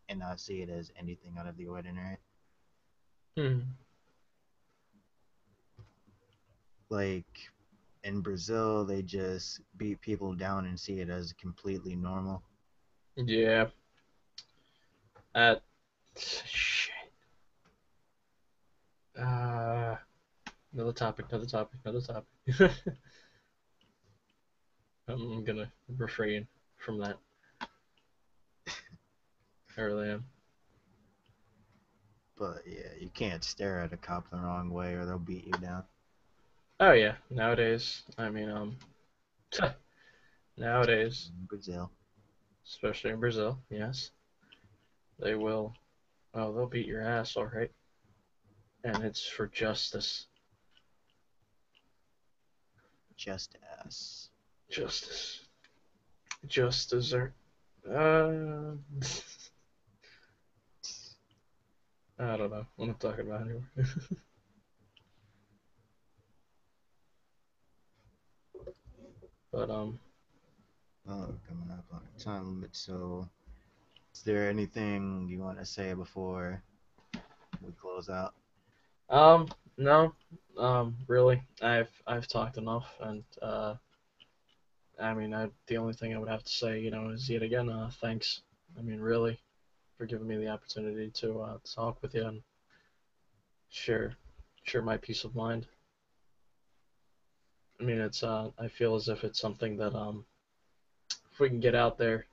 and not see it as anything out of the ordinary. Hmm. Like in Brazil, they just beat people down and see it as completely normal. Yeah. At shit. Uh, another topic. I'm gonna refrain from that. I really am. But yeah, you can't stare at a cop the wrong way or they'll beat you down. Oh yeah. Nowadays, I mean, nowadays, In Brazil. especially in Brazil, yes, they will. Oh, they'll beat your ass, all right. And it's for justice. Just ass. Justice. Just dessert. Uh, I don't know what I'm talking about anymore. But Oh, coming up on a time limit, so is there anything you want to say before we close out? no, really, I've talked enough, and I mean, the only thing I would have to say, is yet again, thanks. I mean, really, for giving me the opportunity to talk with you, share my peace of mind. I mean, it's I feel as if it's something that if we can get out there,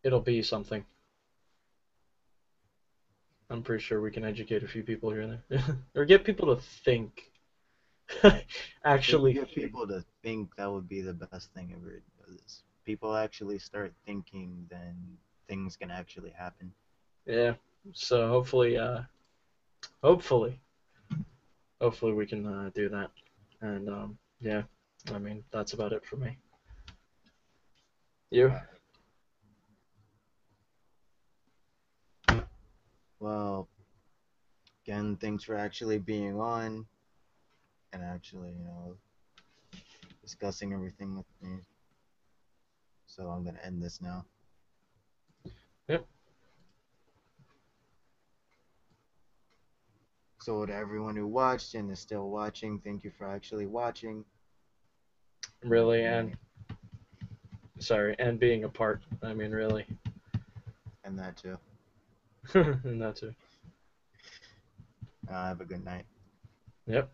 it'll be something. I'm pretty sure we can educate a few people here and there, or get people to think. If you Actually, get people to think, that would be the best thing ever. Because people actually start thinking, then things can actually happen. yeah. So hopefully, hopefully we can do that. And yeah, I mean that's about it for me. You? Well, again, thanks for actually being on and actually, discussing everything with me. So I'm gonna end this now. Yep. So to everyone who watched and is still watching, thank you for actually watching. Really, and sorry, and being a part. I mean, really, And that too. and that too. Have a good night. Yep.